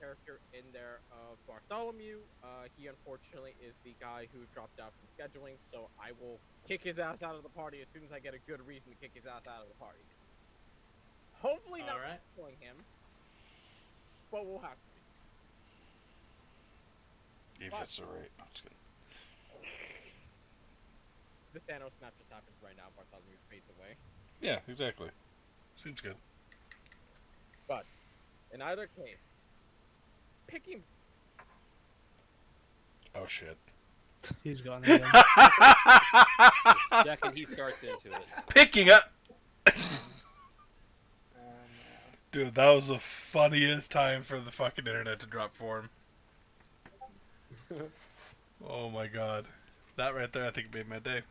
character in there of Bartholomew. He unfortunately is the guy who dropped out from scheduling, so I will kick his ass out of the party as soon as I get a good reason to kick his ass out of the party. Hopefully not killing him, but we'll have to see. If it's the right. I'm just kidding. The Thanos snap just happens right now. Bartholomew fades away. Yeah, exactly. Seems good. But in either case, picking. Oh shit. He's gone again. The second he starts into it. Picking up. Dude, that was the funniest time for the fucking internet to drop form. Oh my god. That right there, I think made my day.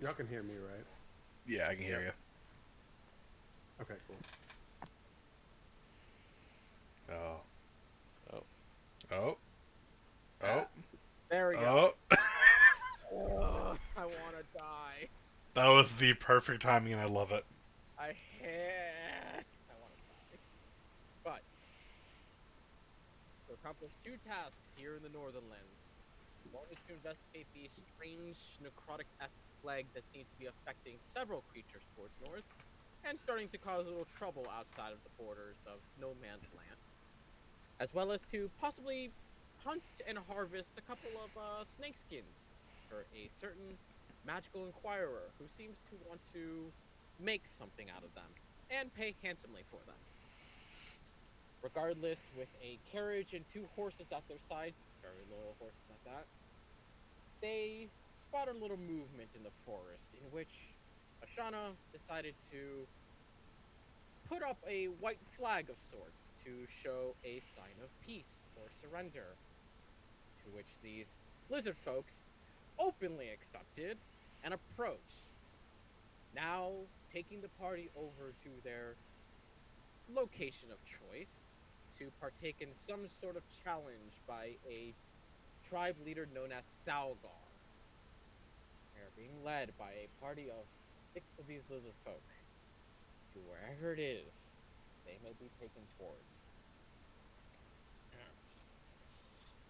Y'all can hear me, right? Yeah, I can hear you. Okay, cool. Oh. Oh. Oh. Oh. There we go. Oh. Oh, I want to die. That was the perfect timing, and I love it. I want to die. But to accomplish two tasks here in the Northernlands. One is to investigate the strange necrotic-esque plague that seems to be affecting several creatures towards north, and starting to cause a little trouble outside of the borders of No Man's Land. As well as to possibly hunt and harvest a couple of snake skins for a certain magical inquirer who seems to want to make something out of them, and pay handsomely for them. Regardless, with a carriage and two horses at their sides, very loyal horses at that, they spot a little movement in the forest in which Ashana decided to put up a white flag of sorts to show a sign of peace or surrender, to which these lizard folks openly accepted and approached, now taking the party over to their location of choice to partake in some sort of challenge by a tribe leader known as Thalgar. They are being led by a party of 6 of these lizard folk to wherever it is they may be taken towards.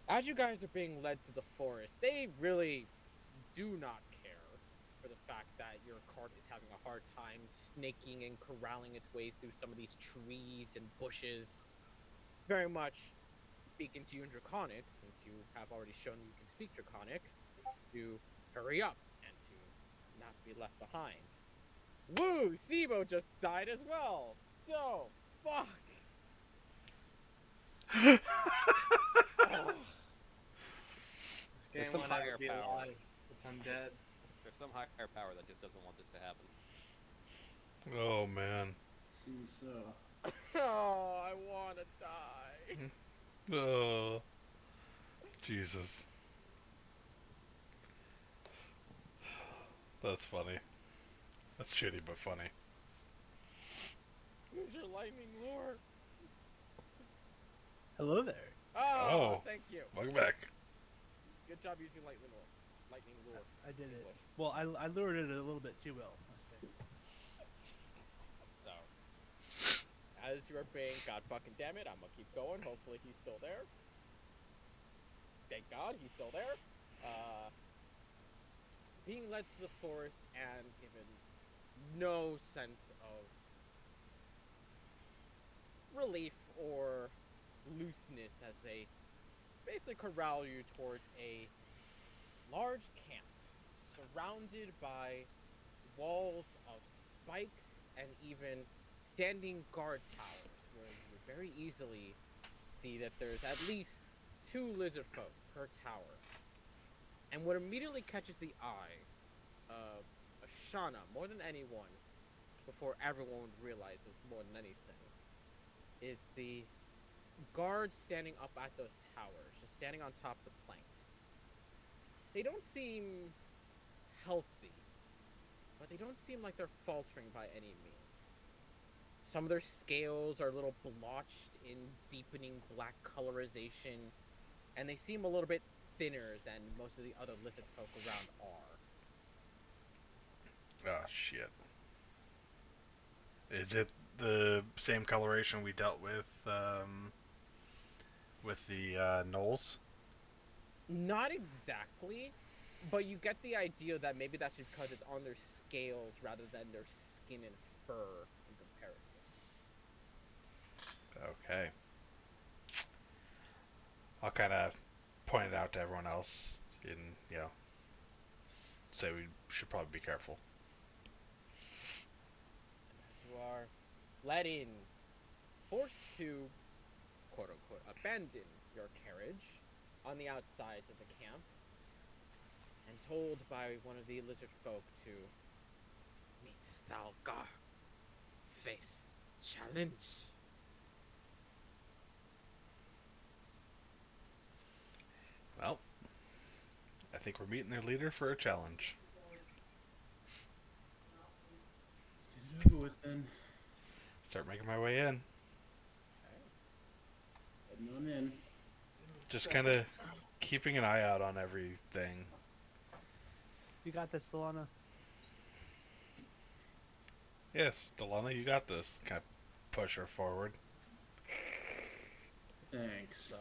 As you guys are being led to the forest, they really do not care for the fact that your cart is having a hard time snaking and corralling its way through some of these trees and bushes. Very much speaking to you in Draconic, since you have already shown you can speak Draconic, to hurry up and to not be left behind. Woo! Sibo just died as well! Dope! Fuck! This There's game some will never higher be power. alive. It's undead. There's some higher power that just doesn't want this to happen. Oh man. Seems so. Oh, I wanna die. Oh. Jesus. That's funny. That's shitty but funny. Use your lightning lure. Hello there. Oh, thank you. Welcome back. Good job using lightning lure. Lightning lure. I did it. English. Well, I lured it a little bit too well, I think. So, as you are being, God fucking damn it, I'm gonna keep going. Hopefully he's still there. Thank God he's still there. Being led to the forest and given no sense of relief or looseness as they basically corral you towards a large camp surrounded by walls of spikes and even standing guard towers where you would very easily see that there's at least 2 lizard folk per tower. And what immediately catches the eye of Ashana more than anyone, before everyone realizes more than anything, is the guards standing up at those towers, just standing on top of the planks. They don't seem healthy, but they don't seem like they're faltering by any means. Some of their scales are a little blotched in deepening black colorization, and they seem a little bit thinner than most of the other lizard folk around are. Oh shit. Is it the same coloration we dealt with the gnolls? Not exactly, but you get the idea that maybe that's just because it's on their scales rather than their skin and fur in comparison. Okay. I'll kind of point it out to everyone else and, say we should probably be careful. And as you are led in, forced to, quote unquote, abandon your carriage on the outsides of the camp, and told by one of the lizard folk to meet Salgar, face challenge. Well, I think we're meeting their leader for a challenge. Let's get it over with then. Start making my way in. Okay. Heading on in. Just kind of keeping an eye out on everything. You got this, Delana. Yes, Delana, you got this. Kind of push her forward. Thanks. So,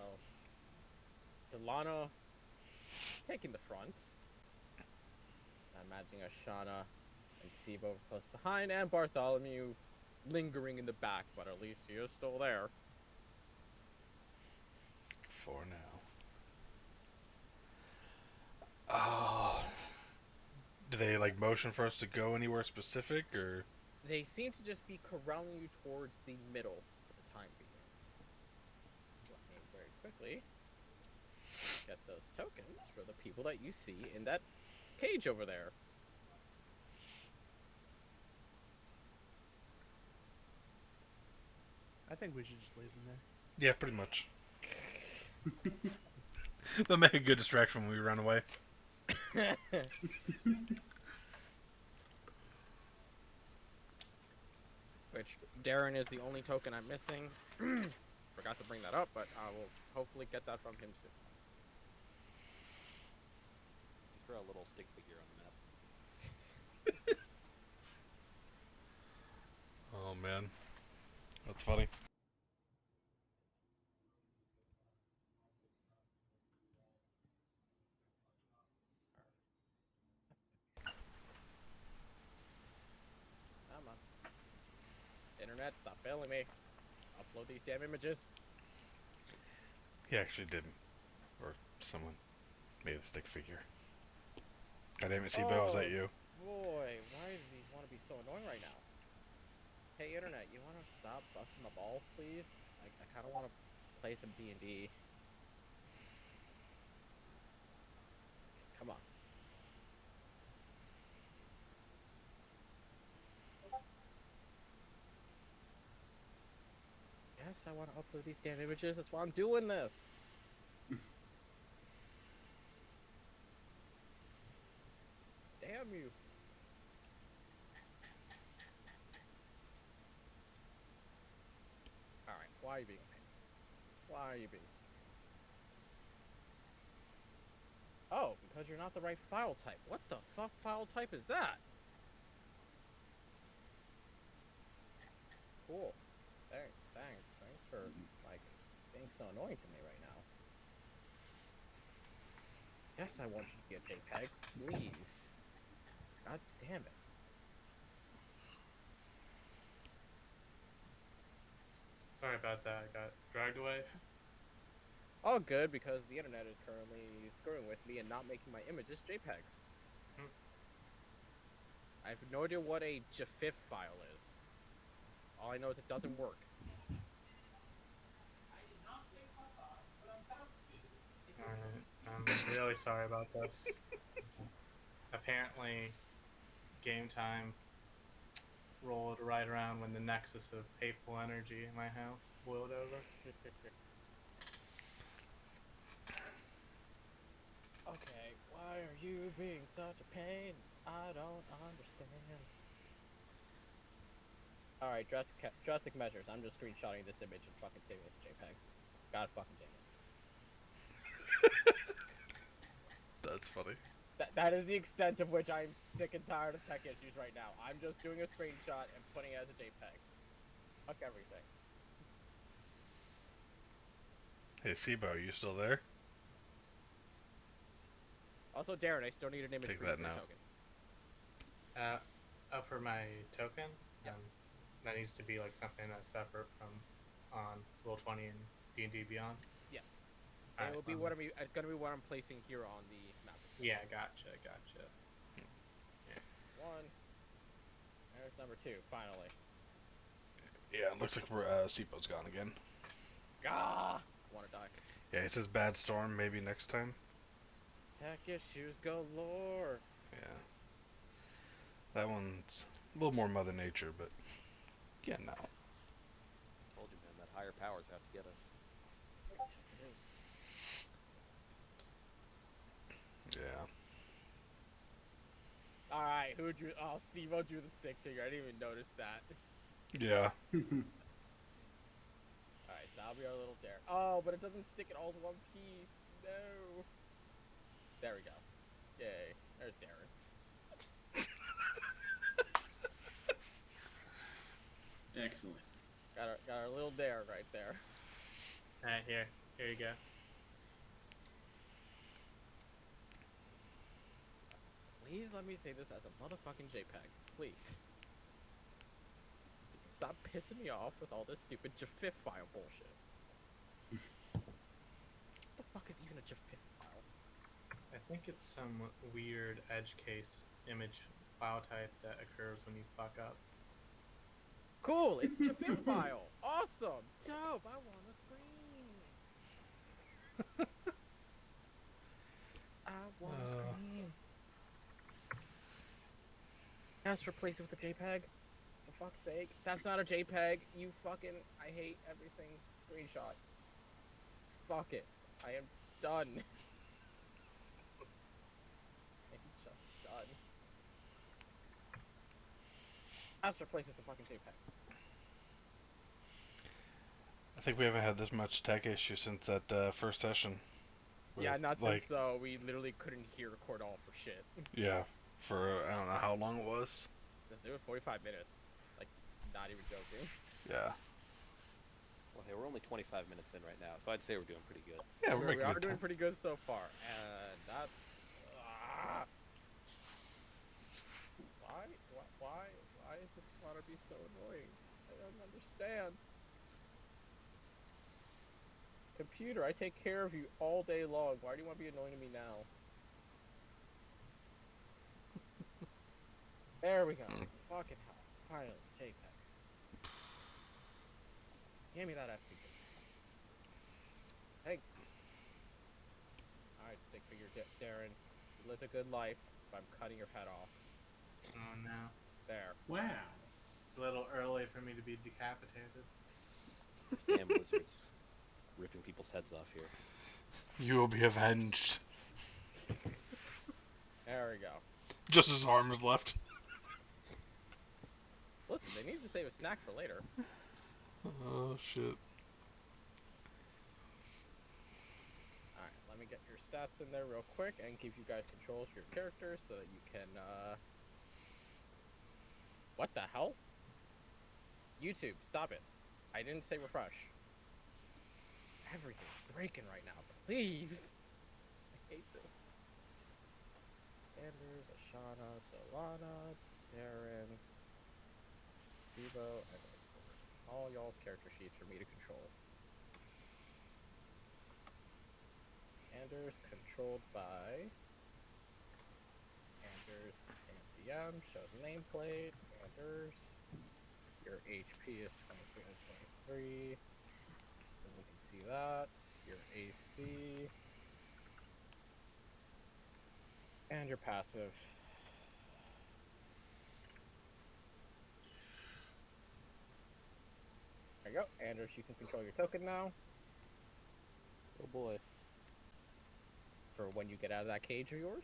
Delana taking the front. I'm imagining Ashana and Sibo close behind, and Bartholomew lingering in the back, but at least he is still there. For now. Oh. Do they like motion for us to go anywhere specific, or? They seem to just be corralling you towards the middle for the time being. Let me very quickly get those tokens for the people that you see in that cage over there. I think we should just leave them there. Yeah, pretty much. They'll make a good distraction when we run away. Which, Darren is the only token I'm missing. Forgot to bring that up, but I will hopefully get that from him soon. Just draw a little stick figure on the map. Oh man, that's funny. Come on. Internet, stop failing me. Upload these damn images. He actually didn't, or someone made a stick figure. God damn it, Sibo, was that you? Boy, why do these want to be so annoying right now? Hey, Internet, you want to stop busting my balls, please? I kind of want to play some D&D. Come on. Yes, I want to upload these damn images. That's why I'm doing this. Damn you. Alright, why are you being a pain? Why are you being so pain? Oh, because you're not the right file type. What the fuck file type is that? Cool. Thanks. Thanks for, like, being so annoying to me right now. Yes, I want you to be a JPEG. Please. God damn it. Sorry about that. I got dragged away. All good, because the internet is currently screwing with me and not making my images JPEGs. Hmm. I have no idea what a GIF file is. All I know is it doesn't work. Alright, I'm really sorry about this. Apparently, game time rolled right around when the nexus of hateful energy in my house boiled over. Okay, why are you being such a pain? I don't understand. Alright, drastic measures. I'm just screenshotting this image and fucking saving this JPEG. God fucking damn it. That's funny. That is the extent of which I'm sick and tired of tech issues right now. I'm just doing a screenshot and putting it as a JPEG. Fuck everything. Hey, Sibo, you still there? Also, Darren, I still need an image Take for you that for your now. token. For my token, Yeah. that needs to be like something that's separate from on Roll20 and D&D Beyond. Yes. Alright, It will be what it's gonna be what I'm placing here on the map itself. Yeah, gotcha. One. There's number 2, finally. Yeah, it looks like Sibo's gone again. Gah! I wanna die. Yeah, he says bad storm, maybe next time. Tech issues galore. Yeah. That one's a little more Mother Nature, but yeah, no. Told you, man, that higher powers out to get us. It just is. Yeah. Alright, who drew? Oh, Sivo drew the stick figure. I didn't even notice that. Yeah. Alright, that'll be our little dare. Oh, but it doesn't stick it all to one piece. No. There we go. Yay. There's Darren. Excellent. Got our little dare right there. Alright, here you go. Please let me say this as a motherfucking JPEG. Please. So you can stop pissing me off with all this stupid JFIF file bullshit. What the fuck is even a JFIF file? I think it's some weird edge case image file type that occurs when you fuck up. Cool, it's a JFIF file. Awesome. Dope. I want a screen. I want a screen. Just replace it with a JPEG. For fuck's sake. That's not a JPEG. You fucking... I hate everything. Screenshot. Fuck it. I am done. I'm just done. Just replace it with a fucking JPEG. I think we haven't had this much tech issue since that first session. Yeah, With, not like, since we literally couldn't hear Cordall for shit. Yeah, for I don't know how long it was. Since it was 45 minutes. Like, not even joking. Yeah. Well, hey, we're only 25 minutes in right now, so I'd say we're doing pretty good. Yeah, We we're making are good doing time. pretty good so far, and that's... Why is this want to be so annoying? I don't understand. Computer, I take care of you all day long. Why do you want to be annoying to me now? There we go. Fucking hell. Finally, JPEG. Give me that FC JPEG. Thank you. Alright, stick figure Darren. You lived a good life, but I'm cutting your head off. Oh no. There. Wow. It's a little early for me to be decapitated. These damn wizards ripping people's heads off here. You will be avenged. There we go. Just his arm is left. Listen, they need to save a snack for later. Oh shit. Alright, let me get your stats in there real quick and give you guys controls for your characters so that you can, What the hell? YouTube, stop it. I didn't say refresh. Everything's breaking right now. Please! I hate this. Anders, Ashana, Delana, Darren, Sibo, and Whisper. All y'all's character sheets for me to control. Anders controlled by Anders and DM. Show the nameplate. Anders. Your HP is 23 and 23. And we can see that. Your AC. And your passive. There you go. Anders, you can control your token now. Oh boy. For when you get out of that cage of yours.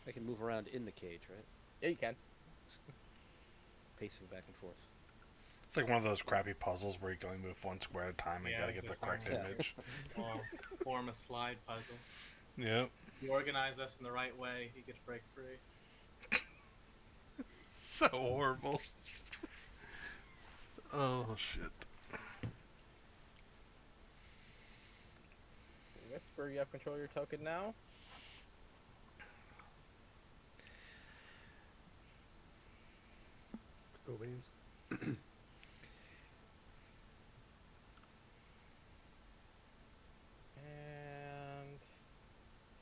I can move around in the cage, right? Yeah, you can. Pacing back and forth. It's like one of those crappy puzzles where you can only move one square at a time and Yeah, gotta it's get the just correct like- Yeah. image. Well, form a slide puzzle. Yep. You organize us in the right way, you get to break free. So horrible. Oh shit. Whisper, you have control of your token now. Cool beans. And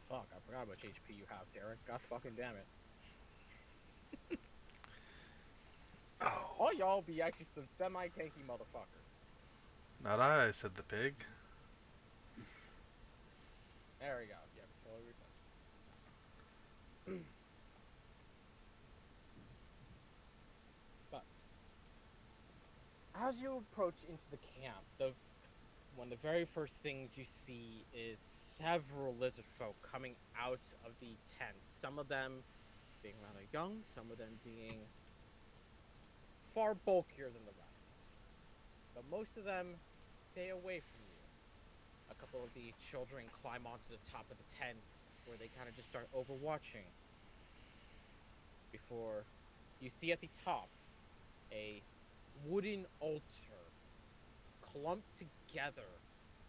fuck, I forgot how much HP you have, Derek. God fucking damn it. Oh. All y'all be actually some semi-tanky motherfuckers. Not I, said the pig. There we go. You have control of your token. But as you approach into the camp, one of the very first things you see is several lizard folk coming out of the tent. Some of them being rather young, some of them being far bulkier than the rest. But most of them stay away from you. A couple of the children climb onto the top of the tents where they kind of just start overwatching. Before you see at the top a wooden altar clumped together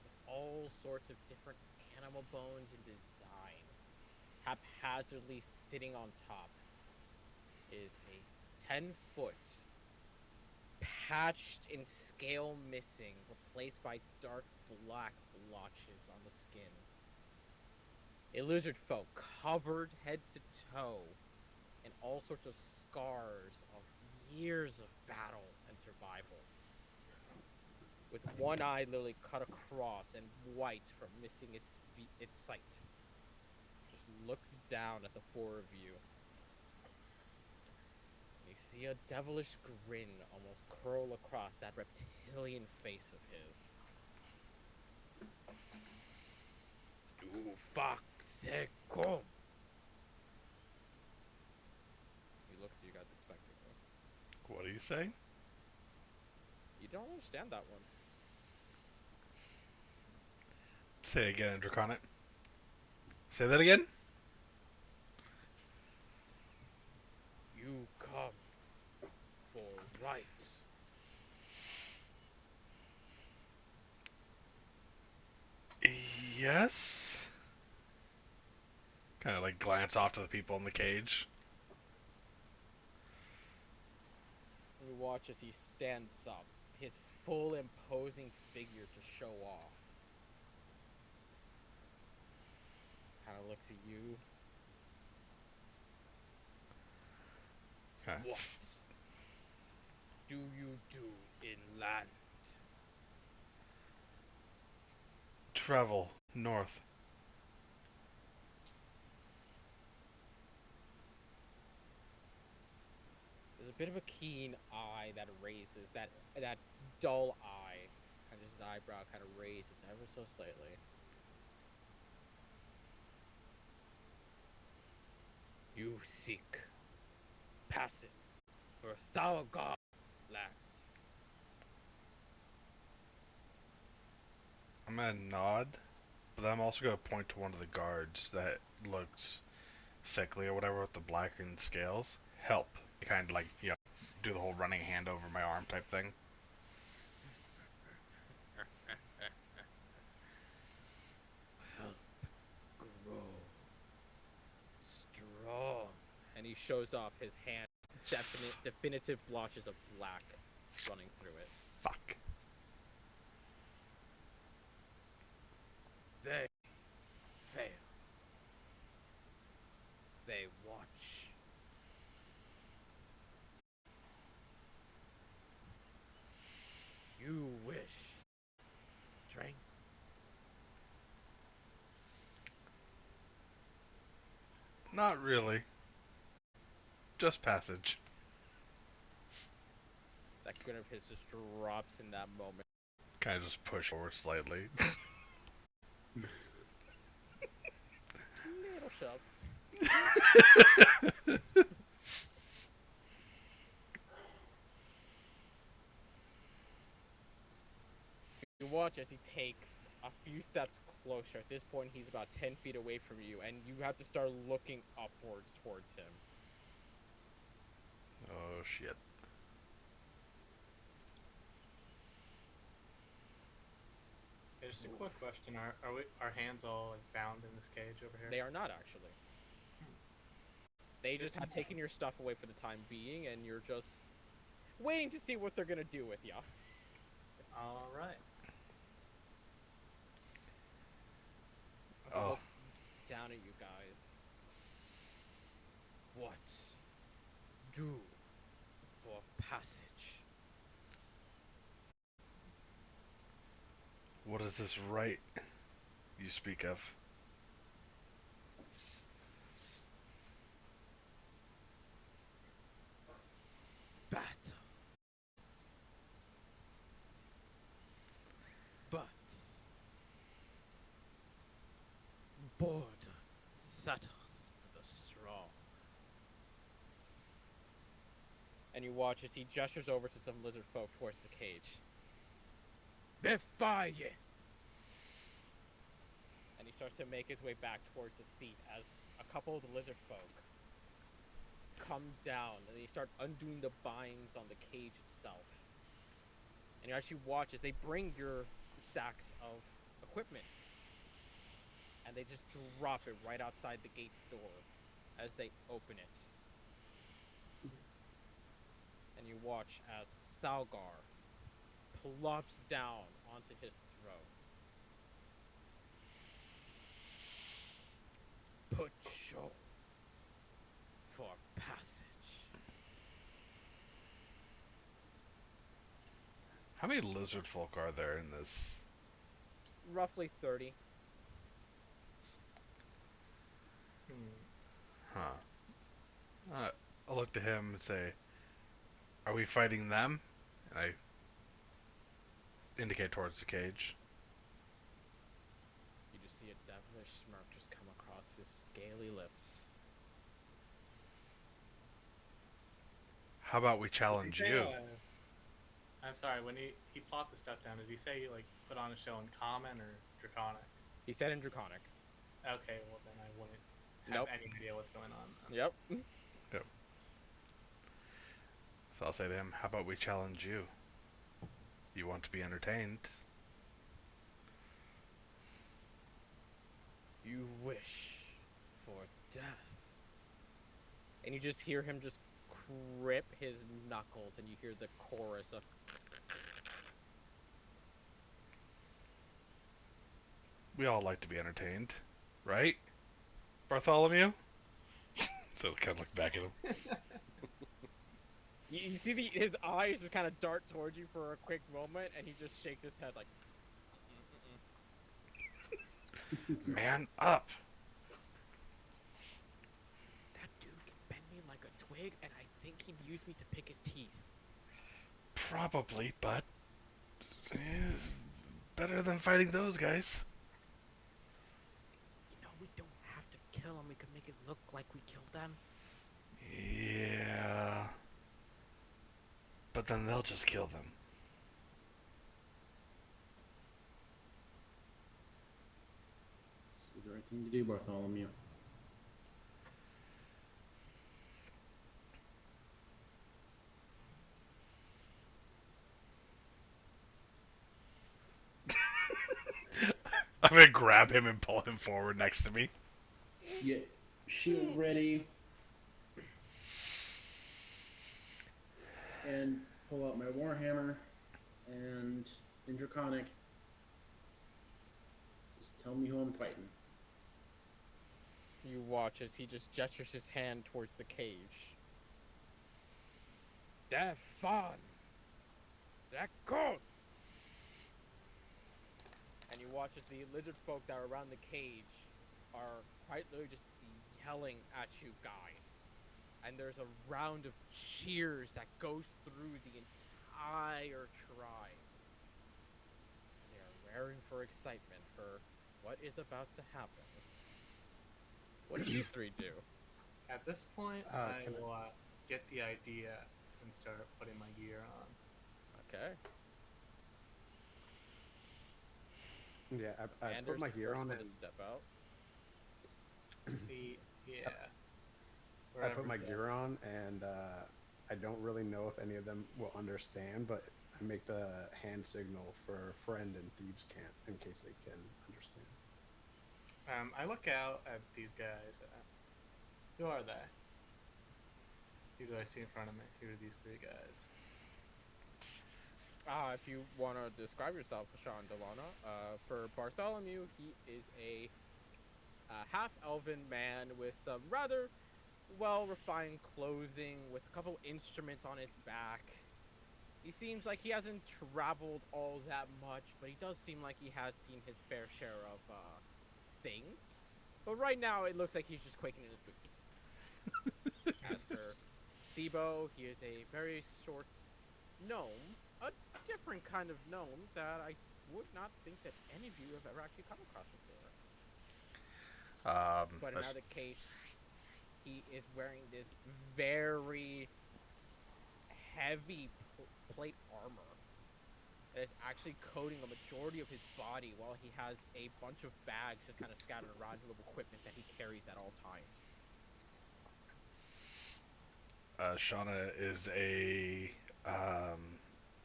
with all sorts of different animal bones and design. Haphazardly sitting on top is a 10-foot patched and scale missing, replaced by dark black blotches on the skin. A lizard folk covered head to toe in all sorts of scars of years of battle and survival. With one eye literally cut across and white from missing its sight. Just looks down at the four of you. You see a devilish grin almost curl across that reptilian face of his. Du Faxecom. He looks at you guys expectantly. What are you saying? You don't understand that one. Say it again, Draconic. Say that again? You come for right. Yes? Kind of like glance off to the people in the cage. You watch as he stands up, his full imposing figure to show off. Kind of looks at you. Okay. What do you do in land? Travel north. There's a bit of a keen eye that raises, that dull eye. Kind of his eyebrow kind of raises ever so slightly. You seek passage for Thalagar lands. I'm gonna nod, but I'm also gonna point to one of the guards that looks sickly or whatever with the blackened scales. Help. Kind of like, do the whole running hand over my arm type thing. Help grow strong. And he shows off his hand, definitive blotches of black running through it. Fuck. They fail. They watch. You wish strength. Not really. Just passage. That grin of his just drops in that moment. Kind of just push forward slightly. Little shove. You watch as he takes a few steps closer. At this point, he's about 10 feet away from you, and you have to start looking upwards towards him. Oh shit. Hey, just a quick question: Are we our hands all like bound in this cage over here? They are not, actually. They just have taken your stuff away for the time being, and you're just waiting to see what they're gonna do with you. All right. As he Oh. looks down at you guys. What do for passage? What is this right you speak of? Battle. But border settles for the strong. And you watch as he gestures over to some lizard folk towards the cage. Defy it! And he starts to make his way back towards the seat as a couple of the lizard folk come down and they start undoing the binds on the cage itself. And you actually watch as they bring your sacks of equipment and they just drop it right outside the gate's door as they open it. And you watch as Thalgar plops down onto his throne. Put show for passage. How many lizard folk are there in this? Roughly 30. Huh. I'll look to him and say, "Are we fighting them?" And I indicate towards the cage. You just see a devilish smirk just come across his scaly lips. How about we Did he challenge say, you? I'm sorry. When he plopped the stuff down, did he say like put on a show in Common or Draconic? He said in Draconic. Okay, well then I wouldn't have Nope. any idea what's going on. Then. Yep. Yep. So I'll say to him, "How about we challenge you? You want to be entertained?" You wish for death. And you just hear him just grip his knuckles and you hear the chorus of We all like to be entertained, right, Bartholomew? So I kind of look back at him. you see his eyes just kind of dart towards you for a quick moment and he just shakes his head like Man up! that dude can bend me like a twig and I think he'd use me to pick his teeth. Probably, but better than fighting those guys. You know, we don't have to kill him. We could make it look like we killed them. Yeah. But then they'll just kill them. This is the right thing to do, Bartholomew. I'm gonna grab him and pull him forward next to me. Get shield ready. And pull out my warhammer and in Draconic. Just tell me who I'm fighting. You watch as he just gestures his hand towards the cage. They're fun. They're good. And you watch as the lizard folk that are around the cage are quite literally just yelling at you guys. And there's a round of cheers that goes through the entire tribe. They are raring for excitement for what is about to happen. What do you three do? At this point, I Can I- will get the idea and start putting my gear on. Okay. Yeah, I put Anders, my the gear first on one to and step out. Yeah. I put my Yeah. gear on and I don't really know if any of them will understand, but I make the hand signal for friend and thieves can't in case they can understand. I look out at these guys. Who are they? Who do I see in front of me? Who are these three guys? If you want to describe yourself, Sean Delana, for Bartholomew, he is a half-elven man with some rather well-refined clothing, with a couple instruments on his back. He seems like he hasn't traveled all that much, but he does seem like he has seen his fair share of things. But right now, it looks like he's just quaking in his boots. As for Sibo, he is a very short gnome, a different kind of gnome that I would not think that any of you have ever actually come across before. But in either case, he is wearing this very heavy plate armor that is actually coating a majority of his body, while he has a bunch of bags just kind of scattered around him of equipment that he carries at all times. Shauna is a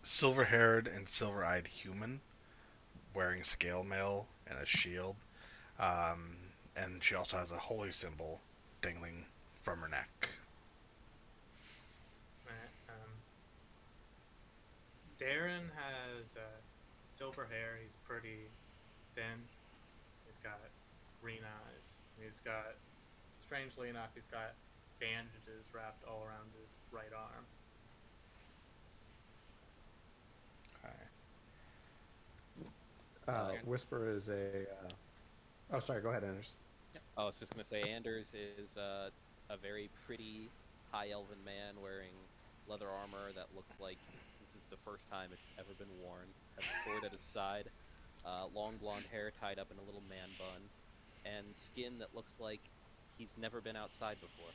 silver-haired and silver-eyed human wearing Xal'Mel and a shield. And she also has a holy symbol dangling from her neck. Darren has silver hair. He's pretty thin. He's got green eyes. He's got, strangely enough, he's got bandages wrapped all around his right arm. Okay. Whisper is a. Oh, sorry. Go ahead, Anders. I was just gonna say, Anders is a very pretty high elven man wearing leather armor that looks like this is the first time it's ever been worn. Has a sword at his side, long blonde hair tied up in a little man bun, and skin that looks like he's never been outside before.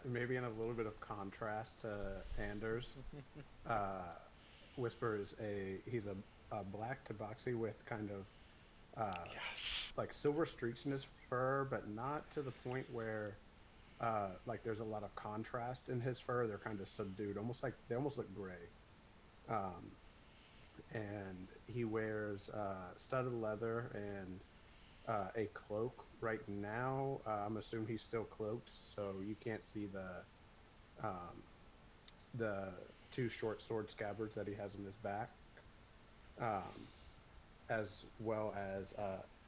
Maybe in a little bit of contrast to Anders, Whisper is he's a black tabaxi with kind of Yes. like silver streaks in his fur, but not to the point where like there's a lot of contrast in his fur. They're kind of subdued, almost like they almost look gray. And he wears studded leather and a cloak right now. I'm assuming he's still cloaked, so you can't see the two short sword scabbards that he has in his back, as well as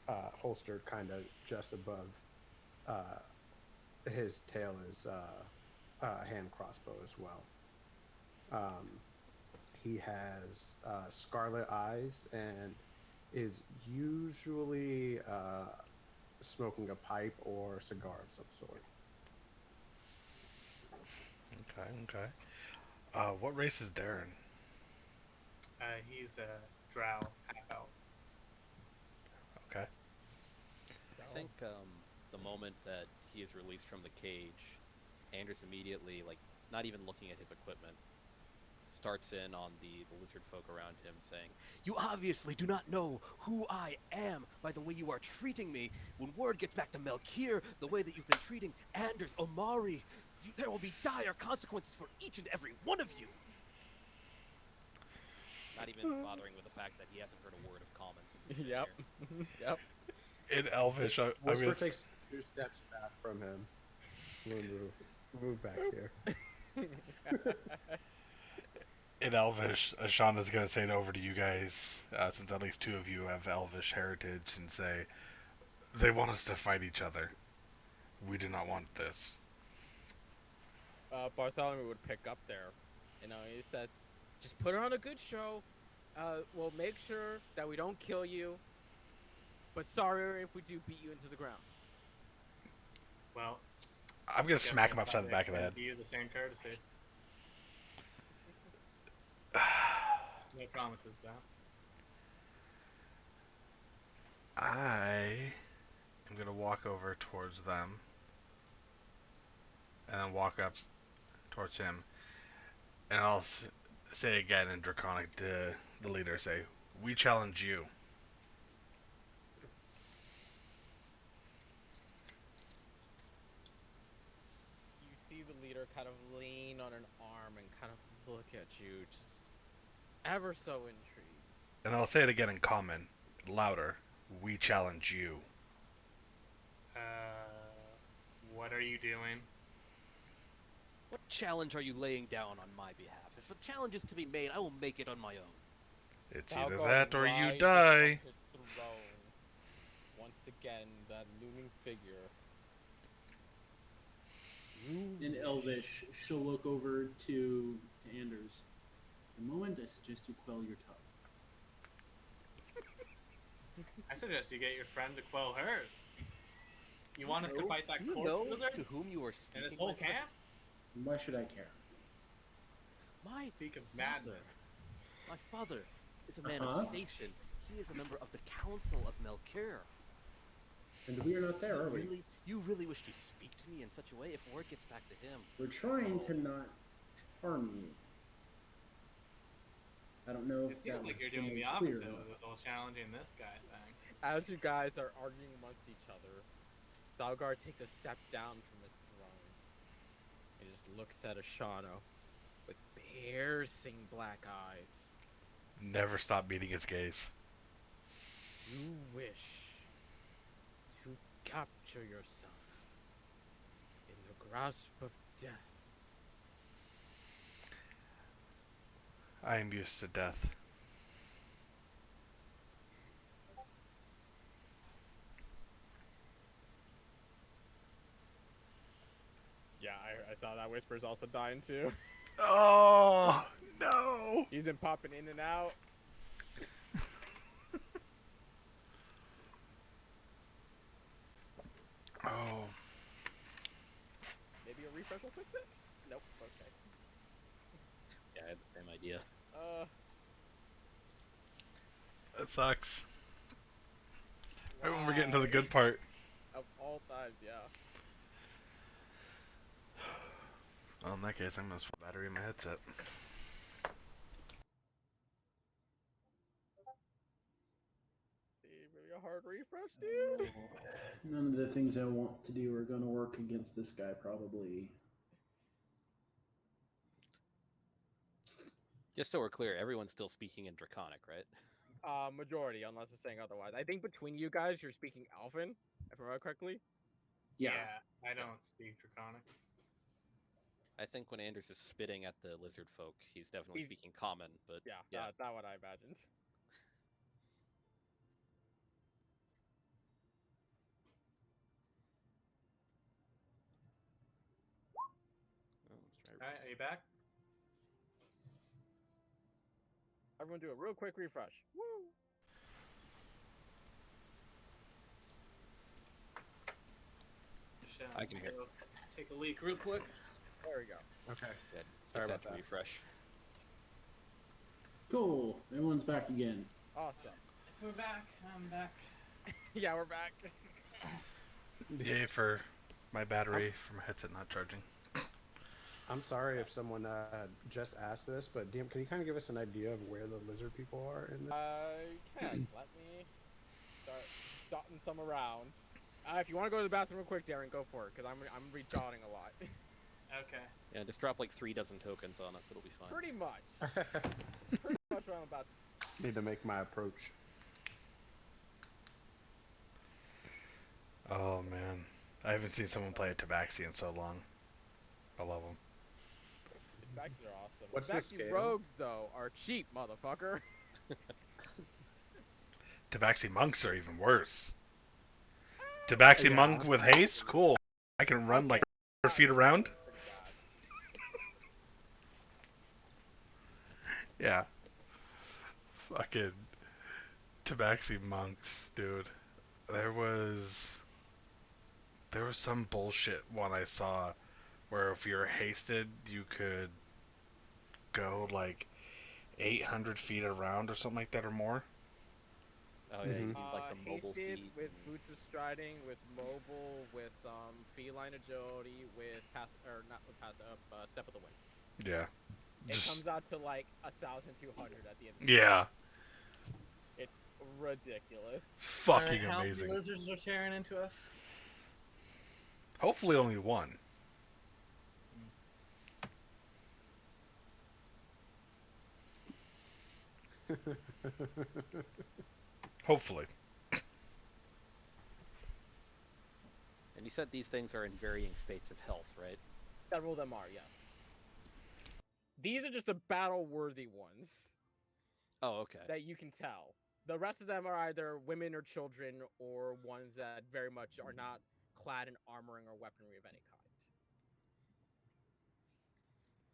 holstered kind of just above his tail is a hand crossbow as well. He has scarlet eyes and is usually smoking a pipe or cigar of some sort. Okay. What race is Darren? He's a drow half elf. Okay. I think the moment that he is released from the cage, Anders immediately, like, not even looking at his equipment, starts in on the lizard folk around him, saying, "You obviously do not know who I am by the way you are treating me. When word gets back to Melkir, the way that you've been treating Anders, Omari, there will be dire consequences for each and every one of you." Not even bothering with the fact that he hasn't heard a word of common since he's been Yep. here. Yep. In Elvish, Whisper takes 2 steps back from him. We'll move back here. in Elvish, Shauna's gonna say it over to you guys, since at least two of you have Elvish heritage, and say, they want us to fight each other. We do not want this. Bartholomew would pick up there. He says, just put on a good show. We'll make sure that we don't kill you. But sorry if we do beat you into the ground. Well, I'm gonna smack him upside the back of the head. To you the same courtesy. No promises, though. I am gonna walk over towards them, and then walk up towards him, and I'll say again in Draconic to the leader, say, "We challenge you." You see the leader kind of lean on an arm and kind of look at you, just ever so intrigued. And I'll say it again in common, louder. "We challenge you." What are you doing? What challenge are you laying down on my behalf? If a challenge is to be made, I will make it on my own. It's either Salgar that or you rises die. from his throne. Once again, that looming figure. You In wish. Elvish, she'll look over to Anders. The moment I suggest you quell your tongue. I suggest you get your friend to quell hers. You want us to fight that you corpse know wizard to whom you are in speaking? this whole my friend? camp? And why should I care? My Speak of father. madness. My father is a man Uh-huh. of station. He is a member of the Council of Melkir. And we are not there, are we? You really wish to speak to me in such a way? If word gets back to him, We're trying to not harm you. I don't know if It seems that like was you're doing the made clear opposite or with not. this whole challenging this guy thing. As you guys are arguing amongst each other, Salgar takes a step down from his throne and just looks at Ashano with piercing black eyes. Never stop beating his gaze. You wish to capture yourself in the grasp of death. I am used to death. Yeah, I saw that Whisper's also dying too. Oh, no. He's been popping in and out. Oh. Maybe a refresh will fix it? Nope, okay. yeah, I had the same idea. That sucks. Right when we're Why? getting to the good part. Of all times, yeah. Well, in that case, I'm gonna swap battery in my headset. See, maybe a hard refresh, dude? None of the things I want to do are going to work against this guy, probably. Just so we're clear, everyone's still speaking in Draconic, right? Majority, unless it's saying otherwise. I think between you guys, you're speaking Elfin, if I remember correctly. Yeah. I don't speak Draconic. I think when Anders is spitting at the lizard folk, he's definitely speaking Common, but Yeah, that what I imagined. Oh, let's try. Alright, are you back? Everyone do a real quick refresh. Woo! I can hear. Take a leak real quick. There we go. Okay. Yeah, Sorry just about had to that. refresh. Cool. Everyone's back again. Awesome. We're back. I'm back. Yeah, we're back. Yay for my battery for my headset not charging. I'm sorry if someone just asked this, but DM, can you kind of give us an idea of where the lizard people are in this? I can. Let me start jotting some around. If you want to go to the bathroom real quick, Darren, go for it, because I'm re-jotting a lot. Okay. Yeah, just drop like 3 dozen tokens on us, it'll be fine. Pretty much. Pretty much what I'm about to. Need to make my approach. Oh man, I haven't seen someone play a Tabaxi in so long. I love them. Tabaxis are awesome. What's the Tabaxi scale? rogues, though, are cheap, motherfucker. Tabaxi monks are even worse. Tabaxi Yeah. monk with haste? Cool. I can run like 100 feet around. Pretty bad. Yeah. Fucking Tabaxi monks, dude. There was some bullshit one I saw where if you're hasted, you could go like 800 feet around or something like that or more. Oh yeah, you Mhm. need like the mobile Hasted feet. with and- boots of striding, with mobile, with feline agility, with pass or not with pass up, step of the wind. Yeah. It Just comes out to like 1,200 at the end. yeah, It's ridiculous. it's fucking How many amazing. lizards are tearing into us? Hopefully only one. Hopefully. And you said these things are in varying states of health, right? Several of them are, yes. These are just the battle-worthy ones Oh, okay. that you can tell. The rest of them are either women or children, or ones that very much are not clad in armoring or weaponry of any kind.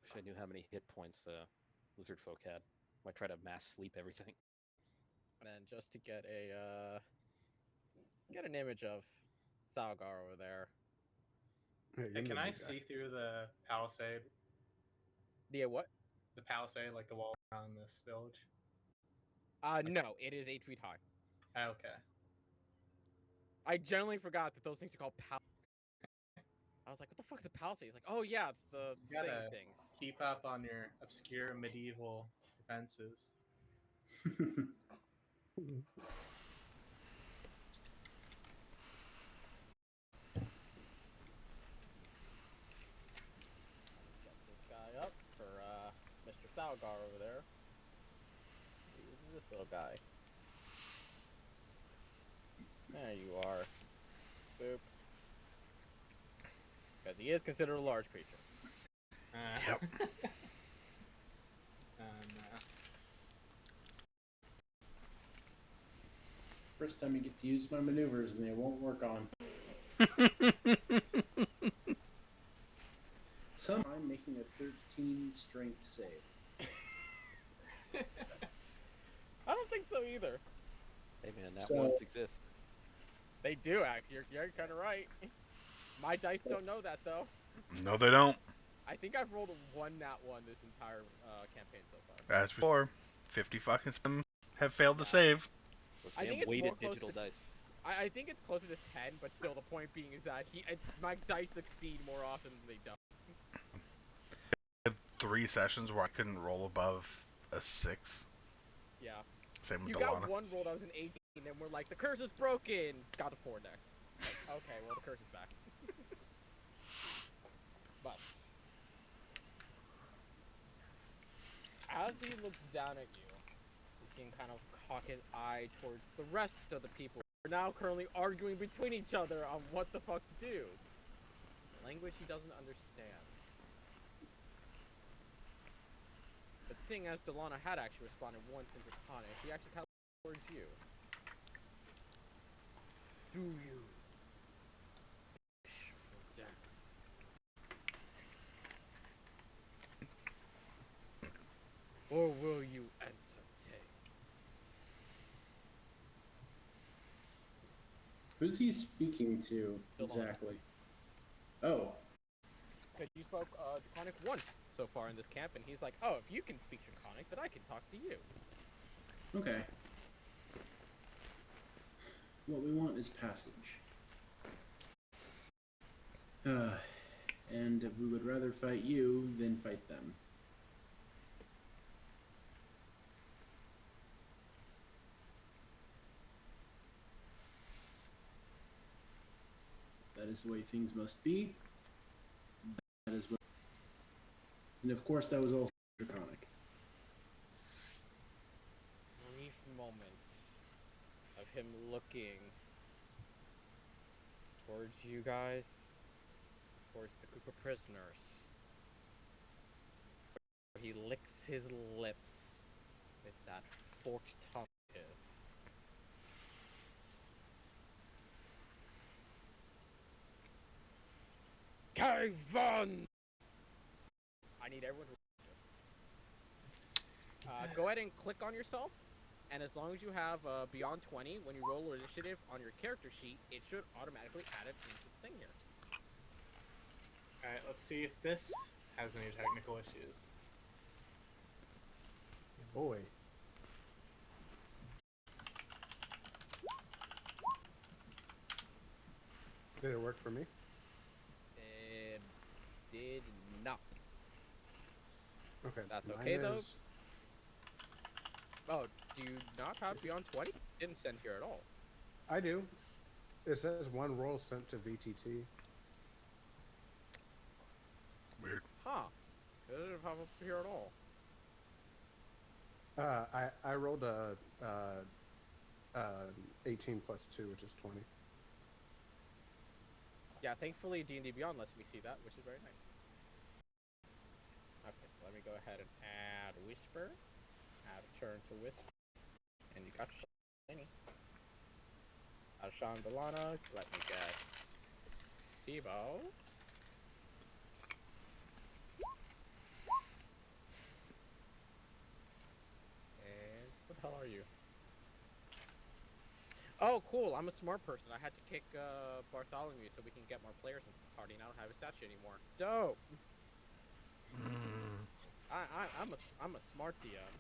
Wish I knew how many hit points lizard folk had. Might try to mass sleep everything. And then just to get an image of Thalgar over there. Hey, Hey, you're can the I big guy. see through the palisade? The what? The palisade, like the wall around this village? No, it is 8 feet high. Okay. I generally forgot that those things are called I was like, what the fuck is a palisade? He's like, oh yeah, it's the You gotta things. keep up on your obscure medieval defenses. Get this guy up for Mr. Thalgar over there. Who's this little guy? There you are. Boop. Because he is considered a large creature. Yep. No. First time you get to use my maneuvers and they won't work on. Somehow I'm making a 13 strength save. I don't think so either. Hey man, that So- ones exist. They do, actually. You're kind of right. My dice don't know that, though. No, they don't. I think I've rolled one nat one this entire campaign so far. As before, 50 fucking spins have failed to Yeah. save. Those I damn think it's weighted more close digital to- dice. I think it's closer to 10, but still, the point being is that my dice succeed more often than they don't. I had 3 sessions where I couldn't roll above a 6. Yeah. Same with You Delana. got one roll that was an 18, and we're like, the curse is broken! Got a 4 next. It's like, okay, well, the curse is back. But as he looks down at you, you see him kind of cock his eye towards the rest of the people who are now currently arguing between each other on what the fuck to do. Language he doesn't understand. But seeing as Delana had actually responded once in Draconic, he actually kind of looks towards you. Do you wish for death? Or will you entertain? Who's he speaking to Delana. exactly? Oh, Because you spoke Draconic once so far in this camp, and he's like, oh, if you can speak Draconic, then I can talk to you. okay. What we want is passage. And we would rather fight you than fight them. If that is the way things must be, that is what. And of course, that was also Draconic. Brief moments of him looking towards you guys, towards the group of prisoners. He licks his lips with that forked tongue of his. Kayvon! I need everyone to go ahead and click on yourself, and as long as you have beyond 20, when you roll initiative on your character sheet, it should automatically add it into the thing here. Alright, let's see if this has any technical issues. Boy. Did it work for me? It did not. Okay. That's mine okay, though? is- Oh, do you not have Beyond 20? Didn't send here at all. I do. It says one roll sent to VTT. Weird. Huh. It didn't pop up here at all. I rolled a 18 plus 2, which is 20. Yeah, thankfully D&D Beyond lets me see that, which is very nice. Okay, so let me go ahead and add Whisper. Add a turn to Whisper. And you got Shiny. Add Sean Delana. Let me get Steve-O. And what the hell are you? Oh, cool. I'm a smart person. I had to kick Bartholomew so we can get more players into the party, and I don't have his statue anymore. Dope. I'm a smart DM.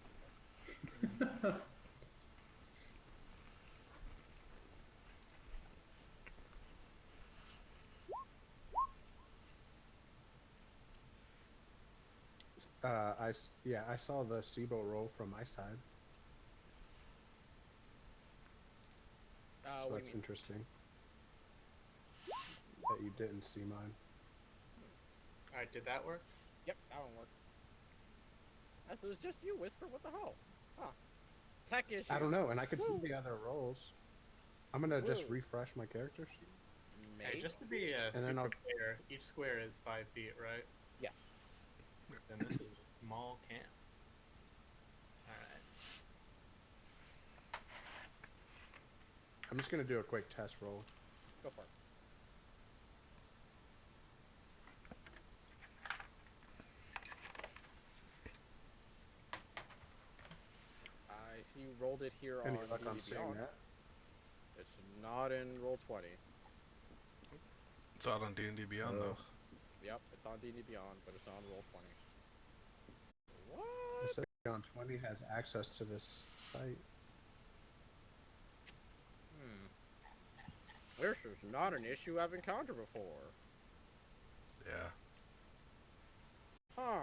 I saw the SIBO roll from my side, so What do you that's mean? interesting. That you didn't see mine. Alright, did that work? Yep, that one worked. So it's just you, Whisper. What the hell? Huh. Tech issues. I don't know, and I could Woo. see the other rolls. I'm gonna just Woo. refresh my character sheet. Hey, Maybe? just to be then super I'll- clear, each square is 5 feet, right? Yes. Then this is a small camp. Alright. I'm just gonna do a quick test roll. Go for it. I see you rolled it here Any on luck on D&D seeing Beyond. that? It's not in Roll20. It's out on D&D Beyond though. Ugh. Yep, it's on D&D Beyond, but it's not on Roll20. It What? says Beyond 20 has access to this site. This is not an issue I've encountered before. Yeah. Huh.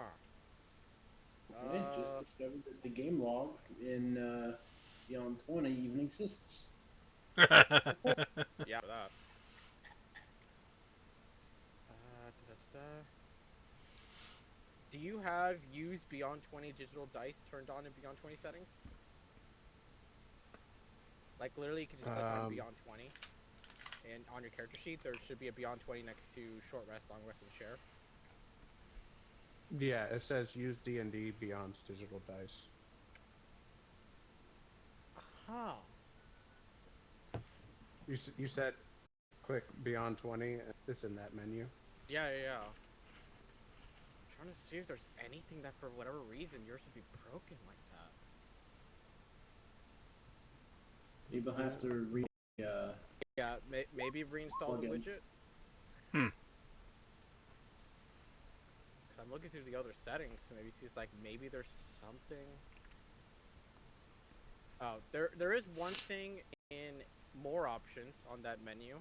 I just discovered that the game log in Beyond 20 even exists. Yeah, for that. Do you have use Beyond 20 digital dice turned on in Beyond 20 settings? Like literally, you can just click on Beyond 20, and on your character sheet, there should be a Beyond 20 next to short rest, long rest, and share. Yeah, it says use D&D Beyond's digital dice. Huh. You said click Beyond 20. It's in that menu. Yeah. I'm trying to see if there's anything that, for whatever reason, yours would be broken like that. Maybe I'll have to read. Yeah, maybe reinstall the Plugin. widget. Because I'm looking through the other settings, so maybe see like maybe there's something. Oh, there is one thing in more options on that menu.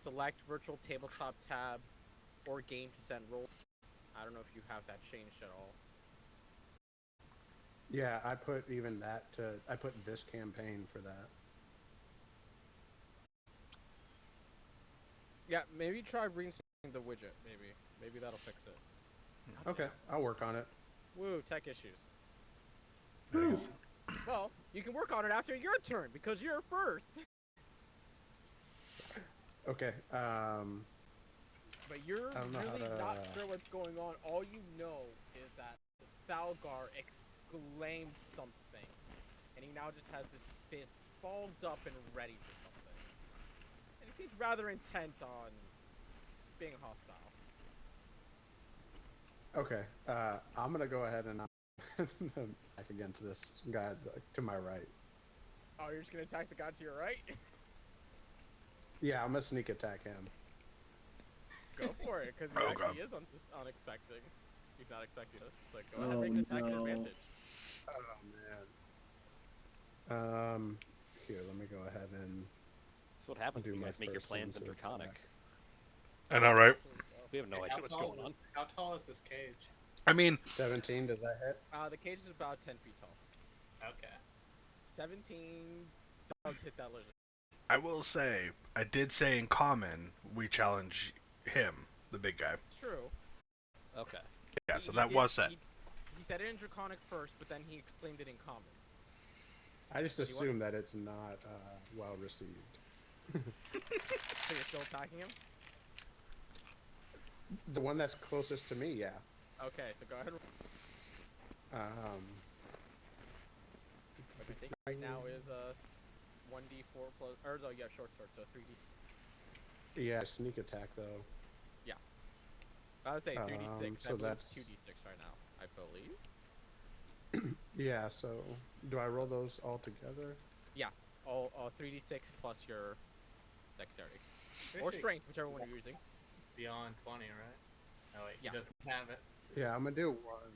Select virtual tabletop tab or game to send roll. I don't know if you have that changed at all. Yeah, I put even that to. I put this campaign for that. Yeah, maybe try reinstalling the widget. Maybe that'll fix it. God Okay, damn. I'll work on it. Woo, tech issues. Whew. Well, you can work on it after your turn because you're first. Okay. But you're I don't know how really to- not sure what's going on. All you know is that Thalgar exclaimed something, and he now just has his fist fogged up and ready for something. And he seems rather intent on being hostile. Okay. I'm gonna go ahead and attack against this guy to my right. Oh, you're just gonna attack the guy to your right? Yeah, I'm gonna sneak attack him. Go for it, because he Oh, actually God. is unexpecting. He's not expecting this. Like, go ahead, make an attack at advantage. Oh man. Here, let me go ahead and That's what happens do when you my guys make your first plans one in to Draconic. attack. I know, right? We have no Hey, idea what's going on. How tall is this cage? I mean, 17, does that hit? The cage is about 10 feet tall. Okay. 17 does hit that lizard. I will say, I did say in common, we challenge him, the big guy. It's true. Okay. Yeah, so that was said. He said it in Draconic first, but then he explained it in common. I just So do you assume that it's not well received. So you're still attacking him? The one that's closest to me, yeah. Okay, so go ahead. Which I think right now is 1d4 plus, or no, yeah, short sword, so 3d. Yeah, sneak attack though. Yeah. I would say 3d6. So I believe that's it's 2d6 right now. I believe. yeah. So do I roll those all together? Yeah. All 3d6 plus your dexterity or Pretty strength, whichever one you're using. beyond 20, right? Oh wait, Yeah. he doesn't have it. Yeah, I'm gonna do one.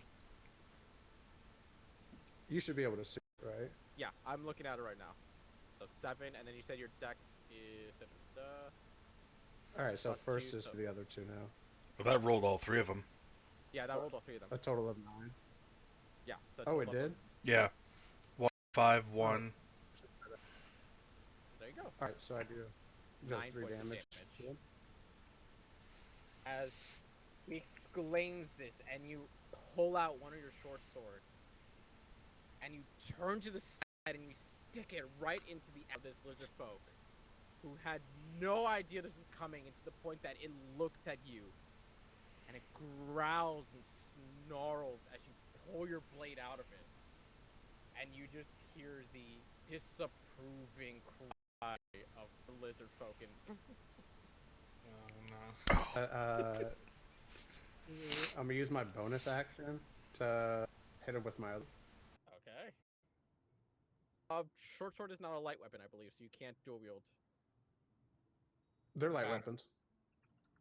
You should be able to see it, right? Yeah, I'm looking at it right now. So 7, and then you said your dex is. All right. So Plus first 2, is so- the other two now. Well, that rolled all three of them. Yeah, that rolled all 3 of them. A total of 9. Yeah. So Oh, it total of- did. Yeah. 1, 5, 1. So there you go. All right. So I do those 9 3 points of damage. damage. to him. As he exclaims this, and you pull out one of your short swords, and you turn to the side and you stick it right into the eye of this lizard folk, who had no idea this was coming, and to the point that it looks at you, and it growls and snarls as you pull your blade out of it, and you just hear the disapproving cry of the lizard folk, and Oh no. I'm gonna use my bonus action to hit him with my other. okay. Short sword is not a light weapon, I believe, so you can't dual wield. They're light Okay. weapons.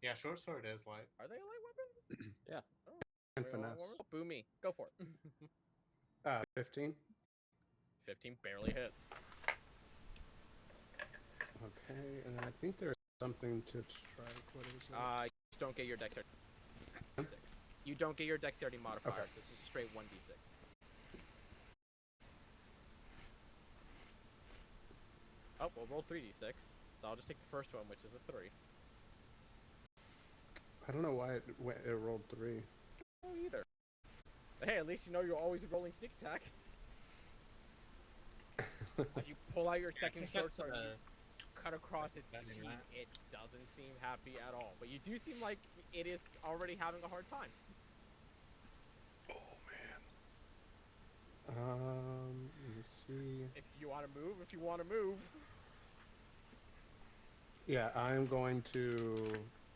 Yeah, short sword is light. Are they a light weapon? Yeah. Oh. And Wait, hold on, finesse. what was- Boo me. Go for it. 15. 15 barely hits. Okay, and then I think there's something to strike. What is it? You just don't get your dexterity. 6. You don't get your dexterity modifier, Okay. so it's just a straight 1d6. Oh, well, roll 3d6. So I'll just take the first one, which is a 3. I don't know why it rolled 3. Oh, either. But hey, at least you know you're always rolling sneak attack. As you pull out your second short sword, you cut across its cheek. It doesn't seem happy at all. But you do seem like it is already having a hard time. Oh, man. Let me see. If you want to move. Yeah, I'm going to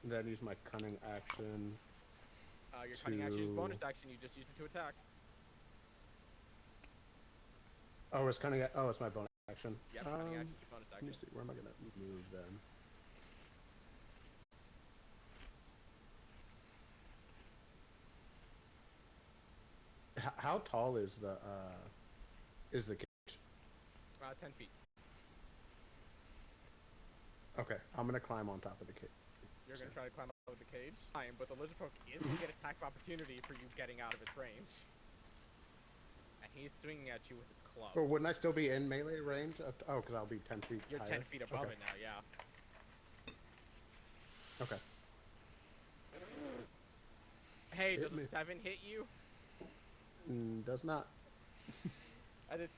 then use my cunning action. Your cutting action is to- bonus action. You just use it to attack. Oh, it's cunning. Oh, it's my bonus action. Yep, cutting action is your bonus Let action. me see. Where am I gonna move then? How tall is the cage? 10 feet. Okay, I'm gonna climb on top of the cage. You're gonna try to climb out of the cage. Fine, but the lizard folk is gonna get attack of opportunity for you getting out of its range. And he's swinging at you with its club. Or wouldn't I still be in melee range? Oh, because I'll be 10 feet You're higher. 10 feet above Okay. it now, yeah. Okay. Hey, Hit does me. a 7 hit you? Does not. As it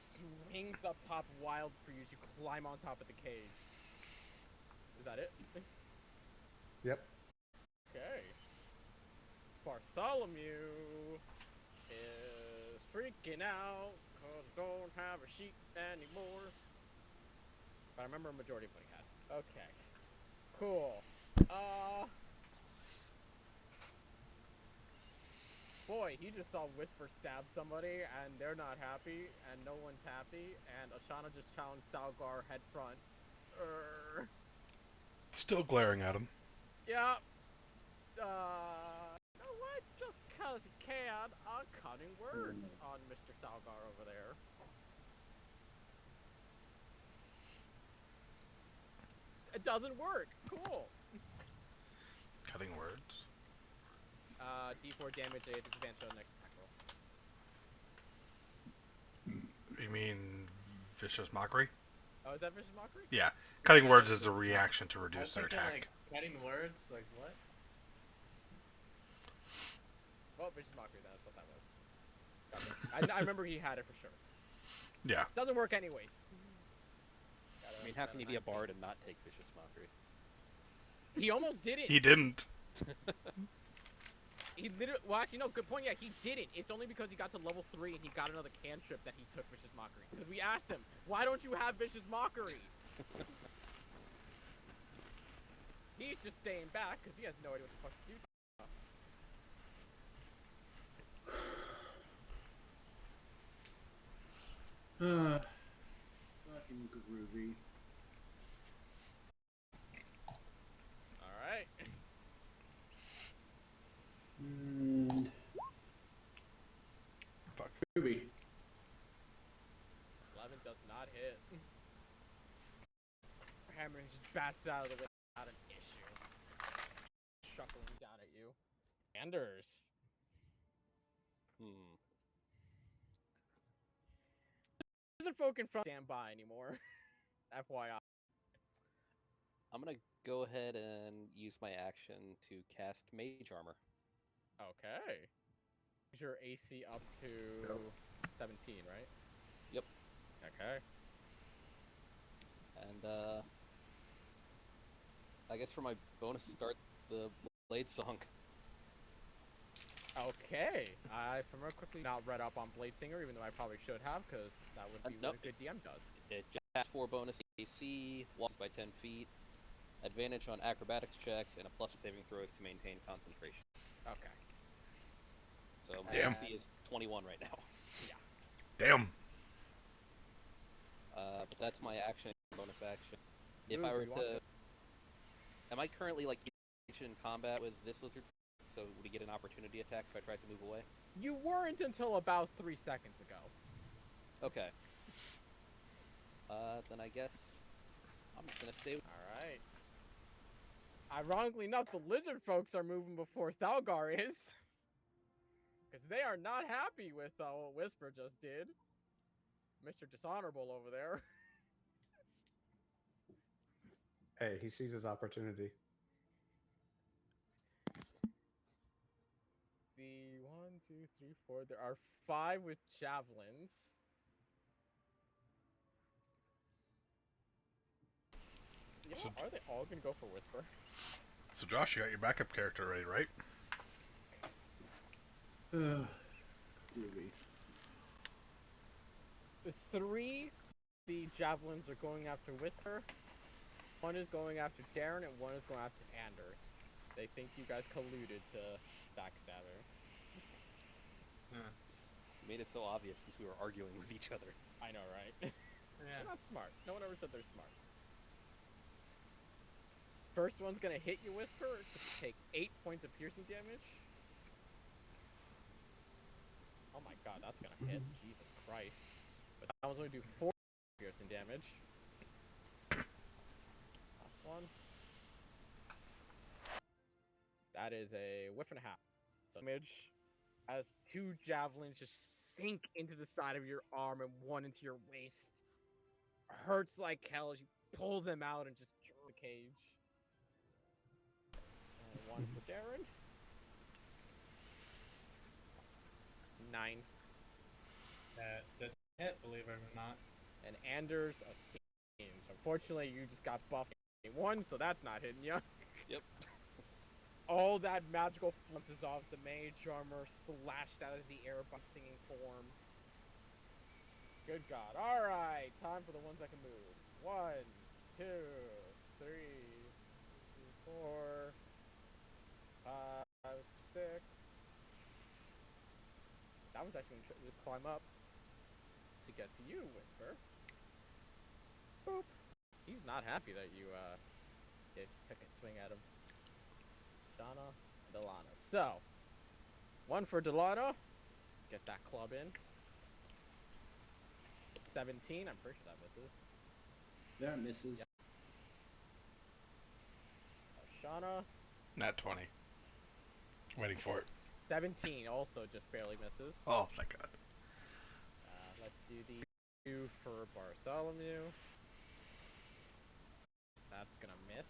swings up top wild for you as you climb on top of the cage. Is that it? Yep. Okay. Bartholomew is freaking out because I don't have a sheet anymore. But I remember a majority of what he had. Okay. Cool. Boy, he just saw Whisper stab somebody, and they're not happy, and no one's happy, and Ashana just challenged Stalgar head front. Still glaring at him. Yeah. You know what? Just cause he can, I'm cutting words on Mr. Stalgar over there. It doesn't work. Cool. Cutting words. D4 damage at disadvantage on the next attack roll. You mean vicious mockery? Oh, is that vicious mockery? Yeah. Cutting Yeah, words that's is a what- reaction to I was reduce their thinking, attack. like, cutting words, like, what? Well, vicious mockery. That's what that was. Gotcha. I remember he had it for sure. Yeah. Doesn't work anyways. I mean, how can you be a bard and not take vicious mockery? He almost did it. He didn't. He literally. Well, actually, no. Good point. Yeah, he didn't. It's only because he got to level 3 and he got another cantrip that he took vicious mockery. Because we asked him, why don't you have vicious mockery? He's just staying back because he has no idea what the fuck to do. Fucking groovy. All right. And Fuck. groovy. 11 does not hit. Hammer just bats out of the way. Not an issue. Chuckling down at you. Anders. Doesn't folk in front stand by anymore. FYI. I'm gonna go ahead and use my action to cast Mage Armor. Okay. Is your AC up to Yep. 17, right? Yep. Okay. And I guess for my bonus, start the Blade Song. Okay. I, from real quickly, not read up on Blade Singer, even though I probably should have, because that would be Nope. what a good DM does. It just has 4 bonus AC, walks by 10 feet, advantage on acrobatics checks, and a plus saving throws to maintain concentration. Okay. So my Damn. AC is 21 right now. Damn. But that's my action, bonus action. If Move I were if you want to... Am I currently, like, in combat with this lizard? So would he get an opportunity attack if I tried to move away? You weren't until about 3 seconds ago. Okay. Then I guess I'm just gonna stay with... Alright. Ironically enough, the lizard folks are moving before Thalgar is. Because they are not happy with what Whisper just did. Mr. Dishonorable over there. Hey, he sees his opportunity. The 1, 2, 3, 4. There are 5 with javelins. You know, are they all gonna go for Whisper? So Josh, you got your backup character ready, right? Groovy. The 3, the javelins are going after Whisper. 1 is going after Darren, and 1 is going after Anders. They think you guys colluded to backstab her. Huh. You made it so obvious since we were arguing with each other. I know, right? Yeah. They're not smart. No one ever said they're smart. First one's gonna hit you, Whisper, to take 8 points of piercing damage. Oh my god, that's gonna hit. Jesus Christ. But that one's gonna do 4 piercing damage. Last one. That is a whiff and a half. So damage as 2 javelins just sink into the side of your arm and 1 into your waist. Hurts like hell as you pull them out and just throw the cage. And 1 for Darren. 9. That doesn't hit, believe it or not. And Anders a singe. Unfortunately, you just got buffed 1, so that's not hitting you. Yep. All that magical flounces off the mage armor, slashed out of the air by singing form. Good God. Alright, time for the ones that can move. 1, 2, 3, 4, 5, 6. That was actually going to climb up to get to you, Whisper. Boop. He's not happy that you took a swing at him. Shauna, Delana. So, 1 for Delana. Get that club in. 17. I'm pretty sure that misses. That misses. Yep. Shauna. Nat 20. Waiting for it. 17 also just barely misses. Oh, thank God. Let's do the 2 for Bartholomew. That's gonna miss.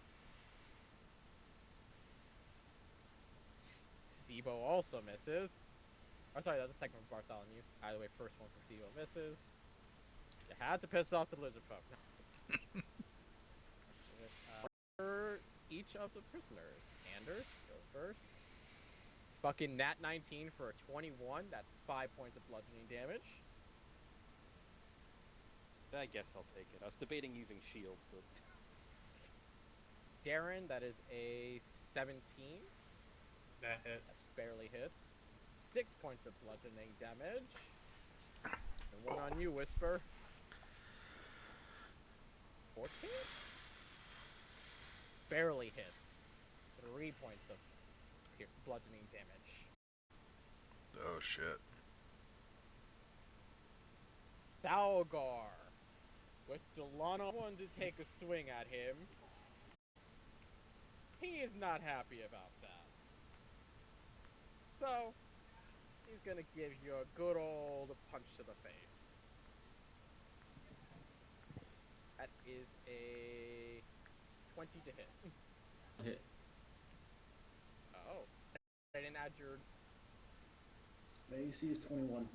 Sibo also misses. Oh, sorry, that was the second for Bartholomew. Either way, first one for Sibo misses. You had to piss off the lizard folk. No. For each of the prisoners. Anders goes first. Fucking nat 19 for a 21. That's 5 points of bludgeoning damage. I guess I'll take it. I was debating using shield, but Darren, that is a 17. That That hits. barely hits. 6 points of bludgeoning damage. And one on you, Whisper. 14? Barely hits. 3 points of bludgeoning damage. Oh, shit. Thalgar. With Delano wanting to take a swing at him. He is not happy about that. So, he's gonna give you a good old punch to the face. That is a 20 to hit. Hit. Oh. I didn't add your... My AC is 21. Okay.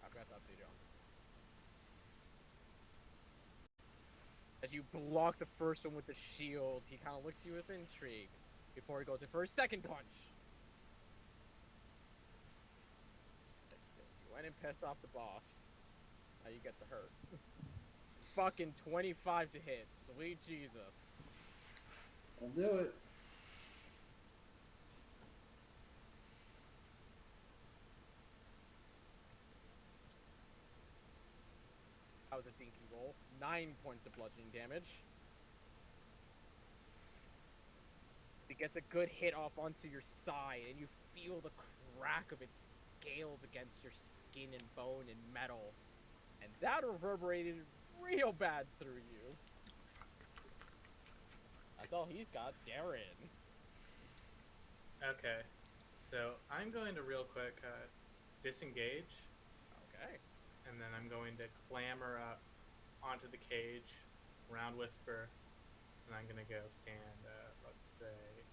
I forgot to update it on this. As you block the first one with the shield, he kind of looks at you with intrigue before he goes in for his second punch. You went and pissed off the boss. Now you get the hurt. Fucking 25 to hit. Sweet Jesus. I'll do it. That was a dinky roll. 9 points of bludgeoning damage. He gets a good hit off onto your side, and you feel the crack of its scales against your skin and bone and metal. And that reverberated real bad through you. That's all he's got. Darren. Okay. So I'm going to real quick disengage, Okay. and then I'm going to clamber up onto the cage around Whisper, and I'm going to go stand, let's say,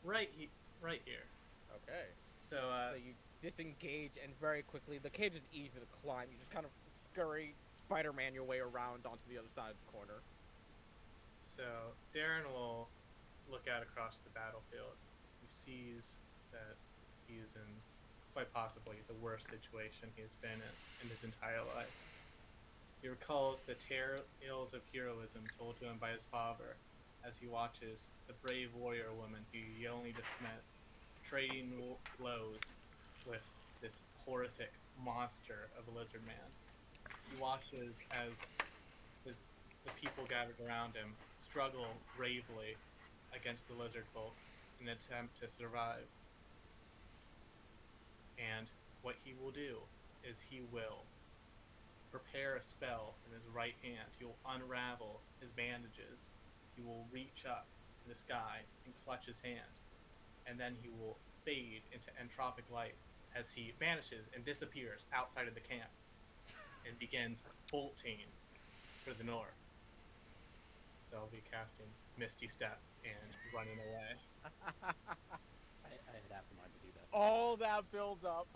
right here. Okay. So, So you disengage, and very quickly, the cage is easy to climb. You just kind of scurry Spider-Man your way around onto the other side of the corner. So Darren will look out across the battlefield. He sees that he is in quite possibly the worst situation he has been in his entire life. He recalls the tales of heroism told to him by his father as he watches the brave warrior woman who he only just met trading blows with this horrific monster of a lizard man. He watches as the people gathered around him struggle bravely against the lizard folk in an attempt to survive. And what he will do is he will prepare a spell in his right hand. He will unravel his bandages. He will reach up to the sky and clutch his hand. And then he will fade into entropic light as he vanishes and disappears outside of the camp and begins bolting for the north. So I'll be casting Misty Step and running away. I had half a mind to do that. All that build up.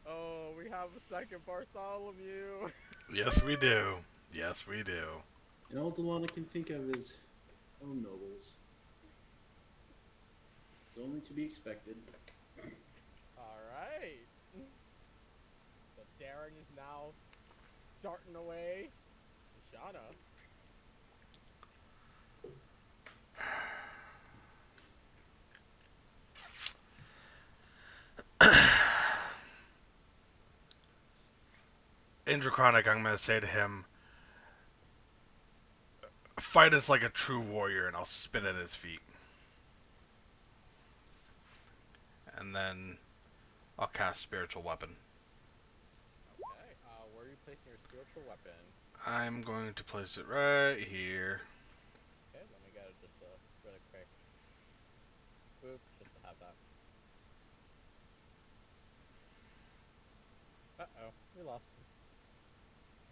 Oh, we have a second Bartholomew. Yes, we do. Yes, we do. And all Delana can think of is, oh, nobles. It's only to be expected. Alright. So Darren is now darting away. Shauna. In Draconic, I'm going to say to him, fight us like a true warrior, and I'll spit at his feet. And then I'll cast Spiritual Weapon. Okay. Where are you placing your spiritual weapon? I'm going to place it right here. Okay, let me get it just really quick. boop, just to have that. Uh-oh, we lost him.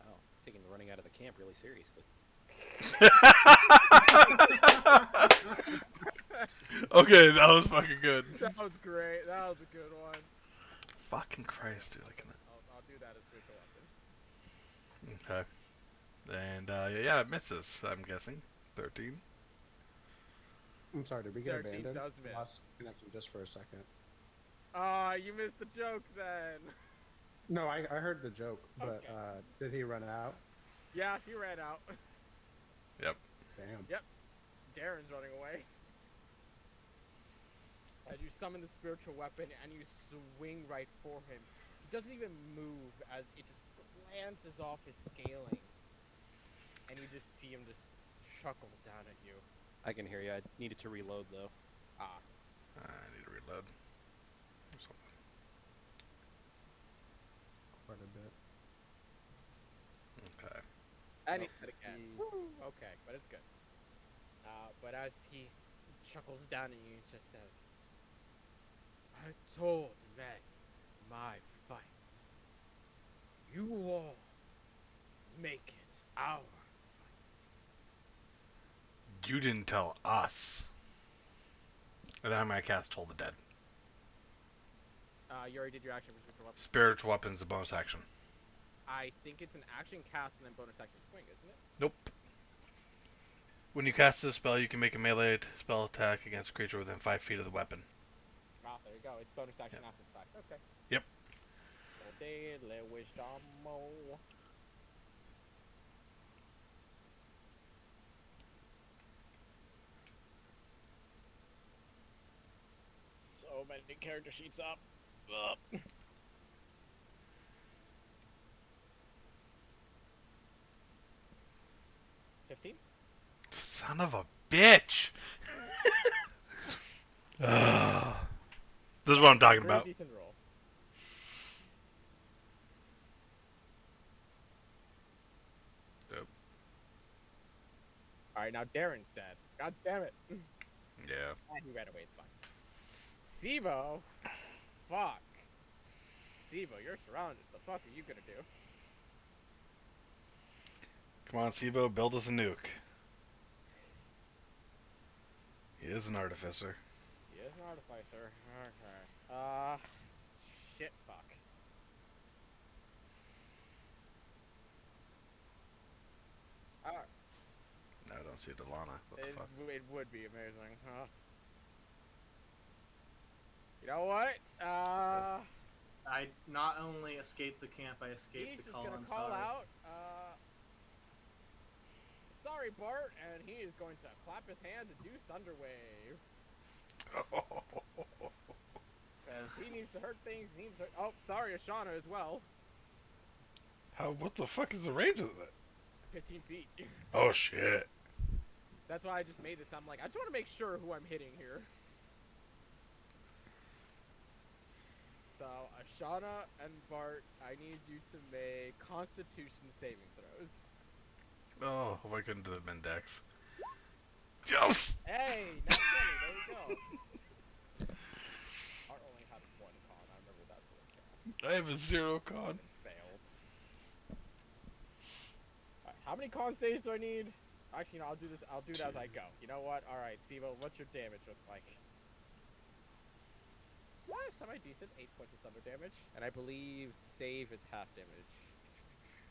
Wow, he's taking the running out of the camp really seriously. Okay, that was fucking good. That was great. That was a good one. Fucking Christ, dude, I can. I'll do that as spiritual weapon. Okay. And yeah, it misses. I'm guessing 13. I'm sorry, did we get 13 abandoned? does miss. Lost connection just for a second. You missed the joke then. No, I heard the joke, but Okay. did he run out? Yeah, he ran out. Yep. Damn. Yep. Darren's running away. As you summon the spiritual weapon and you swing right for him, he doesn't even move as it just glances off his scaling. And you just see him just chuckle down at you. I can hear you. I needed to reload though. Ah. I need to reload. Or something. Quite a bit. Okay. And Nope. he did again. Woo! Okay, but it's good. But as he chuckles down at you, he just says, I told men my fight. You all make it our fight. You didn't tell us. And then I'm gonna cast Toll the Dead. You already did your action for spiritual weapon. Spiritual weapon's a bonus action. I think it's an action cast and then bonus action swing, isn't it? Nope. When you cast this spell, you can make a melee spell attack against a creature within 5 feet of the weapon. Ah, there you go. It's bonus action Yep. after the fact. Okay. Yep. All day, le wish damo. So many character sheets up. Ugh. 15? Son of a bitch! This is what I'm talking Pretty about. decent roll. Yep. Alright, now Darren's dead. God damn it. Yeah. He ran away, it's fine. Sibo? Fuck. Sibo, you're surrounded. The fuck are you gonna do? Come on, Sibo, build us a nuke. He is an artificer. He is an artificer. Okay. Shit, fuck. Alright. No, I don't see Delana. What the fuck? It would be amazing, huh? You know what? I not only escaped the camp, I escaped He's the just call. gonna I'm call sorry. out, sorry, Bart, and he is going to clap his hands and do Thunder Wave. He needs to hurt things. He needs to hurt... Oh, sorry, Ashana as well. What the fuck is the range of that? 15 feet. Oh shit. That's why I just made this. I'm like, I just want to make sure who I'm hitting here. So, Ashana and Bart, I need you to make Constitution saving throws. Oh, why couldn't it have been Dex? Yes! Hey, not 20, there you go. Bart only had 1 con, I remember that for the cast. I have a 0 con. And failed. Alright, how many con saves do I need? Actually, no, I'll do it as I go. You know what? Alright, Sibo, what's your damage look like? Semi-decent, 8 points of thunder damage. And I believe save is half damage.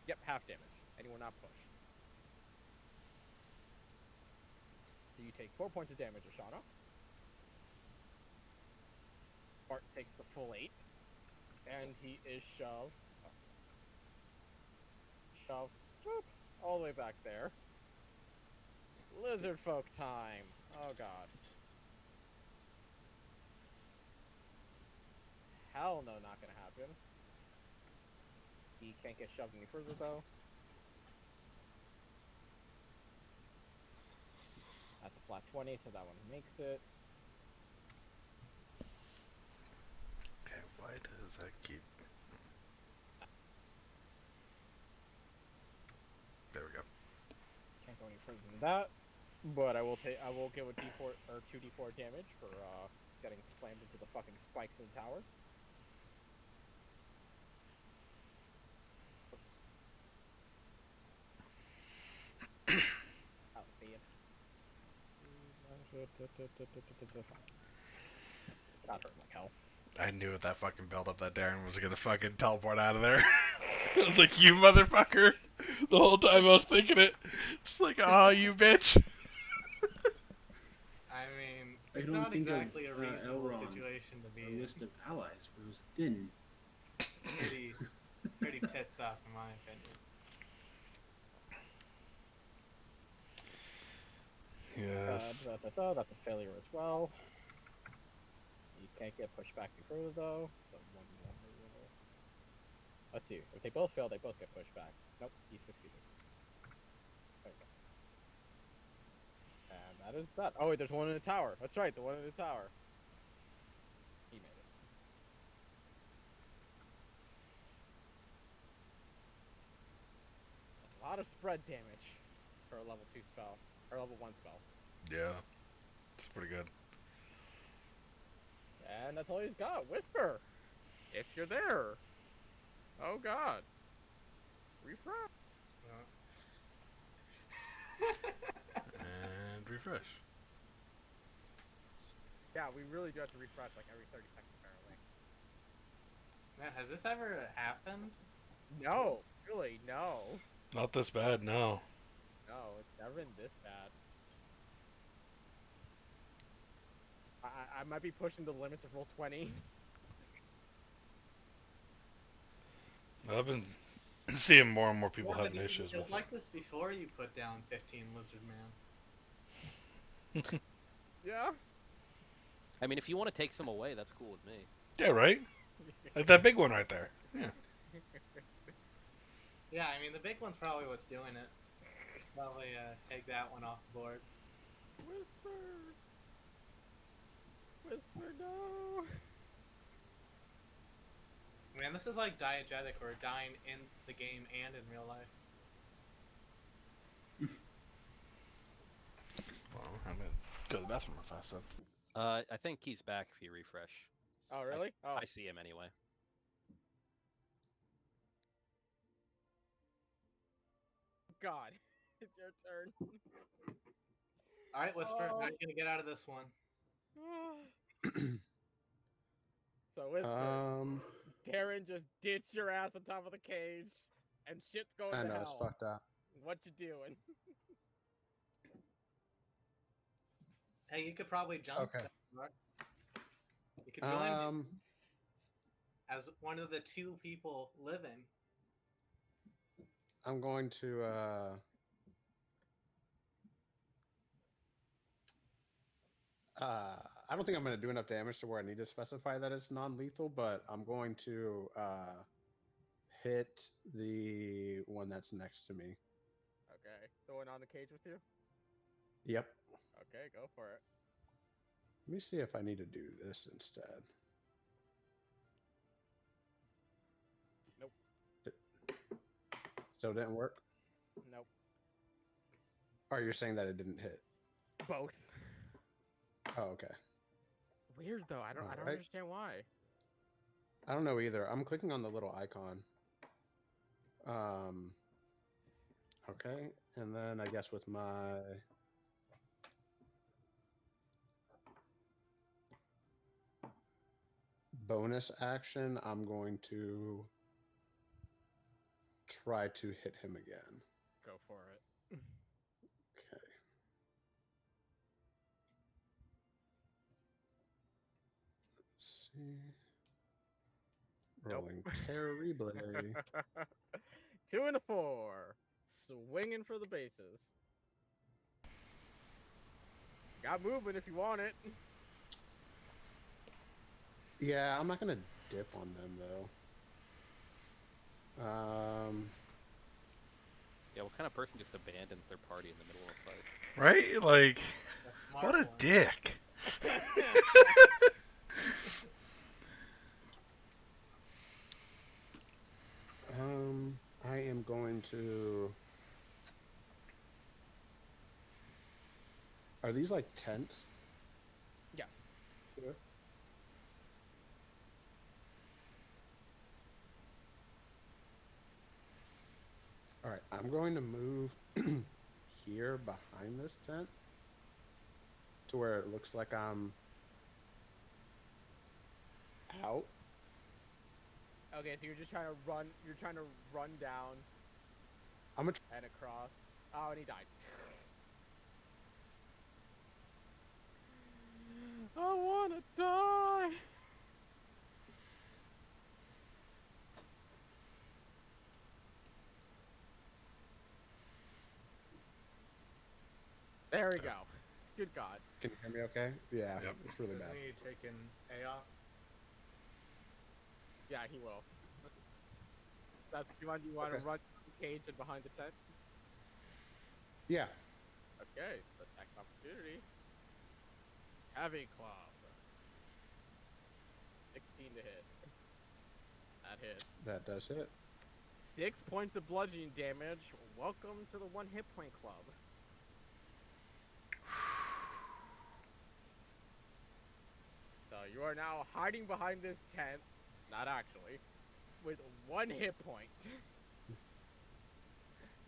Yep, half damage. Anyone not pushed. So you take 4 points of damage, Ashana. Bart takes the full 8. And he is shoved. Shoved. Whoop, all the way back there. Lizard folk time. Oh god. Hell no, not gonna happen. He can't get shoved any further though. That's a flat 20, so that one makes it. Okay, why does that keep... There we go. Can't go any further than that. But I will give a D4 or 2d4 damage for getting slammed into the fucking spikes in the tower. Oops. Oh, man. That hurt like hell. I knew with that fucking build up that Darren was gonna fucking teleport out of there. I was like, you motherfucker! The whole time I was thinking it. Just like, oh, you bitch! I mean, I it's don't not think exactly a of reasonable Elrond. situation to be Our in. list of allies grows thin. It's pretty tits up, in my opinion. Yes. That's a failure as well. You can't get pushed back any further though, so 1-1 reroll. Let's see. If they both fail, they both get pushed back. Nope, he succeeded. There we go. And that is that. Oh wait, there's one in the tower. That's right, the one in the tower. He made it. It's a lot of spread damage for a level 2 spell. Or level 1 spell. Yeah. It's pretty good. And that's all he's got. Whisper! If you're there. Oh god. Refresh. And refresh. Yeah, we really do have to refresh like every 30 seconds apparently. Man, has this ever happened? No, really, no. Not this bad, no. No, it's never been this bad. I might be pushing the limits of roll 20. I've been seeing more and more people Yeah, but having issues it was with like this before you put down 15 Lizard Man. it. Yeah. I mean, if you want to take some away, that's cool with me. Yeah, right? Like that big one right there. Yeah. Yeah, I mean, the big one's probably what's doing it. Probably take that one off the board. Whisper. Whisper, no. Man, this is like diegetic or dying in the game and in real life. Well, I'm gonna go to the bathroom real fast then. I think he's back if you refresh. Oh, really? Oh. I see him anyway. God. It's your turn. Alright, Whisper, Oh. how are you gonna get out of this one? So, Whisper. Darren just ditched your ass on top of the cage, and shit's going I to know, hell. it's fucked up. What you doing? Hey, you could probably jump. Okay. You could join me as one of the 2 people living. I'm going to I don't think I'm going to do enough damage to where I need to specify that it's non-lethal, but I'm going to hit the one that's next to me. Okay. The one on the cage with you? Yep. Okay, go for it. Let me see if I need to do this instead. Nope. Still didn't work? Nope. Or you're saying that it didn't hit? Both. Oh, okay. Weird though. I don't Alright. understand why. I don't know either. I'm clicking on the little icon. Okay, and then I guess with my bonus action, I'm going to try to hit him again. Go for it. Okay. Let's see. Nope. Rolling terribly. 2 and a 4. Swinging for the bases. Got movement if you want it. Yeah, I'm not gonna dip on them though. Yeah, what kind of person just abandons their party in the middle of a fight? Right? Like, smart what a one. dick. I am going to Are these like tents? Yes. Yeah. All right, I'm going to move here behind this tent to where it looks like I'm out. Okay, so you're just trying to run. You're trying to run down I'm gonna. and across. Oh, and he died. I wanna die. There we go. Good God. Can you hear me? Okay. Yeah, Yep. it's really Doesn't bad. he take an A off? Yeah, he will. That's you want. You want to Okay. run through the cage and behind the tent. Yeah. Okay, attack opportunity. Heavy club. 16 to hit. That hits. That does hit. 6 points of bludgeoning damage. Welcome to the 1 hit point club. So you are now hiding behind this tent. Not actually. With 1 hit point.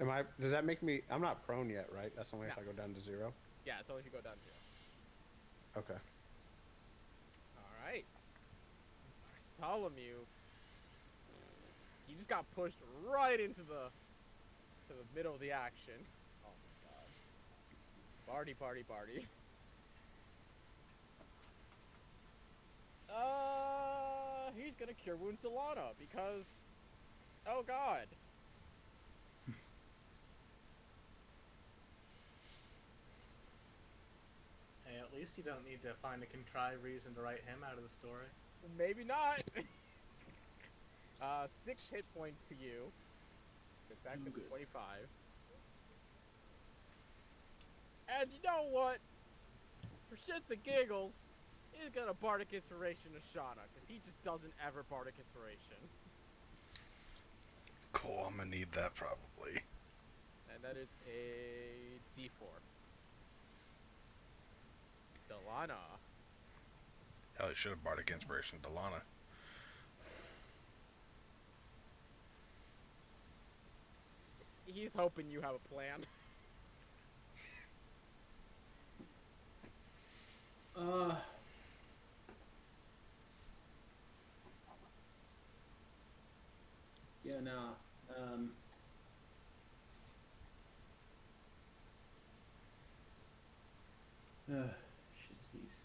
Am I? Does that make me? I'm not prone yet, right? That's only No. if I go down to 0. Yeah, it's only if you go down 0. Okay. Alright. Bartholomew. He just got pushed right into the middle of the action. Oh my god. Barty. He's gonna cure wounds to Lana because, oh god. Hey, at least you don't need to find a contrived reason to write him out of the story. Maybe not. 6 hit points to you. Get back to Good. 25. And you know what? For shits and giggles, he's gonna Bardic Inspiration to Shauna, because he just doesn't ever Bardic Inspiration. Cool, I'm gonna need that probably. And that is a D4. Delana. Hell, I should have Bardic Inspiration to Lana. He's hoping you have a plan. Yeah, nah. Shit sneeze.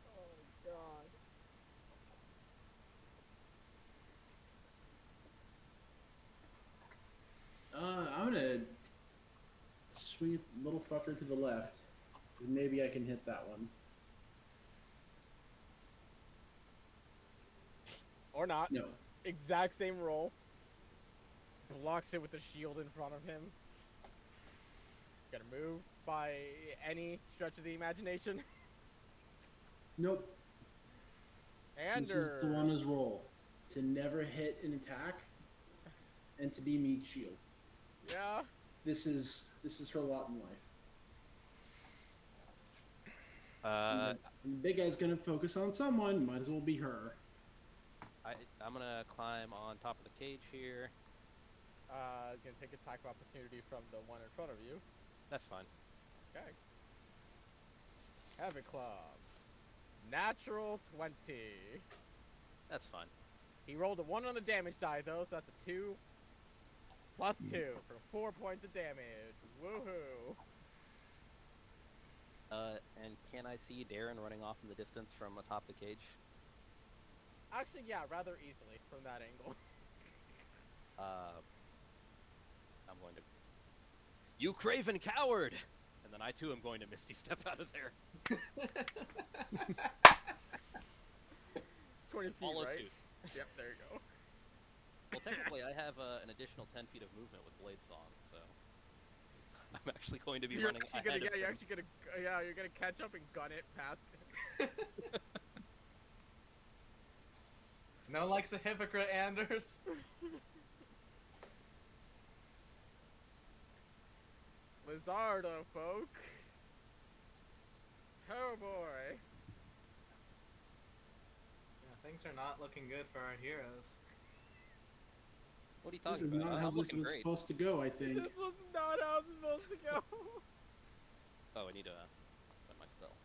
Oh god. I'm gonna swing a little fucker to the left. Maybe I can hit that one. Or not. No. Exact same roll. Blocks it with the shield in front of him. Gonna move by any stretch of the imagination. Nope. Anders. This is Delana's role. To never hit an attack and to be meat shield. Yeah. This is her lot in life. And the big guy's gonna focus on someone, might as well be her. I'm gonna climb on top of the cage here. Gonna take attack of opportunity from the one in front of you. That's fine. Okay. Heavy Club. Natural 20. That's fine. He rolled a 1 on the damage die though, so that's a 2. Plus 2 for 4 points of damage. Woohoo. And can I see Darren running off in the distance from atop the cage? Actually, yeah, rather easily from that angle. I'm going to... You craven coward! And then I too am going to Misty Step out of there. 20 feet, Follow right? suit. Yep, there you go. Well, technically, I have an additional 10 feet of movement with Blade Song, so I'm actually going to be running ahead of him. You're actually gonna, you're gonna catch up and gun it past. No likes a hypocrite, Anders. Lizardo, folk. Oh boy. Yeah, things are not looking good for our heroes. What are you This talking is about? not how I'm this looking was great. supposed to go, I think. This was not how it's supposed to go. Oh, I need to spend my spell.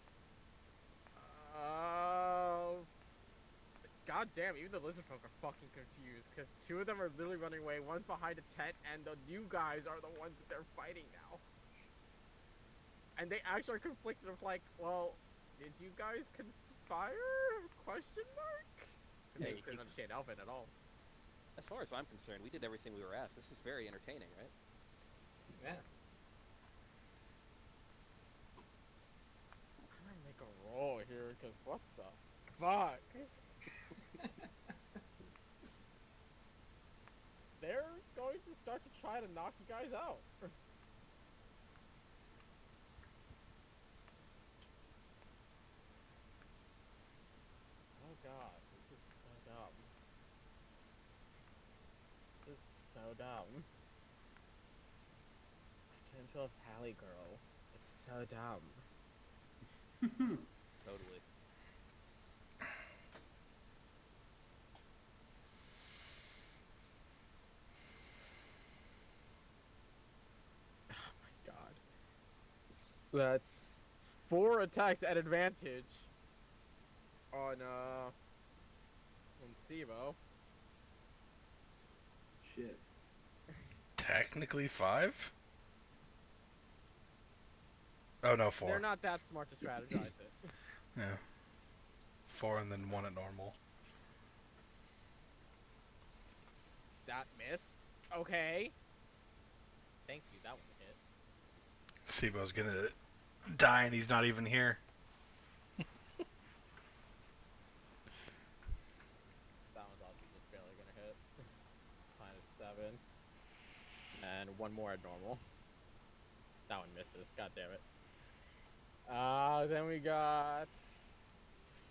Oh. God damn, even the lizard folk are fucking confused, because two of them are literally running away, one's behind a tent, and the new guys are the ones that they're fighting now. And they actually are conflicted of like, well, did you guys conspire? Question mark? Because Hey, they couldn't understand Elvin at all. As far as I'm concerned, we did everything we were asked. This is very entertaining, right? Yeah. I'm gonna make a roll here, because what the fuck? They're going to start to try to knock you guys out. Oh god, this is so dumb. This is so dumb. I turned into a valley girl. It's so dumb. Totally. Oh my god. That's 4 attacks at advantage on Sibo. Shit. Technically 5? Oh no, 4. They're not that smart to strategize it. Yeah. 4 and then 1 at normal. That missed. Okay. Thank you, that one hit. Sibo's gonna die and he's not even here. That one's also just barely gonna hit. -7. And one more at normal. That one misses. God damn it. Then we got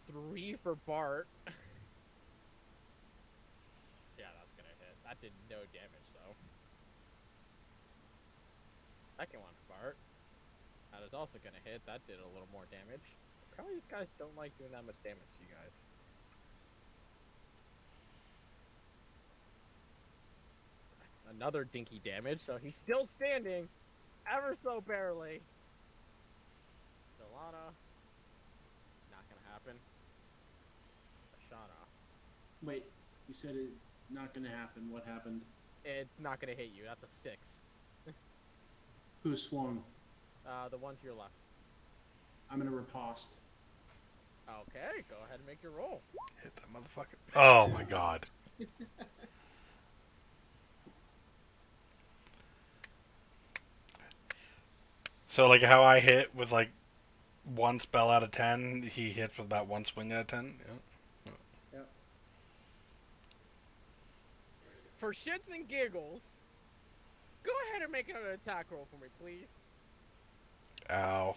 3 for Bart. Yeah, that's gonna hit. That did no damage though. Second one for Bart. That is also gonna hit. That did a little more damage. Apparently these guys don't like doing that much damage to you guys. Another dinky damage, so he's still standing. Ever so barely. Delana. Not gonna happen. Ashana. Wait, you said it not gonna happen. What happened? It's not gonna hit you. That's a 6. Who swung? The one to your left. I'm gonna riposte. Okay, go ahead and make your roll. Hit that motherfucker. Oh my god. So like how I hit with like 1 spell out of 10, he hits with about 1 swing out of 10. Yeah. Yep. For shits and giggles, go ahead and make another attack roll for me, please. Ow.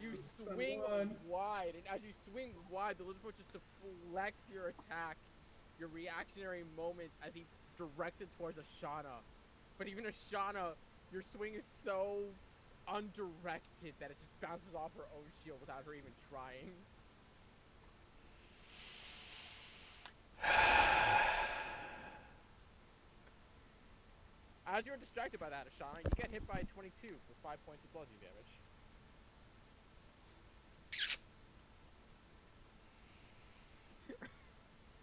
You swing wide, and as you swing wide, the lizard folk just deflects your attack, your reactionary moment as he directs it towards Ashana. But even Ashana, your swing is so undirected that it just bounces off her own shield without her even trying. As you're distracted by that, Ashana, you get hit by 22 for 5 points of bludgeoning damage.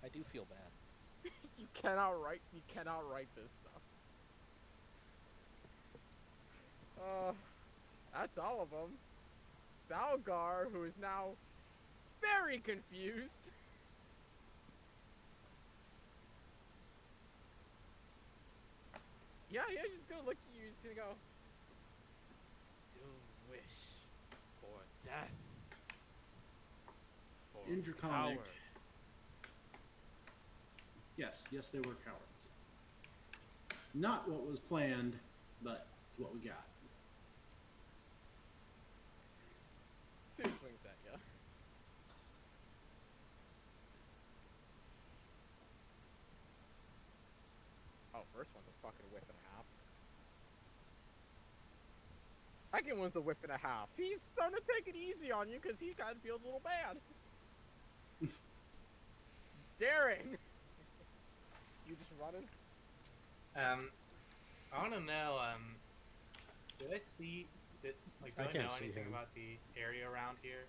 I do feel bad. You cannot write this stuff. That's all of them. Balgar, who is now very confused. Yeah, he's just gonna look at you, he's gonna go, still wish for death. For Indraconic. cowards. Yes, they were cowards. Not what was planned, but it's what we got. 2 swings at you. Oh, first one's a fucking whiff and a half. Second one's a whiff and a half. He's starting to take it easy on you because he kind of feels a little bad. Darren! You just running? I want to know, did I see, do I I can't know see anything him. about the area around here?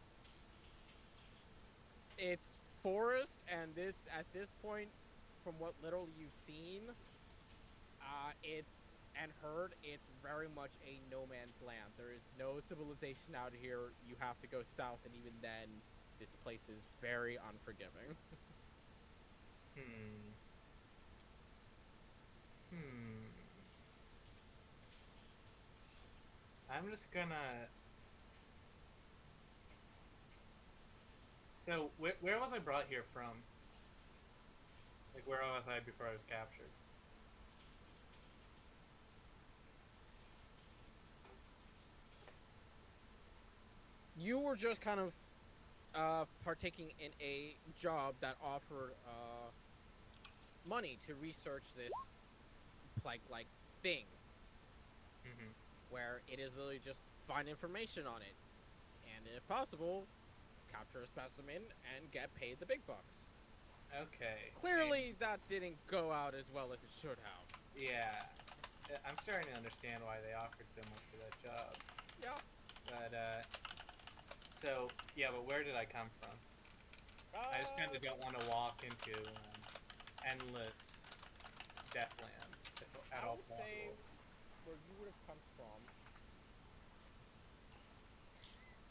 It's forest, and at this point, from what little you've seen, it's and heard, it's very much a no man's land. There is no civilization out here. You have to go south, and even then, this place is very unforgiving. I'm just gonna. So where was I brought here from? Like where was I before I was captured? You were just kind of partaking in a job that offered money to research this plague-like thing, Mm-hmm. where it is literally just find information on it, and if possible, capture a specimen and get paid the big bucks. Okay. Clearly, that didn't go out as well as it should have. Yeah. I'm starting to understand why they offered so much for that job. Yeah. But so yeah, but where did I come from? I just kind of don't want to walk into endless Deathlands, if at I all would say possible. where you would have come from.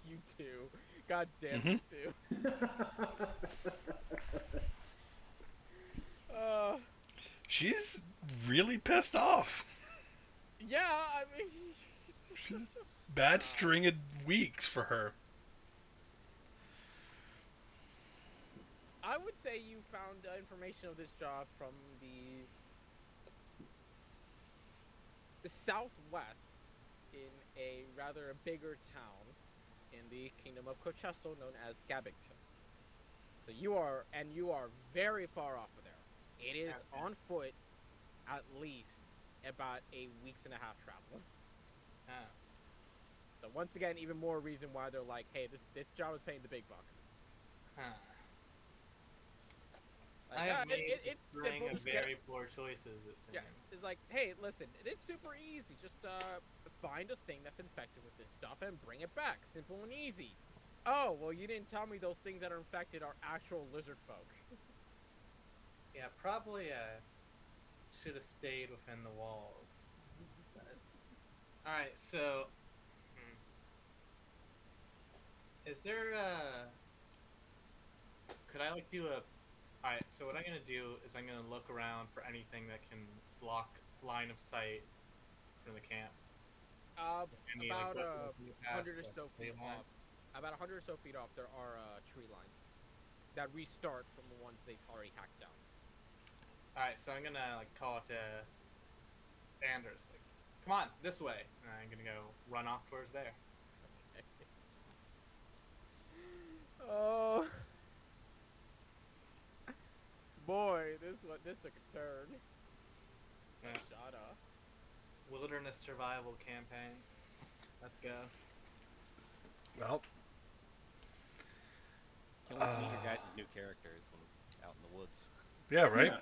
You too. God damn you too. She's really pissed off. Yeah, I mean, Bad string of weeks for her. I would say you found information of this job from the southwest in a rather bigger town in the kingdom of Cochesto known as Gabbington. So you are very far off of there. It is Okay. on foot at least about a week's and a half travel. Oh. So once again, even more reason why they're like, hey, this job is paying the big bucks. Huh. Like, I have made it's a string simple. of Just get very poor choices, it seems. yeah. It's like, hey, listen, it is super easy. Just find a thing that's infected with this stuff and bring it back. Simple and easy. Oh, well, you didn't tell me those things that are infected are actual lizard folk. Yeah, probably should have stayed within the walls. Alright, so is there could I like do a alright, so what I'm gonna do is I'm gonna look around for anything that can block line of sight from the camp. Any, like, About bushes in the past, 100 or so tree feet line? off. About 100 or so feet off, there are tree lines that restart from the ones they've already hacked down. Alright, so I'm gonna like call it to Anders, like, come on, this way. And I'm gonna go run off towards there. Oh boy, this took a turn. Yeah. Shut up. Wilderness survival campaign. Let's go. Well, Can't wait to meet your guys' new characters when out in the woods. yeah, right? Yeah.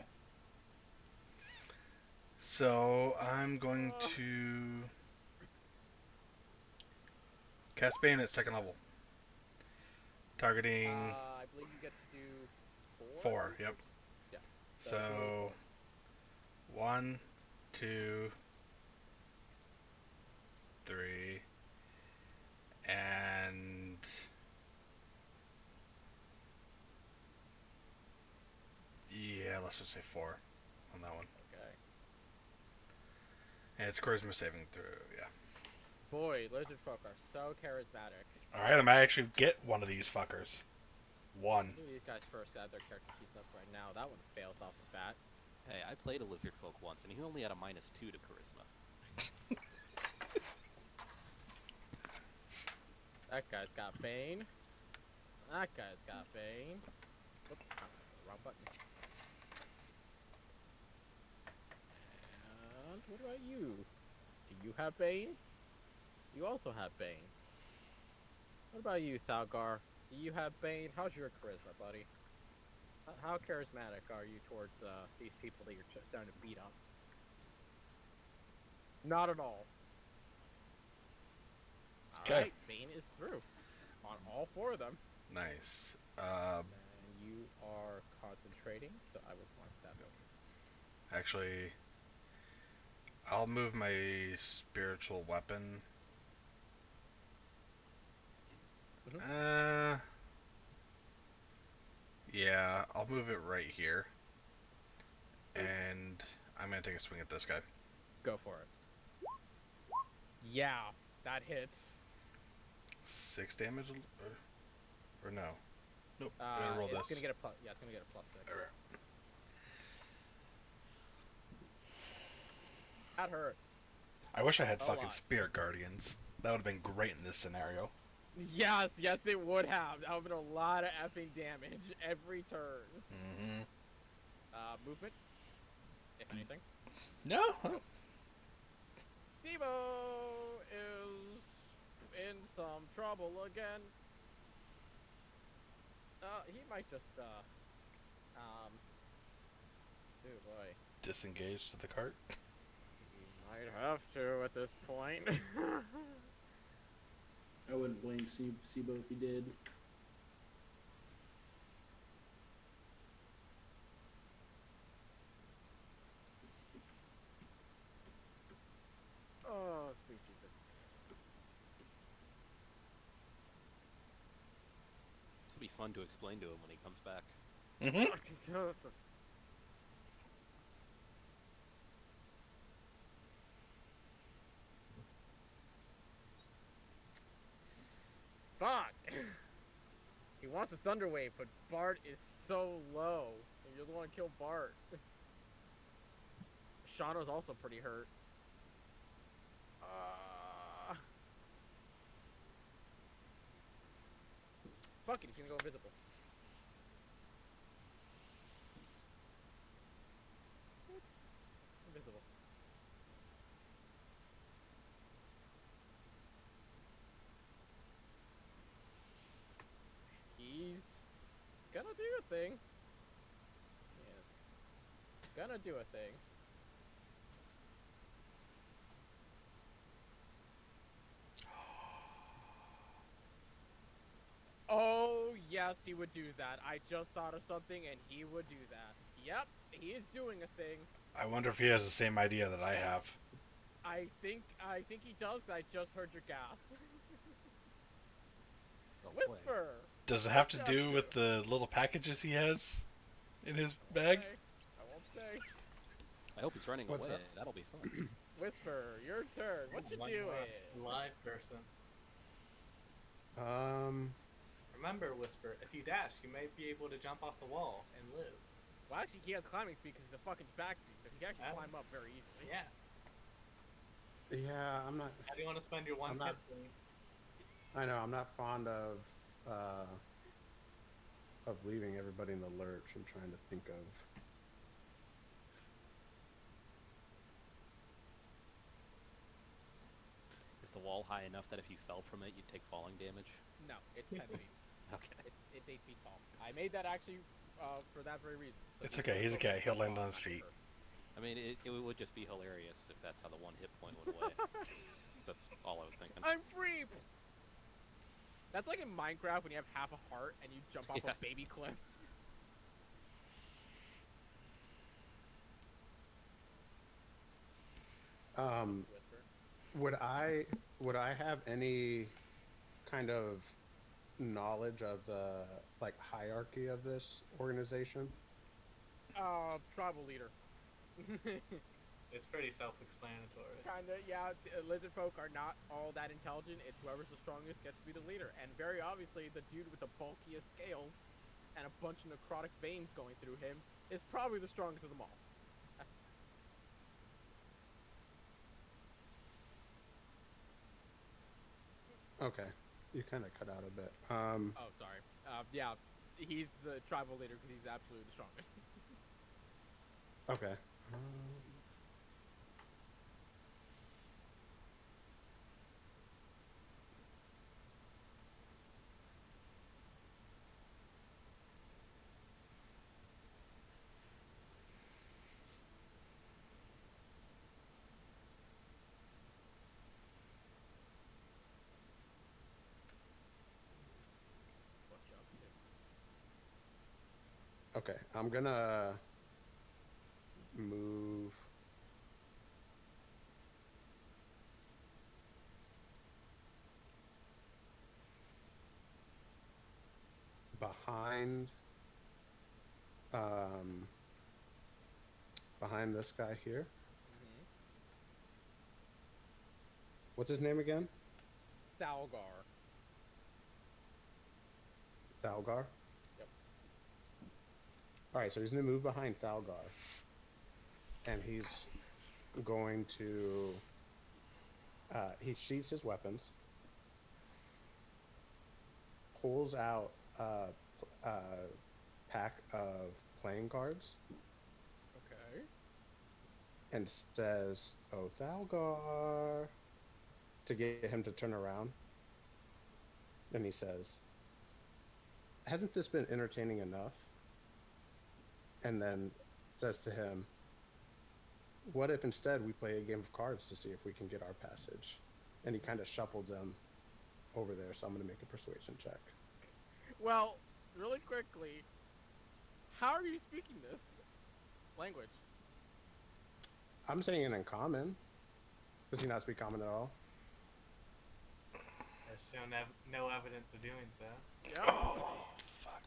So, I'm going to cast Bane at second level. Targeting I believe you get to do 4, yep. adventures? Yeah. So, 1, 2, 3, and yeah, let's just say 4 on that one. Okay. And it's charisma saving through, yeah. Boy, lizard folk are so charismatic. Alright, I might actually get one of these fuckers. 1. Look at these guys first add their character sheets up right now. That one fails off the bat. Hey, I played a lizard folk once, and he only had a -2 to charisma. That guy's got Bane. That guy's got Bane. Whoops, wrong button. What about you? Do you have Bane? You also have Bane. What about you, Thalgar? Do you have Bane? How's your charisma, buddy? How charismatic are you towards these people that you're starting to beat up? Not at all. Okay. Alright, Bane is through. On all 4 of them. Nice. And you are concentrating, so I will mark that one. Actually, I'll move my spiritual weapon. Mhm. Yeah, I'll move it right here. Sweet. And I'm gonna take a swing at this guy. Go for it. Yeah, that hits. 6 damage? Or no? Nope. I'm gonna roll It's this. gonna get a plus. Yeah, it's gonna get a +6. Alright. That hurts. I wish I had A fucking lot. spirit guardians. That would have been great in this scenario. Yes, it would have. That would have been a lot of effing damage every turn. Mm-hmm. Movement, if anything. No. Sibo is in some trouble again. He might just, oh boy. Disengage to the cart. He might have to at this point. I wouldn't blame Sibo if he did. Oh, sweet Jesus. This will be fun to explain to him when he comes back. Mm-hmm. Oh, Jesus. Fuck! He wants a Thunder Wave, but Bart is so low. He doesn't want to kill Bart. Shauno's also pretty hurt. Fuck it, he's gonna go invisible. Invisible. He's gonna do a thing. Yes. Gonna do a thing. Oh, yes, he would do that. I just thought of something, and he would do that. Yep, he is doing a thing. I wonder if he has the same idea that I have. I think he does. 'Cause I just heard your gasp. Oh, boy. Whisper. Does it have to What do you with up the little packages he has in his to? bag? I won't say. I hope he's running What's away. up? That'll be fun. Whisper, your turn. What you One doing? more live person. Remember, Whisper, if you dash, you may be able to jump off the wall and live. Well, actually, he has climbing speed because he's a fucking backseat, so he can actually Oh. climb up very easily. Yeah. Yeah, I'm not. How do you want to spend your one I'm not- hit point? I know I'm not fond of leaving everybody in the lurch. I'm trying to think of. Is the wall high enough that if you fell from it, you'd take falling damage? No, it's 10 feet. Okay. It's 8 feet tall. I made that actually for that very reason. So It's this okay, is he's a okay, he'll land fall, on his not feet. hurt. I mean, it would just be hilarious if that's how the one hit point went away. That's all I was thinking. I'm free! That's like in Minecraft when you have half a heart and you jump off Yeah. a baby cliff. Whisper. Would I have any kind of knowledge of the like hierarchy of this organization? Tribal leader. It's pretty self-explanatory. Kinda, yeah. Lizard folk are not all that intelligent. It's whoever's the strongest gets to be the leader. And very obviously, the dude with the bulkiest scales and a bunch of necrotic veins going through him is probably the strongest of them all. Okay, you kind of cut out a bit. Oh, sorry. Yeah, he's the tribal leader because he's absolutely the strongest. Okay. Okay, I'm gonna move behind um behind this guy here. Mm-hmm. What's his name again? Thalgar. Thalgar. Yep. All right, so he's gonna move behind Thalgar, and he's going to he sheaths his weapons, pulls out a pack of playing cards, Okay. and says, "Oh, Thalgar," to get him to turn around. And he says, "Hasn't this been entertaining enough?" And then says to him, "What if instead we play a game of cards to see if we can get our passage?" And he kind of shuffles him over there, so I'm going to make a persuasion check. Well, really quickly, how are you speaking this language? I'm saying it in common. Does he not speak common at all? Has shown no evidence of doing so. Yep. Oh, fuck.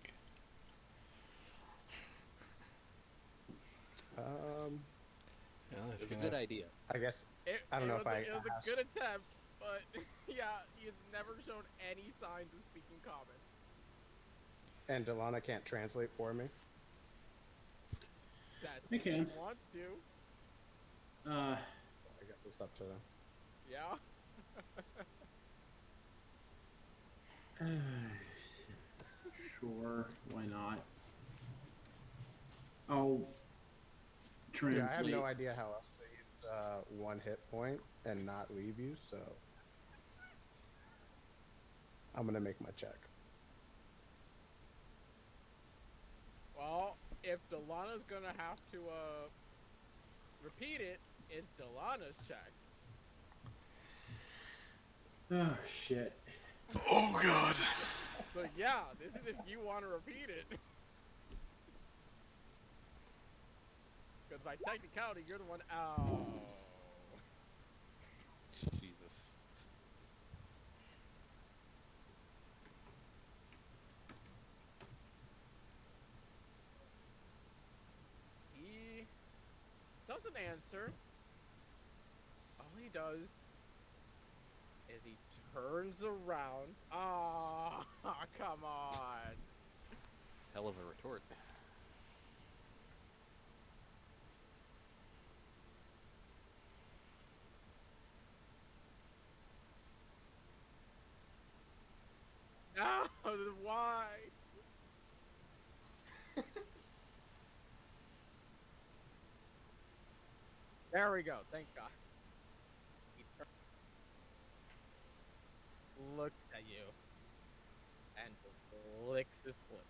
Yeah, It that's was a gonna. good idea. I guess It, I don't it know was if I it was a asked. good attempt, but yeah, he has never shown any signs of speaking common. And Delana can't translate for me. That's I if he can. wants to. Uh, I guess it's up to them. Yeah. sure, why not? I'll translate. Yeah, I have no idea how else to use one hit point and not leave you, so I'm gonna make my check. Well, if Delana's gonna have to repeat it, it's Delana's check. Oh shit. Oh god. So yeah, this is if you want to repeat it. Because by technicality, you're the one. Oh. Jesus. He doesn't answer. All he does is he turns around. Ah, oh, come on. Hell of a retort. No, why? There we go. Thank God. He looks at you and licks his lips.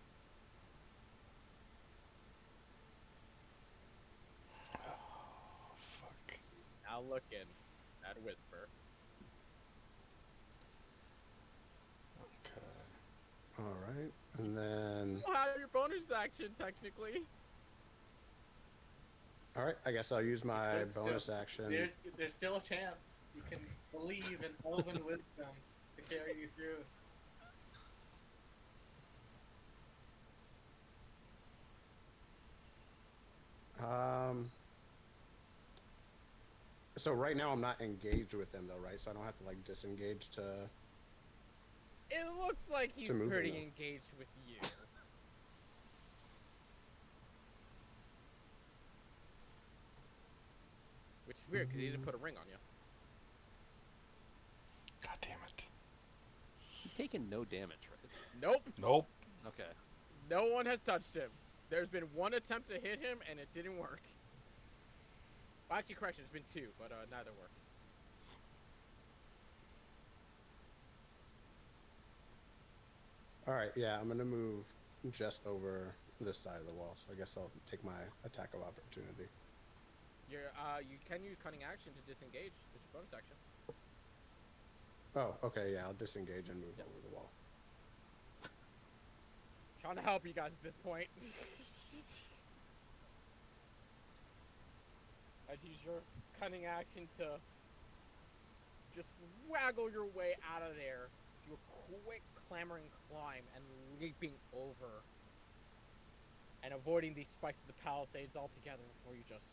Oh, fuck. Now looking at Whisper. Okay. All right, and then Well, have your bonus action technically. all right, I guess I'll use You my could bonus still, action. there's still a chance. You can believe in elven wisdom to carry you through. Um, so right now I'm not engaged with him though, right? So I don't have to like disengage to It looks like he's move or pretty no? engaged with you. Which is weird because he didn't put a ring on you. God damn it. He's taken no damage, right? Nope. Nope. Okay. No one has touched him. There's been one attempt to hit him and it didn't work. Well, actually, correction, there's been two, but neither worked. All right, yeah, I'm gonna move just over this side of the wall, so I guess I'll take my attack of opportunity. You can use cunning action to disengage. It's your bonus action. Oh, okay, yeah, I'll disengage and move Yep. over the wall. Trying to help you guys at this point. As you use your cunning action to just waggle your way out of there, do a quick clambering climb and leaping over and avoiding these spikes of the palisades altogether before you just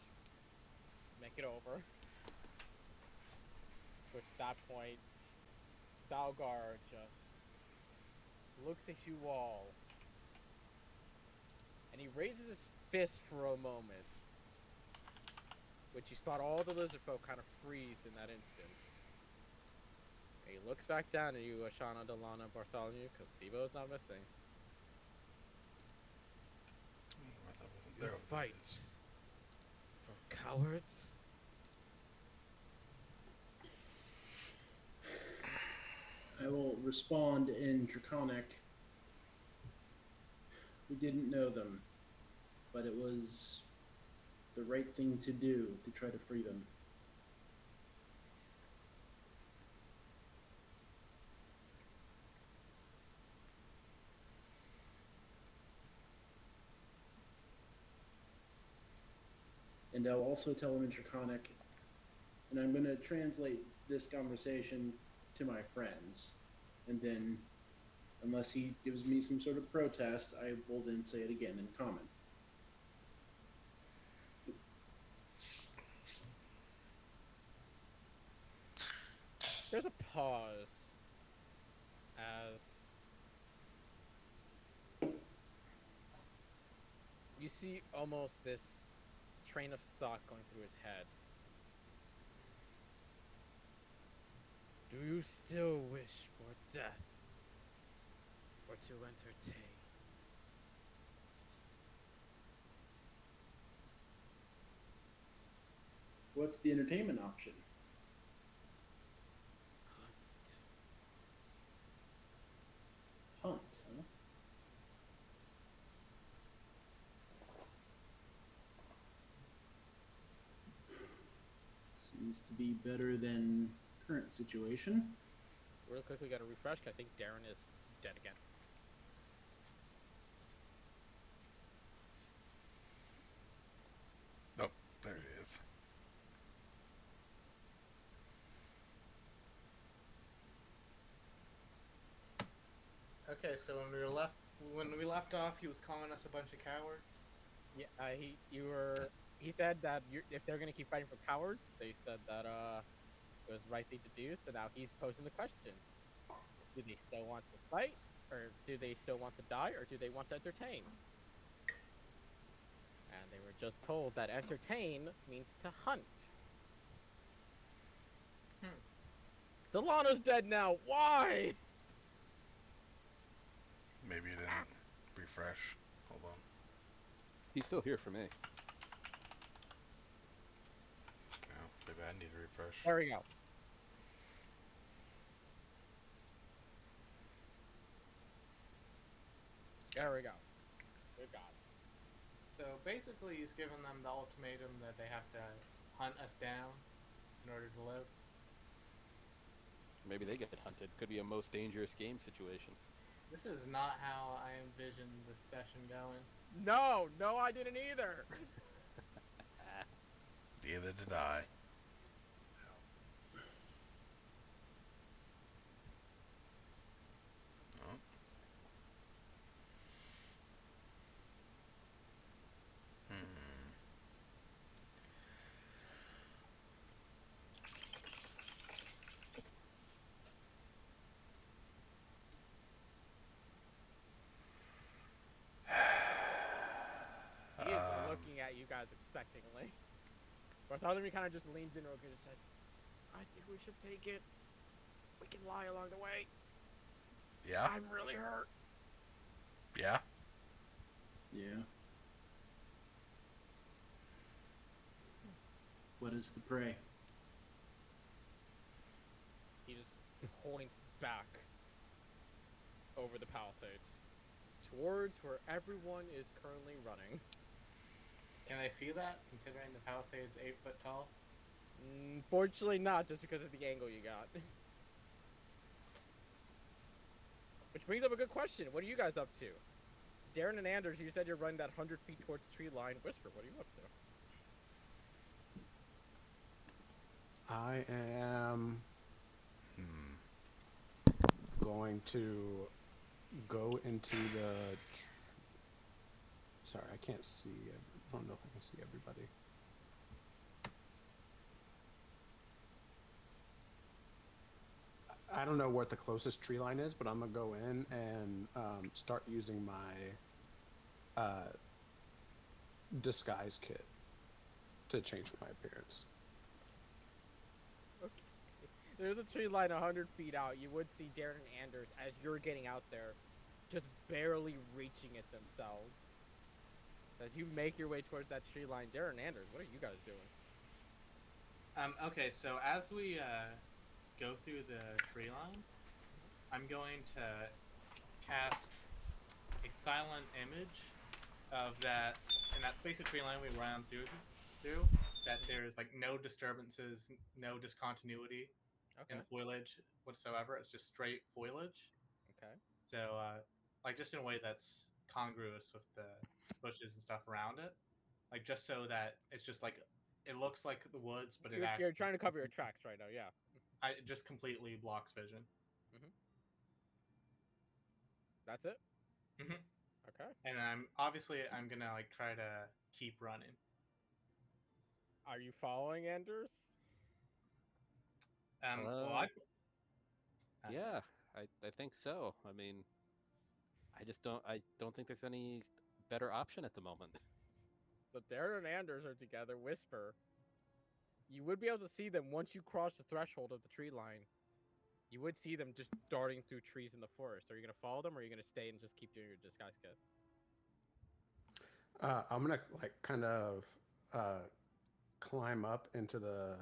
make it over. To which, at that point, Thalgar just looks at you all, and he raises his fist for a moment, which you spot all the lizard folk kind of freeze in that instance. And he looks back down at you, Ashana, Delana, Bartholomew, because Sibo's not missing. You fight for cowards? I will respond in Draconic. We didn't know them, but it was the right thing to do to try to free them. And I'll also tell him in Draconic, and I'm going to translate this conversation to my friends. And then, unless he gives me some sort of protest, I will then say it again in common. There's a pause as you see almost this train of thought going through his head. Do you still wish for death or to entertain? What's the entertainment option? Hunt. Hunt, huh? Seems to be better than current situation. Real quickly, got to refresh. I think Darren is dead again. Oh, there it is. Okay, so when we left off, he was calling us a bunch of cowards. Yeah, he said that if they're gonna keep fighting for cowards, they said that it was the right thing to do. So now he's posing the question: do they still want to fight, or do they still want to die, or do they want to entertain? And they were just told that entertain means to hunt. Delano's dead now. Why? Maybe it didn't refresh. Hold on. He's still here for me. Yeah, maybe I need to refresh. There we go. There we go. Good God. So basically, he's given them the ultimatum that they have to hunt us down in order to live. Maybe they get hunted. Could be a most dangerous game situation. This is not how I envisioned this session going. No, I didn't either. Neither did I. Oh. He is looking at you guys expectingly. Bartholomew kind of just leans in real quick and says, I think we should take it. We can lie along the way. Yeah? I'm really hurt. Yeah? Yeah. What is the prey? He just points back over the palisades towards where everyone is currently running. Can I see that, considering the palisade's 8 foot tall? Fortunately not, just because of the angle you got. Which brings up a good question. What are you guys up to? Darren and Anders, you said you're running that 100 feet towards the tree line. Whisper, what are you up to? I am going to go into the. Sorry, I can't see. I don't know if I can see everybody. I don't know what the closest tree line is, but I'm gonna go in and start using my disguise kit to change my appearance. Okay. There's a tree line 100 feet out. You would see Darren and Anders, as you're getting out there, just barely reaching it themselves. As you make your way towards that tree line, Darren and Anders, what are you guys doing? Okay, so as we go through the tree line, I'm going to cast a silent image of that in that space of tree line we ran through. That there's like no disturbances, no discontinuity in Okay. the foliage whatsoever. It's just straight foliage. Okay. So, like, just in a way that's congruous with the bushes and stuff around it, like just so that it's just like it looks like the woods, but it You're actually trying to cover your tracks right now, yeah. it just completely blocks vision. That's it? hmm Okay. And I'm gonna like try to keep running. Are you following Anders? Well, Yeah, I think so. I mean, I don't think there's any better option at the moment. So Darren and Anders are together. Whisper. You would be able to see them once you cross the threshold of the tree line. You would see them just darting through trees in the forest. Are you gonna follow them, or are you gonna stay and just keep doing your disguise kit? I'm gonna like kind of climb up into the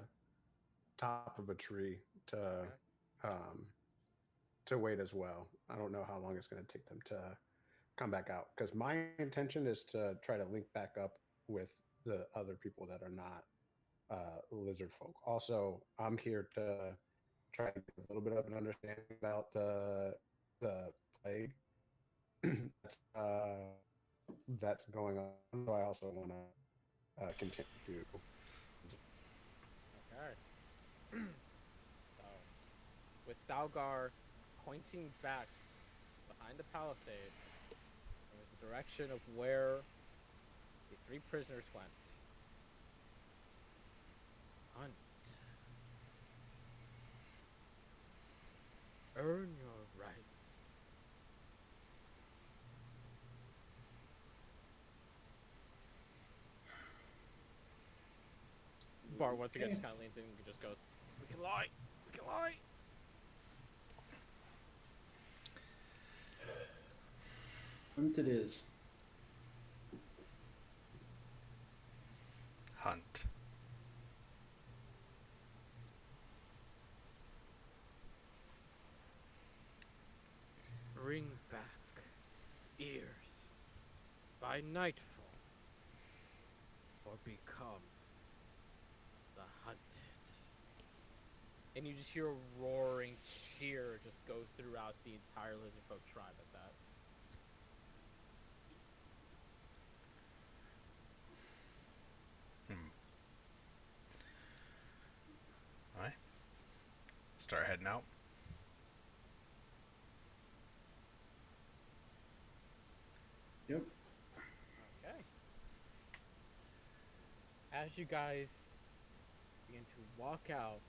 top of a tree Okay. to wait as well. I don't know how long it's going to take them to come back out because my intention is to try to link back up with the other people that are not lizard folk. Also, I'm here to try to get a little bit of an understanding about the plague that's going on. So I also want to continue to. Okay. So, with Thalgar pointing back behind the palisade, towards the direction of where the three prisoners went. Hunt. Earn your rights. Bar once again just kind of leans in and just goes, "We can lie. We can lie." Hunt it is. Hunt. Bring back ears by nightfall, or become the hunted. And you just hear a roaring cheer just go throughout the entire lizard folk tribe at that. Alright. Start heading out. Yep. Okay. As you guys begin to walk out,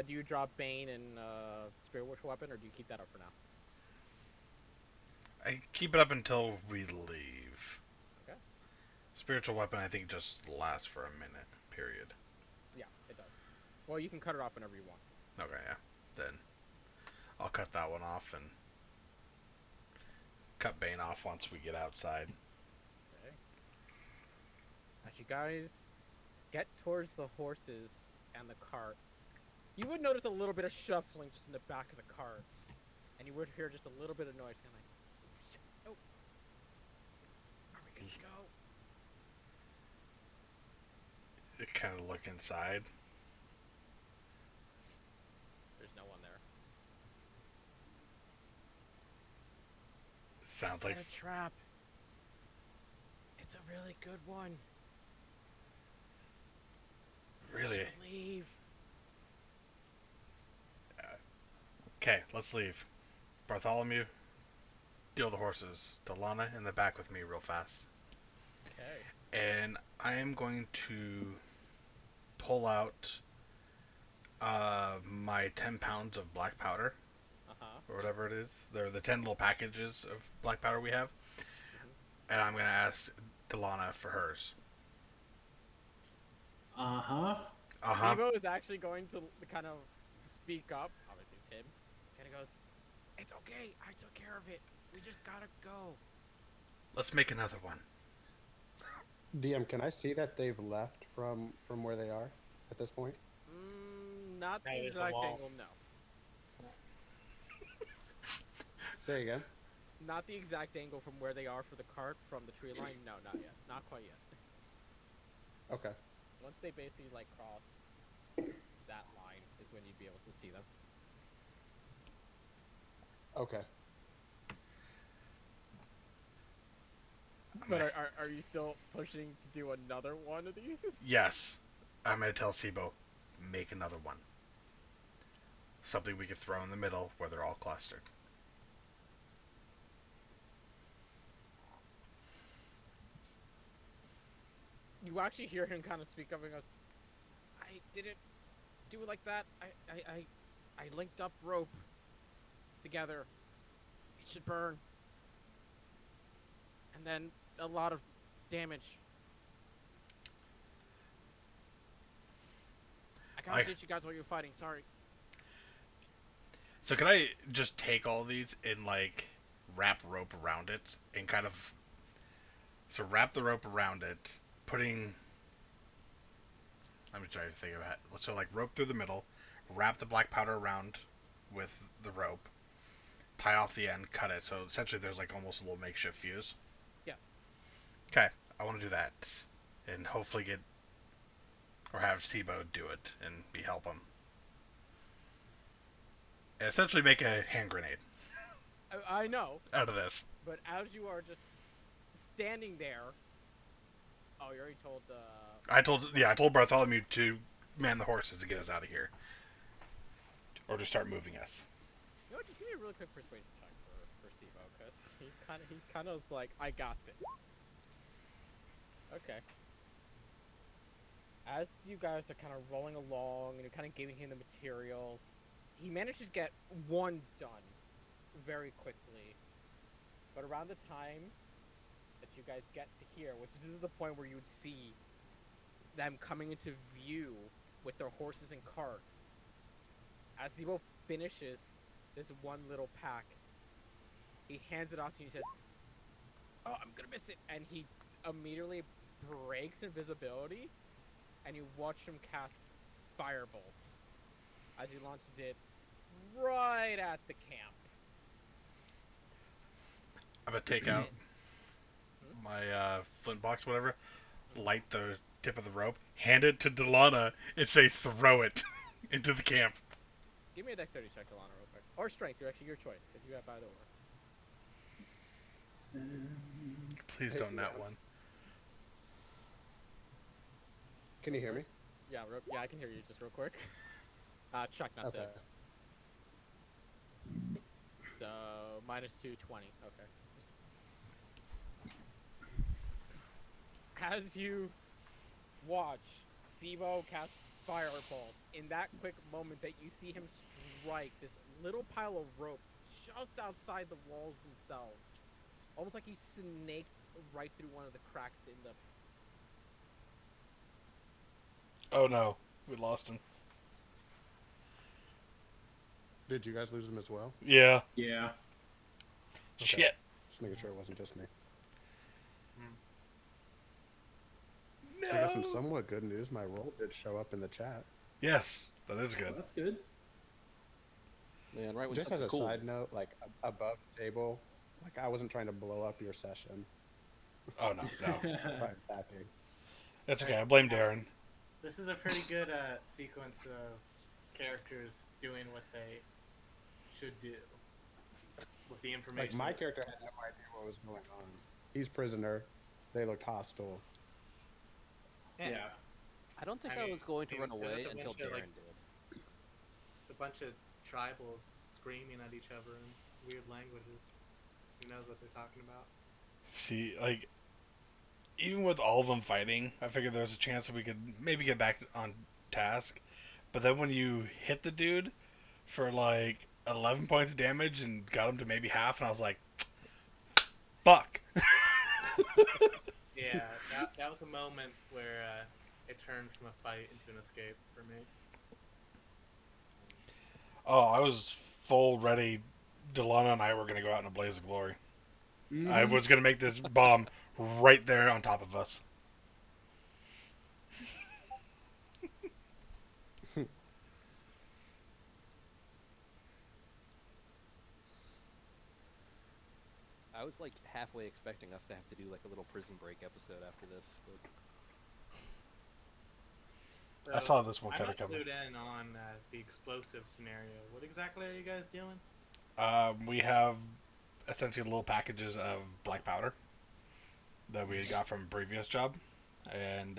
do you drop Bane and Spirit Witch weapon, or do you keep that up for now? I keep it up until we leave. Okay. Spiritual weapon, I think, just lasts for a minute. Period. Yeah, it does. Well, you can cut it off whenever you want. Okay, yeah. Then I'll cut that one off and cut Bane off once we get outside. Okay. As you guys get towards the horses and the cart, you would notice a little bit of shuffling just in the back of the cart. And you would hear just a little bit of noise, kind of like, oh shit, oh. Are we good to go? Kind of look inside. There's no one there. Sounds I like set a trap. It's a really good one. We really. should leave. Okay, let's leave. Bartholomew, deal the horses. Delana in the back with me real fast. Okay. And I am going to pull out my 10 pounds of black powder, or whatever it is. They're the 10 little packages of black powder we have. And I'm going to ask Delana for hers. Uh-huh. Uh-huh. Sibo is actually going to kind of speak up. Obviously, it's him. Kind of goes, "It's okay. I took care of it. We just gotta go." Let's make another one. DM, can I see that they've left from where they are at this point? Not Hey, the there's a exact wall. angle, no. Say again. Not the exact angle from where they are for the cart from the tree line. No, not yet. Not quite yet. Okay. Once they basically like cross that line is when you'd be able to see them. Okay. But are you still pushing to do another one of these? Yes. I'm going to tell Sibo, make another one. Something we could throw in the middle where they're all clustered. You actually hear him kind of speak up and goes, "I didn't do it like that. I linked up rope together. It should burn. And then a lot of damage. I kind of ditched you guys while you were fighting. Sorry." So can I just take all these and like wrap rope around it and kind of wrap the rope around it, putting let me try to think of it. So like rope through the middle, wrap the black powder around with the rope, tie off the end, cut it. So essentially there's like almost a little makeshift fuse. Yes. Okay, I want to do that and hopefully get or have Sibo do it and be help him. And essentially make a hand grenade I know, out of this. but as you are just standing there, oh, you already told I told Bartholomew to man the horses to get us out of here, or to start moving us. You know what? Just give me a really quick persuasion check for Sibo, because he kind of like, "I got this." Okay. As you guys are kind of rolling along and you're kind of giving him the materials, he manages to get one done very quickly. But around the time that you guys get to here, which is the point where you would see them coming into view with their horses and cart, as Zebo finishes this one little pack, he hands it off to you and says, "Oh, I'm gonna miss it," and he immediately breaks invisibility, and you watch him cast Firebolt as he launches it right at the camp. I'm gonna take out my flint box, whatever, light the tip of the rope, hand it to Delana, and say, "Throw it into the camp." Give me a dexterity check, Alana, real quick. Or strength, you're actually your choice, because you have either or. Please don't nat one. Can you hear me? Yeah, I can hear you just real quick. Chuck, not Okay. save. So, -2, 20. Okay. As you watch Sibo cast Firebolt, in that quick moment that you see him strike this little pile of rope just outside the walls themselves, almost like he snaked right through one of the cracks in the... Oh no, we lost him. Did you guys lose them as well? Yeah. Yeah. Okay. Shit. Just making sure it wasn't just me. No. I guess in somewhat good news, my roll did show up in the chat. Yes, that is good. Well, that's good. Man, right when Just as something a cool. side note, like above the table, like I wasn't trying to blow up your session Oh no, no. by attacking. That's okay. I blame Darren. This is a pretty good sequence of characters doing what they should do. with the Like information. my character had no idea what was going on. He's prisoner. They looked hostile. Yeah. I don't think I I mean, was going to run there's away just a until bunch of, like, Darren did. it's a bunch of tribals screaming at each other in weird languages. Who knows what they're talking about? See, like, even with all of them fighting, I figured there was a chance that we could maybe get back on task. But then when you hit the dude for like 11 points of damage and got him to maybe half, and I was like, fuck. Yeah, that was a moment where it turned from a fight into an escape for me. Oh, I was full ready. Delana and I were going to go out in a blaze of glory. I Mhm. was going to make this bomb right there on top of us. I was like halfway expecting us to have to do like a little prison break episode after this, but So I saw this one I'm kind of not coming. clued in on the explosive scenario. What exactly are you guys doing? We have essentially little packages of black powder that we got from a previous job, and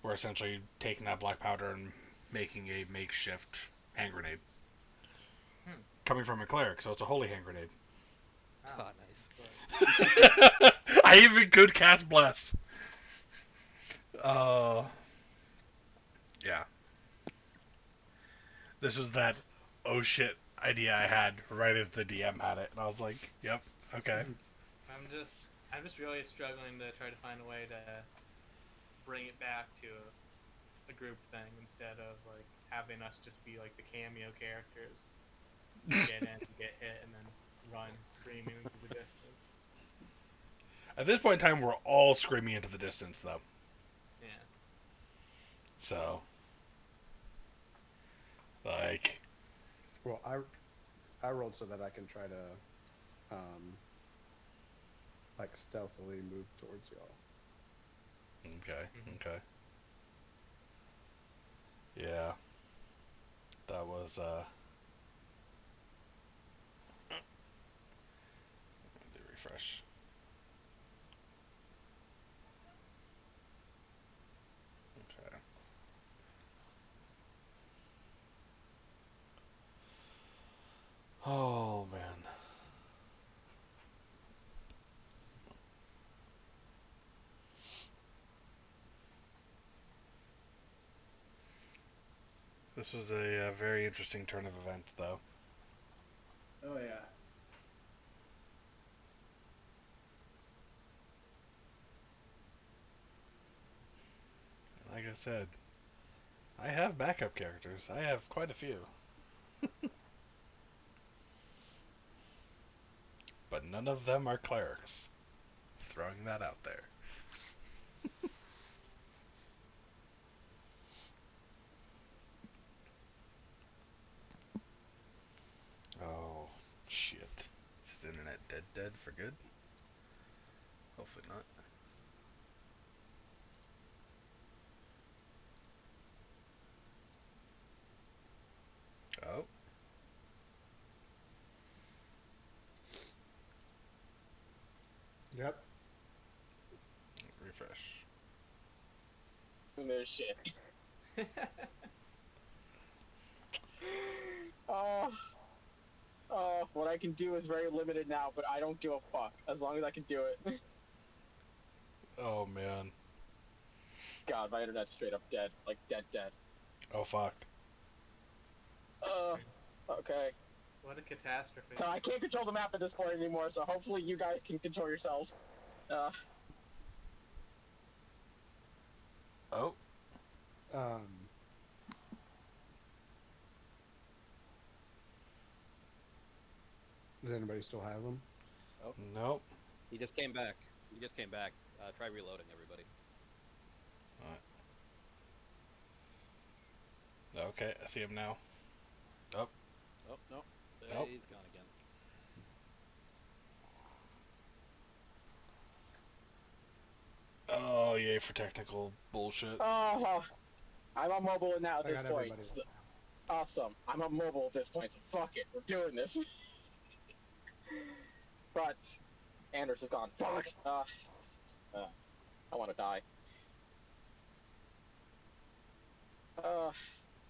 we're essentially taking that black powder and making a makeshift hand grenade. Hmm. Coming from a cleric, so it's a holy hand grenade. Oh, nice. of course. I even could cast bless. Uh, yeah. This was that oh shit idea I had right as the DM had it, and I was like, yep, okay. I'm just really struggling to try to find a way to bring it back to a group thing instead of like having us just be like the cameo characters who get in, get hit, and then run screaming into the distance. At this point in time, we're all screaming into the distance, though. Yeah. So, like, Well, I rolled so that I can try to like stealthily move towards y'all. okay, Mm-hmm. okay. Yeah, that was, do refresh. Okay. Oh, man. This was a very interesting turn of events, though. Oh yeah. Like I said, I have backup characters. I have quite a few. But none of them are clerics. Throwing that out there. Oh, shit. Is his internet dead for good? Hopefully not. Oh, Yep. refresh. There's shit. Oh, what I can do is very limited now, but I don't give a fuck as long as I can do it. Oh, man. God, my internet's straight up dead, like dead. Oh, fuck. Okay. What a catastrophe. So I can't control the map at this point anymore. So hopefully you guys can control yourselves. Oh, Um. Does anybody still have them? oh, nope. he just came back. He just came back. Try reloading, everybody. Alright. Okay, I see him now. Oh, Oh no, nope. he's gone again. Oh, yay for technical bullshit. Oh, I'm on mobile now at I this got point. everybody. Awesome. I'm on mobile at this point, so fuck it. We're doing this. But Anders is gone. Fuck. I want to die.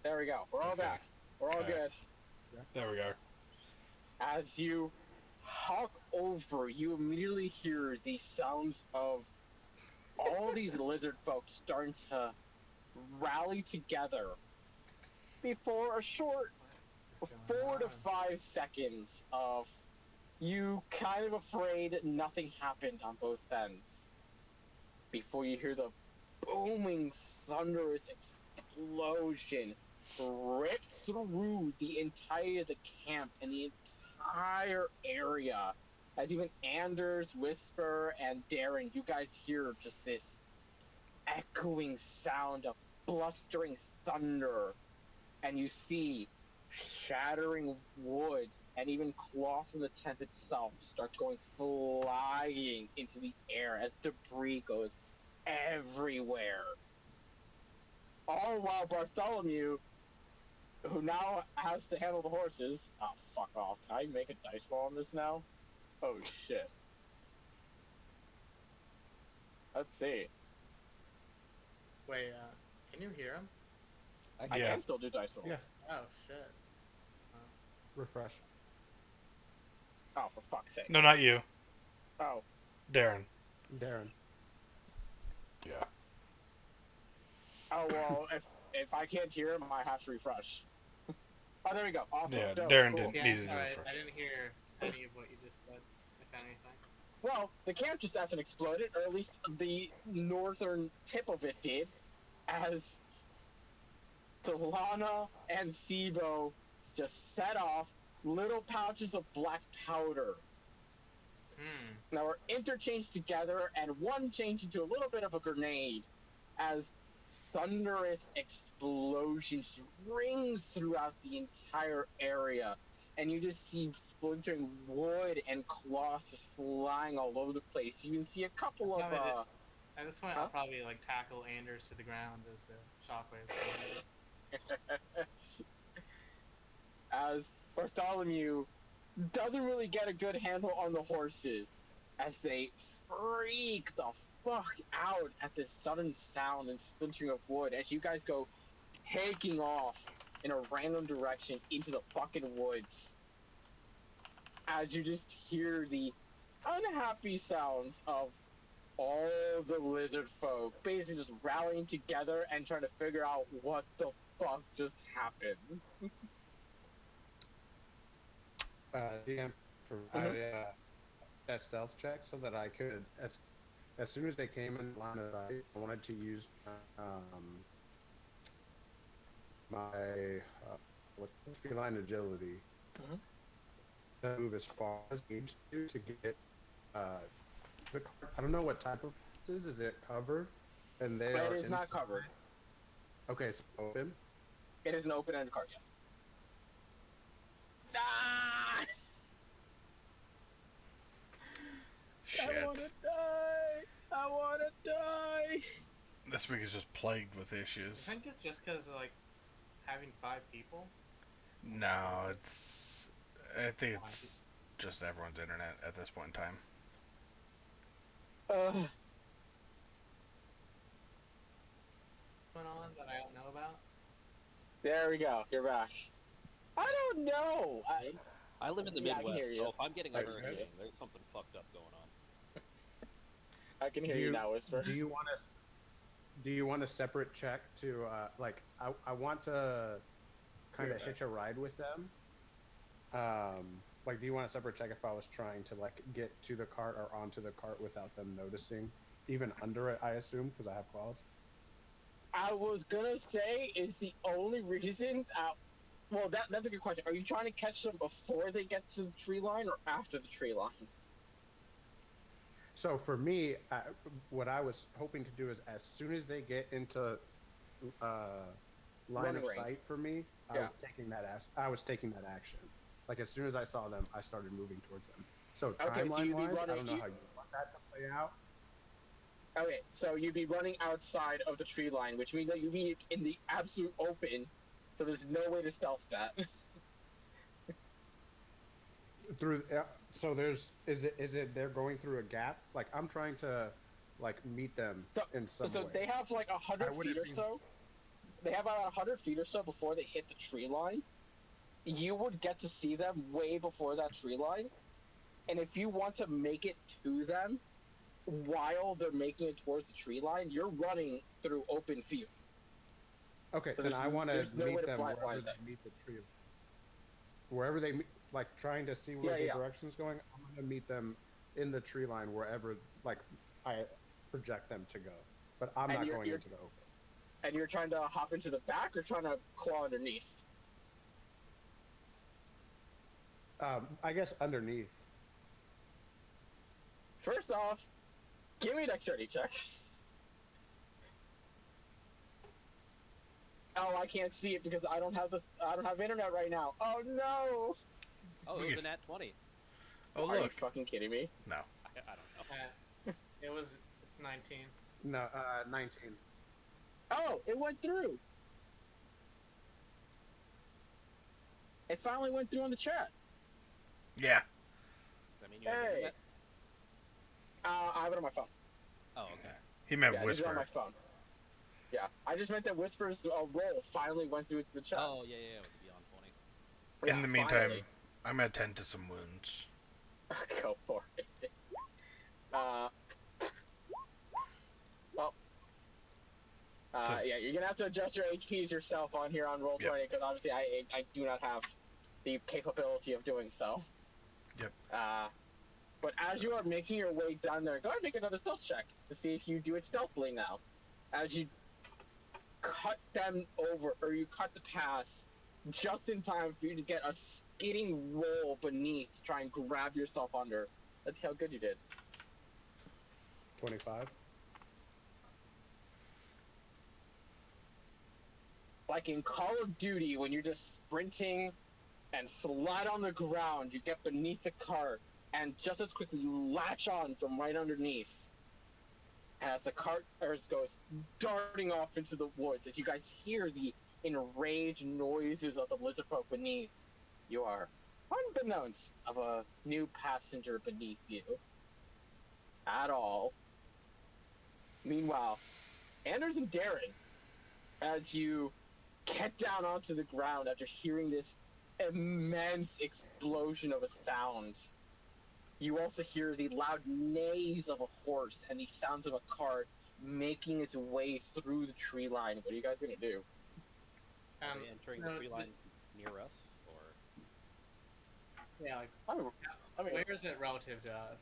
There we go. We're all Okay. back. We're all Okay. good. There we go. As you hawk over, you immediately hear the sounds of all these lizard folk starting to rally together before a short What is going 4 to on? 5 seconds of you kind of afraid nothing happened on both ends before you hear the booming, thunderous explosion rip through the entire of the camp and the entire area. As even Anders, Whisper, and Darren, you guys hear just this echoing sound of blustering thunder, and you see shattering wood and even cloth from the tent itself start going flying into the air as debris goes everywhere. All while Bartholomew, who now has to handle the horses, oh fuck off! Can I make a dice roll on this now? Oh shit! Let's see. Wait, can you hear him? I Yeah. can still do dice rolls. Yeah. Oh shit. Refresh. Oh, for fuck's sake! No, not you. Oh, Darren. Darren. Yeah. oh well. if I can't hear him, I have to refresh. Oh, there we go. Awesome. Yeah, Dope, Darren cool. didn't Yeah, need to sorry, refresh. I didn't hear any of what you just said, if anything. Well, the camp just effing exploded, or at least the northern tip of it did, as Solana and Sibo just set off little pouches of black powder. Now we're interchanged together, and one changed into a little bit of a grenade, as thunderous explosions rings throughout the entire area, and you just see splintering wood and cloth just flying all over the place. You can see a couple of At this point, Huh? I'll probably like tackle Anders to the ground as the shockwaves go over. as Bartholomew doesn't really get a good handle on the horses as they freak the fuck out at this sudden sound and splintering of wood as you guys go taking off in a random direction into the fucking woods. As you just hear the unhappy sounds of all the lizard folk basically just rallying together and trying to figure out what the fuck just happened. DM, that stealth check so that I could, as soon as they came in line of sight, I wanted to use my feline agility to move as far as I need to get the cart. I don't know what type of this is. It covered? And they are It is not inside? covered. Okay, it's open. It is an open-ended card, yes. Ah! I wanna Shit. die! I wanna die! This week is just plagued with issues. I think it's just because of like having 5 people. No, I think it's just everyone's internet at this point in time. Going on that I don't know about. There we go. You're back. I don't know. I live in the Yeah, I can Midwest, hear you. so if I'm getting a Are you good? hurricane, there's something fucked up going on. I can hear you now, Whisper. Do you want a separate check to I want to kind of hitch a ride with them? Do you want a separate check if I was trying to like get to the cart or onto the cart without them noticing, even under it? I assume because I have claws. I was gonna say is the only reason. Well, that's a good question. Are you trying to catch them before they get to the tree line or after the tree line? So for me, what I was hoping to do is as soon as they get into line of sight for me, I was taking that action. Like as soon as I saw them, I started moving towards them. So timeline-wise, I don't know how you want that to play out. Okay, so you'd be running outside of the tree line, which means that you'd be in the absolute open, so there's no way to stealth that. through. So is it they're going through a gap? Like I'm trying to, like meet them So, in some so way. they have like 100 How would feet it or be? so. They have about 100 feet or so before they hit the tree line. You would get to see them way before that tree line. And if you want to make it to them while they're making it towards the tree line, you're running through open field. Okay, So then I want to there's no way meet to them blind wherever it. they meet the tree. Wherever they meet, like trying to see where Yeah, the yeah. direction's going. I'm gonna meet them in the tree line wherever like I project them to go. But I'm And not you're- going you're- into the open. And you're trying to hop into the back or trying to claw underneath? I guess underneath. First off, give me a dexterity check. Oh, I can't see it because I don't have internet right now. Oh no! Oh, it was a nat 20. Oh, Are you look. fucking kidding me? No. I don't know. It's 19. No, 19. Oh, it went through. It finally went through on the chat. Yeah. Does that mean you have Hey. internet? I have it on my phone. Oh, okay. He meant Yeah, this is on whisper. my phone. Yeah, I just meant that Whisper's roll finally went through to the chat. Oh, yeah, with the beyond 20. In Yeah, the meantime, finally. I'm gonna tend to some wounds. Go for it. Yeah, you're gonna have to adjust your HPs yourself on here on Roll20 because obviously I do not have the capability of doing so. Yep. But as you are making your way down there, go ahead and make another stealth check to see if you do it stealthily now. As you cut them over, or you cut the pass just in time for you to get a skidding roll beneath to try and grab yourself under. Let's see how good you did. 25. Like in Call of Duty, when you're just sprinting and slide on the ground, you get beneath the cart, and just as quickly you latch on from right underneath. As the cart goes darting off into the woods, as you guys hear the enraged noises of the lizard folk beneath, you are unbeknownst of a new passenger beneath you. At all. Meanwhile, Anders and Darren, as you get down onto the ground after hearing this immense explosion of a sound, you also hear the loud neighs of a horse and the sounds of a cart making its way through the tree line. What are you guys gonna do? Are they entering the tree line near us, or? Yeah, like where is it relative to us?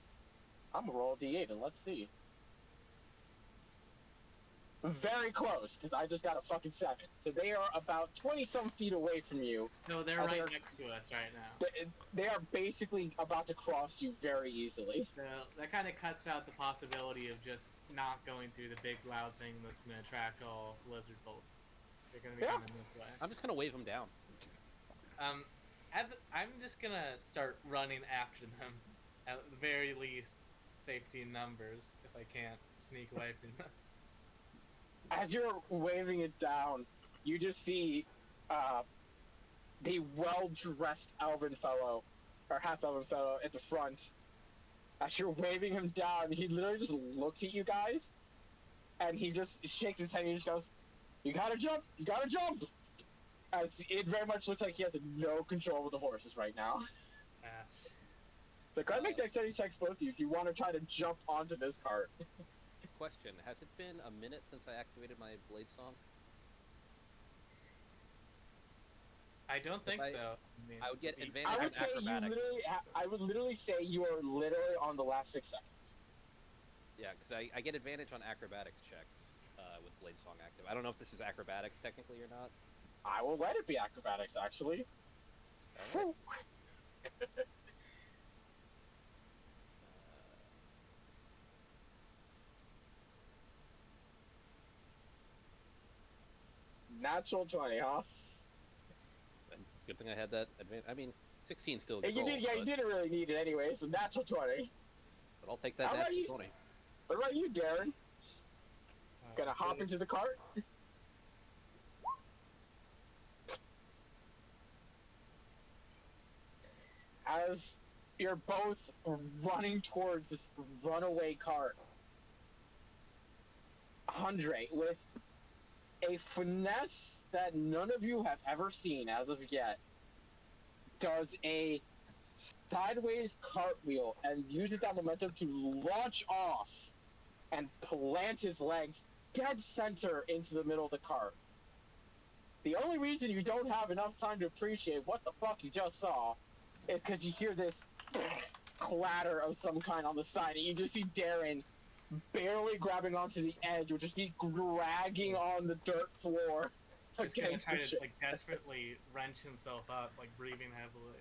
I'm gonna roll a d8 and let's see. Very close, because I just got a fucking 7. So they are about 20-some feet away from you. No, they're right next to us right now. They are basically about to cross you very easily. So that kind of cuts out the possibility of just not going through the big loud thing that's going to attract all lizard folk. They're going to be coming this way. I'm just gonna wave them down. I'm just going to start running after them. At the very least, safety in numbers, if I can't sneak away from this. As you're waving it down, you just see the well-dressed elven fellow, or half-elven fellow at the front. As you're waving him down, he literally just looks at you guys, and he just shakes his head and he just goes, "You gotta jump! You gotta jump!" As it very much looks like he has no control with the horses right now. So go ahead and make dexterity checks, both of you, if you want to try to jump onto this cart. Question: has it been a minute since I activated my blade song? I don't think so. I would get advantage on acrobatics. I would literally say you are literally on the last 6 seconds. Yeah, because I get advantage on acrobatics checks with blade song active. I don't know if this is acrobatics technically or not. I will let it be acrobatics, actually. Right. Natural 20, huh? Good thing I had that advantage. I mean, 16 still a good You roll, did, yeah, you didn't really need it anyway, so natural 20. But I'll take that natural 20. What about you, Darren? Gonna hop into the cart? As you're both running towards this runaway cart. Andre, with a finesse that none of you have ever seen as of yet, does a sideways cartwheel and uses that momentum to launch off and plant his legs dead center into the middle of the cart. The only reason you don't have enough time to appreciate what the fuck you just saw is because you hear this clatter of some kind on the side, and you just see Darren barely grabbing onto the edge, which is he dragging on the dirt floor. Just gonna against try the to ship. like desperately wrench himself up, like breathing heavily.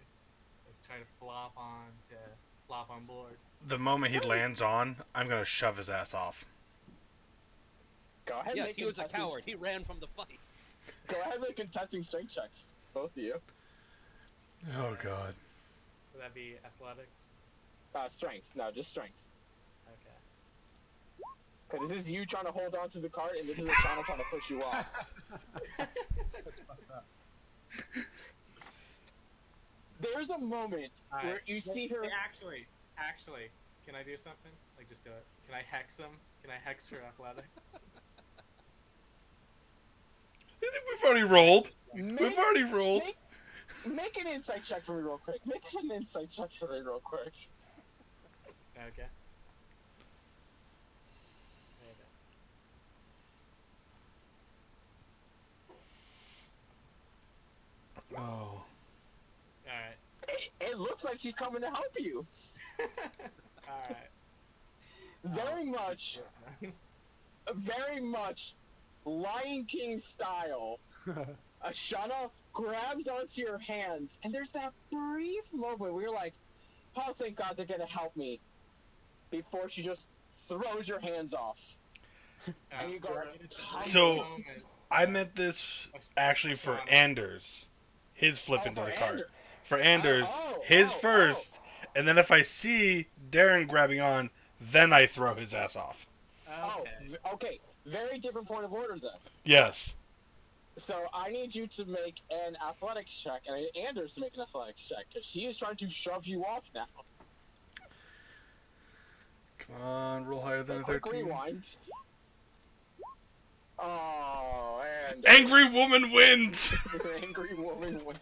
Just try to flop on board. The moment he lands on, I'm gonna shove his ass off. Go ahead. Yes, make he was a contesting- coward. He ran from the fight. Go ahead and make contesting strength checks, both of you. Oh god. Would that be athletics? Strength. No, just strength. Okay. Because this is you trying to hold on to the cart, and this is Ashana trying to push you off. That's fucked up. There's a moment All where right. you see her. Hey, actually, can I do something? Like, just do it. Can I hex him? Can I hex for athletics? We've already rolled. Make, We've already rolled. make an insight check for me real quick. Make an insight check for me real quick. Okay. Oh. All right. It looks like she's coming to help you. All right. Very much Lion King style. Ashana grabs onto your hands, and there's that brief moment where you're like, oh, thank God they're gonna help me. Before she just throws your hands off. And you go, So, I meant this actually for Anders. His flip into the cart. For Anders, his first, and then if I see Darren grabbing on, then I throw his ass off. Okay. Very different point of order then. Yes. So I need you to make an athletics check, and I need Anders to make an athletics check, because she is trying to shove you off now. Come on, roll higher than a Quick 13. rewind. Oh, and Angry woman wins! angry woman wins.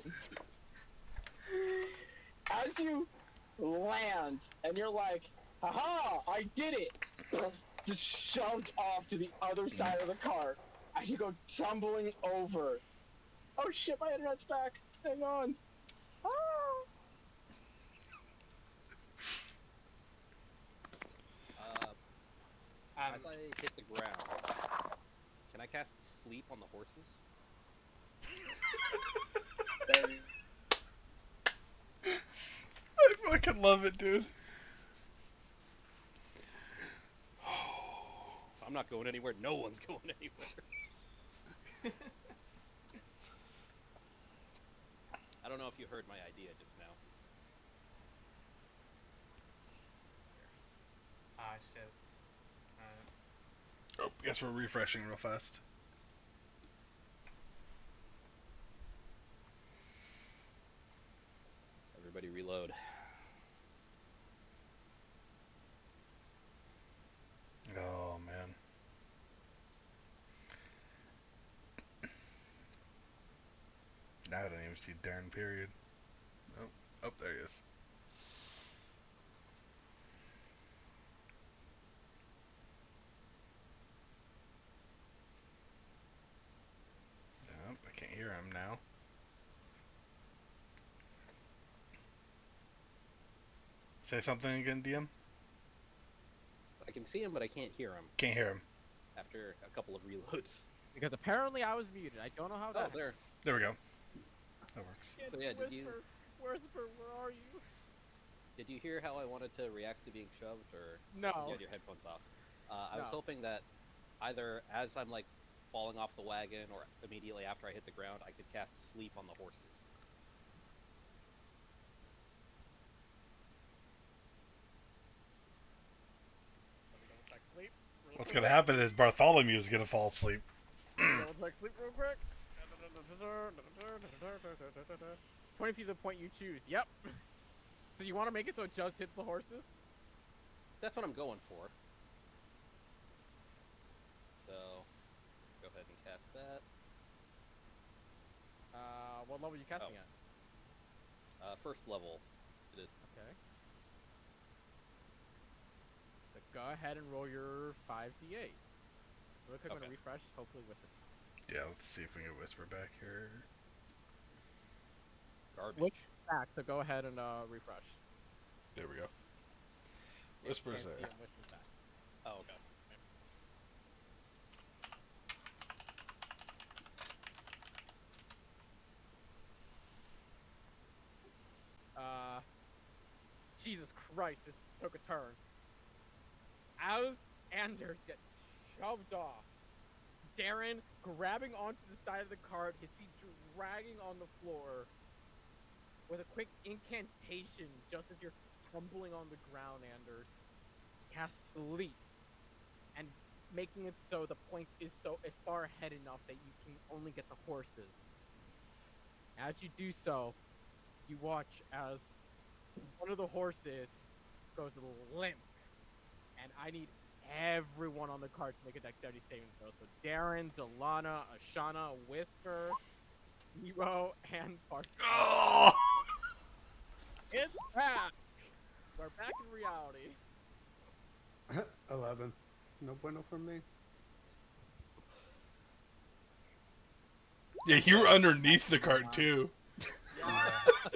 As you land, and you're like, haha, I did it! Just shoved off to the other side of the car as you go tumbling over. Oh shit, my internet's back. Hang on. As I hit the ground, can I cast sleep on the horses? I fucking love it, dude. If I'm not going anywhere, no one's going anywhere. I don't know if you heard my idea just now. Ah, shit. Oh, guess we're refreshing real fast. Everybody reload. Oh, man. Now I don't even see Darren, period. Oh, there he is. Nope, I can't hear him now. Say something again, DM? I can see him, but I can't hear him Can't hear him. after a couple of reloads. Because apparently I was muted. I don't know how that. Oh, there. There we go. That works. Kid, So yeah, did you Whisper, where are you? did you hear how I wanted to react to being shoved, or No. you had your headphones off? I was No. hoping that either as I'm like falling off the wagon or immediately after I hit the ground, I could cast sleep on the horses. Let me double check sleep. What's gonna happen is Bartholomew is gonna fall asleep. Double check sleep real quick. 20 feet to the point you choose. Yep. So you want to make it so it just hits the horses? That's what I'm going for. So, go ahead and cast that. What level are you casting at? First level. Did it? Okay. So go ahead and roll your 5d8. Real quick, I'm gonna refresh. Hopefully, whisper. Yeah, let's see if we can whisper back here. Garbage. Back. So go ahead and refresh. There we go. Yeah, Whisper's can't see there. him. Whisper's back. Oh, okay. Jesus Christ, this took a turn. As Anders gets shoved off, Darren grabbing onto the side of the cart, his feet dragging on the floor, with a quick incantation just as you're tumbling on the ground, Anders, cast Sleep, and making it so the point is far ahead enough that you can only get the horses. As you do so, you watch as one of the horses goes limp, and I need everyone on the cart to make a dexterity saving throw. So Darren, Delana, Ashana, Whisper, Zero, and Bartholomew. Oh! It's back! We're back in reality. 11. No bueno for me. Yeah, you were underneath the cart too. Yeah.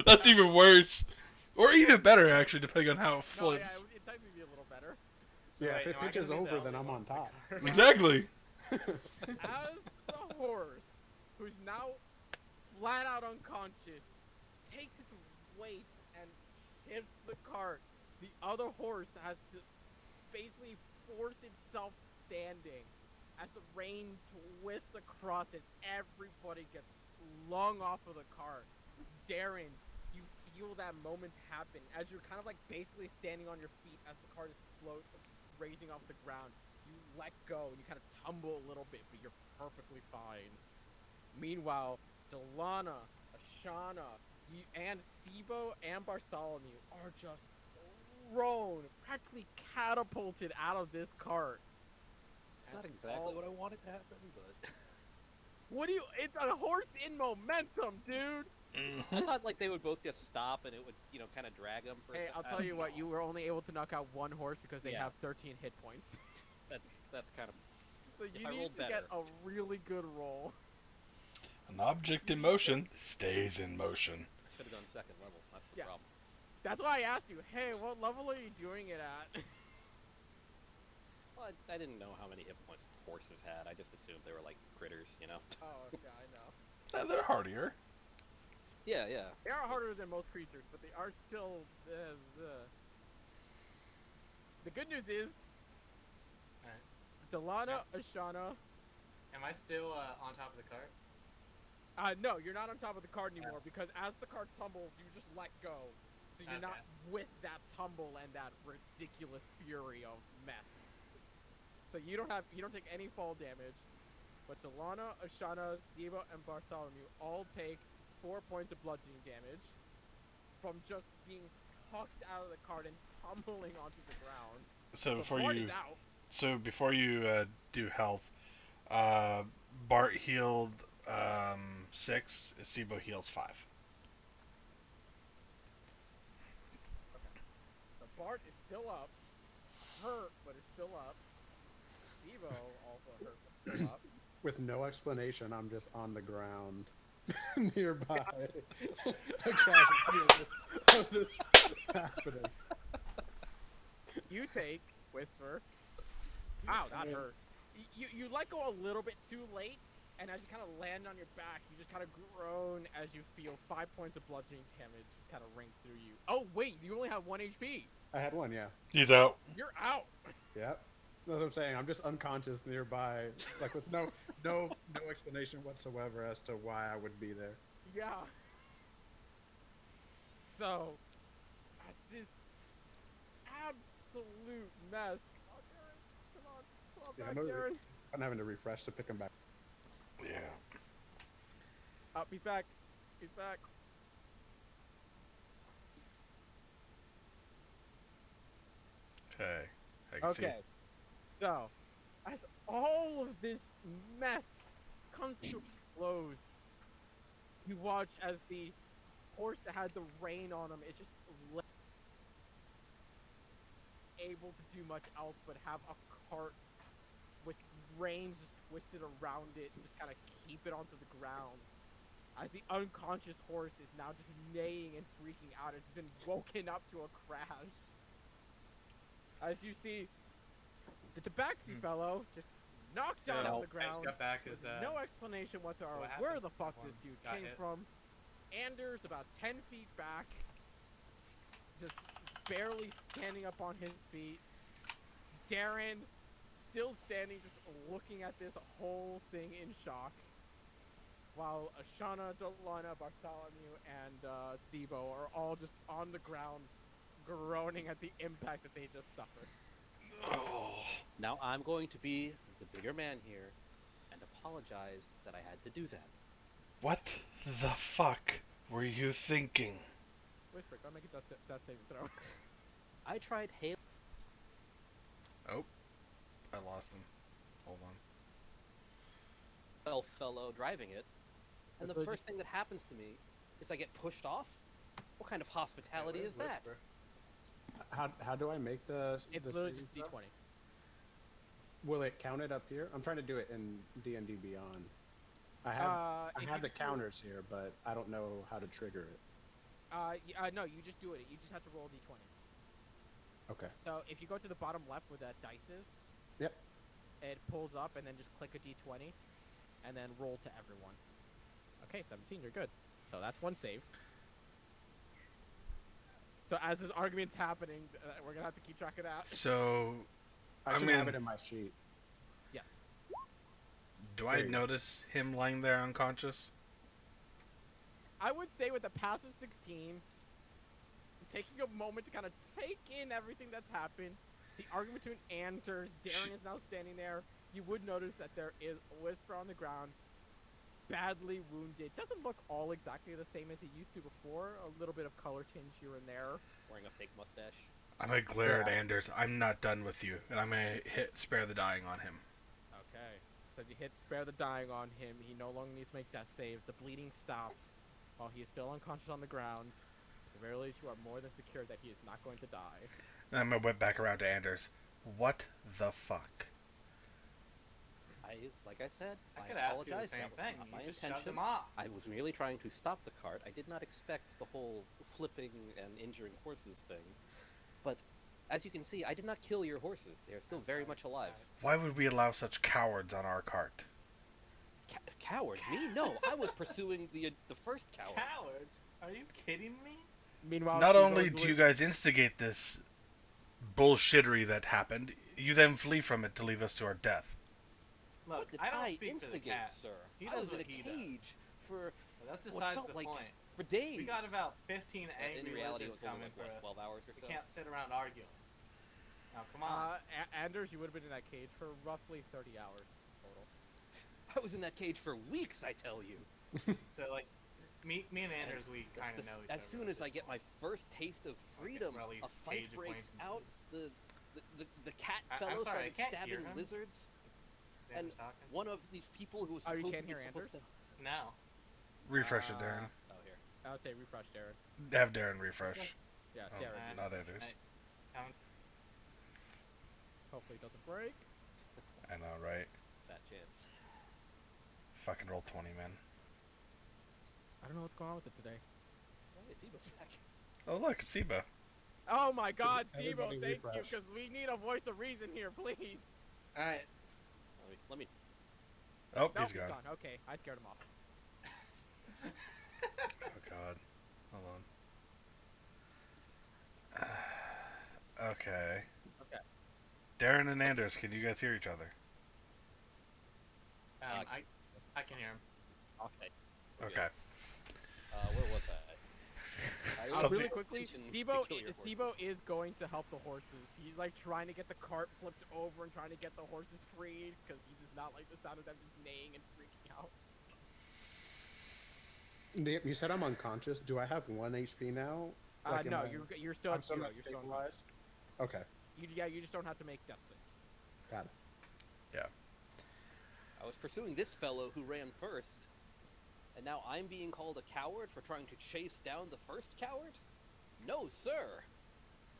That's even worse. Or even better, actually, depending on how it No, yeah, flips. it'd technically be a little better. So Yeah, wait, if it am I pitches gonna be the over, then only I'm one on with the top. cart? Exactly. As the horse, who's now flat out unconscious, takes its weight and shifts the cart, the other horse has to basically force itself standing as the rein twists across it. Everybody gets flung off of the cart. Darren, you feel that moment happen as you're kind of like basically standing on your feet as the cart is raising off the ground. You let go and you kind of tumble a little bit, but you're perfectly fine. Meanwhile, Delana, Ashana, and Sibo and Bartholomew are just thrown, practically catapulted out of this cart. It's not exactly what I wanted to happen, but What do you? It's a horse in momentum, dude. Mm-hmm. I thought like they would both just stop and it would, kind of drag them for. Hey, I'll tell you what. You were only able to knock out one horse because they have 13 hit points. That's kind of. So you I need rolled to get better. a really good roll. An object in motion stays in motion. Should have done second level. That's the Yeah. problem. That's why I asked you. Hey, what level are you doing it at? Well, I didn't know how many hit points horses had. I just assumed they were like critters, Oh, yeah, I know. Yeah, they're hardier. Yeah, yeah. They are harder than most creatures, but they are still. The good news is, Alright. Delana, Ashana. Am I still on top of the cart? No, you're not on top of the cart anymore because as the cart tumbles, you just let go. So you're not with that tumble and that ridiculous fury of mess. So you don't take any fall damage. But Delana, Ashana, Ziba, and Bartholomew all take 4 points of bludgeoning damage from just being hucked out of the cart and tumbling onto the ground. So before you do health, Bart healed 6. Sibo heals 5. Okay. So Bart is still up, hurt but is still up. Zibo also hurt but still up. With no explanation, I'm just on the ground nearby. A casualty of this happening. You take Whisper. Ow, that hurt. You let go a little bit too late, and as you kind of land on your back, you just kind of groan as you feel 5 points of bludgeoning damage just kind of ring through you. Oh wait, you only have 1 HP. I had one, yeah. He's out. You're out. Yep. That's what I'm saying. I'm just unconscious nearby, like with no explanation whatsoever as to why I would be there. Yeah. So, as this absolute mess. Come on, Darren. Come on back, Darren. I'm having to refresh to pick him back. Yeah. Up, he's back. He's back. Okay. I can see. Okay. So, as all of this mess comes to a close, you watch as the horse that had the rein on him is just able to do much else but have a cart with reins just twisted around it and just kind of keep it onto the ground. As the unconscious horse is now just neighing and freaking out, it's been woken up to a crash. As you see, the tabaxi fellow just knocked So, out on I the just ground got back with as, no explanation whatsoever what where happened? the fuck Everyone this dude got came hit? from. Anders about 10 feet back, just barely standing up on his feet. Darren still standing, just looking at this whole thing in shock. While Ashana, Dolana, Bartholomew, and Sibo are all just on the ground, groaning at the impact that they just suffered. Oh. Now I'm going to be the bigger man here and apologize that I had to do that. What the fuck were you thinking? Whisper, go make a death saving throw. I tried hail Oh, I lost him. Hold on. fellow driving it, and the first thing that happens to me is I get pushed off? What kind of hospitality is that? How do I make the? It's the literally saving just throw? D20. Will it count it up here? I'm trying to do it in D&D Beyond. I have the counters here, but I don't know how to trigger it. No, you just do it. You just have to roll a D20. Okay. So if you go to the bottom left where that dice is, Yep. it pulls up and then just click a D20, and then roll to everyone. Okay, 17, you're good. So that's one save. So as this argument's happening, we're gonna have to keep track of that. So, I should have it in my sheet. Yes. Do I notice him lying there unconscious? I would say with a passive 16, taking a moment to kind of take in everything that's happened, the argument between Anders, Darren is now standing there. You would notice that there is a Whisper on the ground, badly wounded. Doesn't look all exactly the same as he used to before. A little bit of color tinge here and there. Wearing a fake mustache. I'm gonna glare at Anders. I'm not done with you, and I'm gonna hit Spare the Dying on him. Okay. So as you hit Spare the Dying on him, he no longer needs to make death saves. The bleeding stops while he is still unconscious on the ground. At the very least, you are more than secure that he is not going to die. And I'm gonna whip back around to Anders. What the fuck? Like I said, I I could ask you the apologize. same That was thing. not You my just intention. shoved him off. I was merely trying to stop the cart. I did not expect the whole flipping and injuring horses thing. But as you can see, I did not kill your horses. They are still very much alive. Why would we allow such cowards on our cart? Coward? Me? No, I was pursuing the first coward. Cowards? Are you kidding me? Meanwhile, Not only do you guys instigate this bullshittery that happened, you then flee from it to leave us to our death. Look, I don't speak for the cat. Sir. He I does was in what a he cage does. for That's what besides felt the like point. for days. We got about 15 angry in reality, lizards it was only coming for like, us. 12 hours or so. We can't sit around arguing. Now, come on. Anders, you would have been in that cage for roughly 30 hours total. I was in that cage for weeks, I tell you. So, like, me and Anders, we kind of know each other. As soon as I get my first taste of freedom, Or at least a fight cage breaks out. acquaintances. The cat I'm fellow sorry, I started can't hear stabbing him. lizards. Is And Anders talking? one of these people who was Oh, you supposed can't to be hear supposed Anders? to... No. Refresh it, Darren. Oh, here. I would say refresh, Darren. Have Darren refresh. Yeah, Oh, Darren. not Anders. Hopefully it doesn't break. I know, right? Fat chance. Fucking roll 20, man. I don't know what's going on with it today. Hey, Sibo's back. Oh, look, it's Siba. Oh my god, Everybody Sibo, thank you, refresh. because we need a voice of reason here, please. Alright. Let me... Oh, Nope, he's gone. Okay, I scared him off. Oh, God. Hold on. Okay. Okay. Darren and Anders, can you guys hear each other? I can hear him. Okay. Okay. Where was I? Really quickly, Sibo is going to help the horses. He's like trying to get the cart flipped over and trying to get the horses freed because he does not like the sound of them just neighing and freaking out. You said I'm unconscious. Do I have 1 HP now? No, you're still at 0. You're still stabilized. Okay. You just don't have to make death saves. Got it. I was pursuing this fellow who ran first, and now I'm being called a coward for trying to chase down the first coward? No, sir!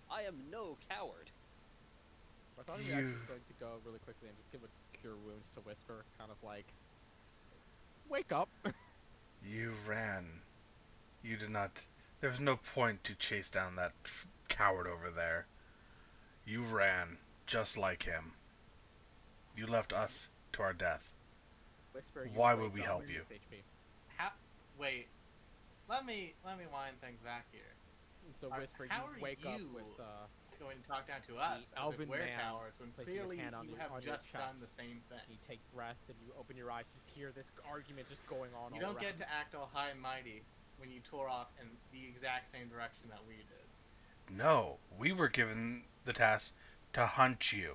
I am no coward. Bartholomew actually is going to go really quickly and just give a cure wounds to Whisper, kind of like, wake up. You ran. You did not. There was no point to chase down that coward over there. You ran just like him. You left us to our death. Whisper, you Why wake would we up help with you? 6 HP. Wait. Let me wind things back here. So Whisper, how you are wake up you with going to talk down to us as elven if we're man cowards when placing his clearly hand on you your- have on your just done chest. the same thing. you take breath and you open your eyes, just hear this argument just going on. You all don't get around. to act all high and mighty when you tore off in the exact same direction that we did. No, we were given the task to hunt you.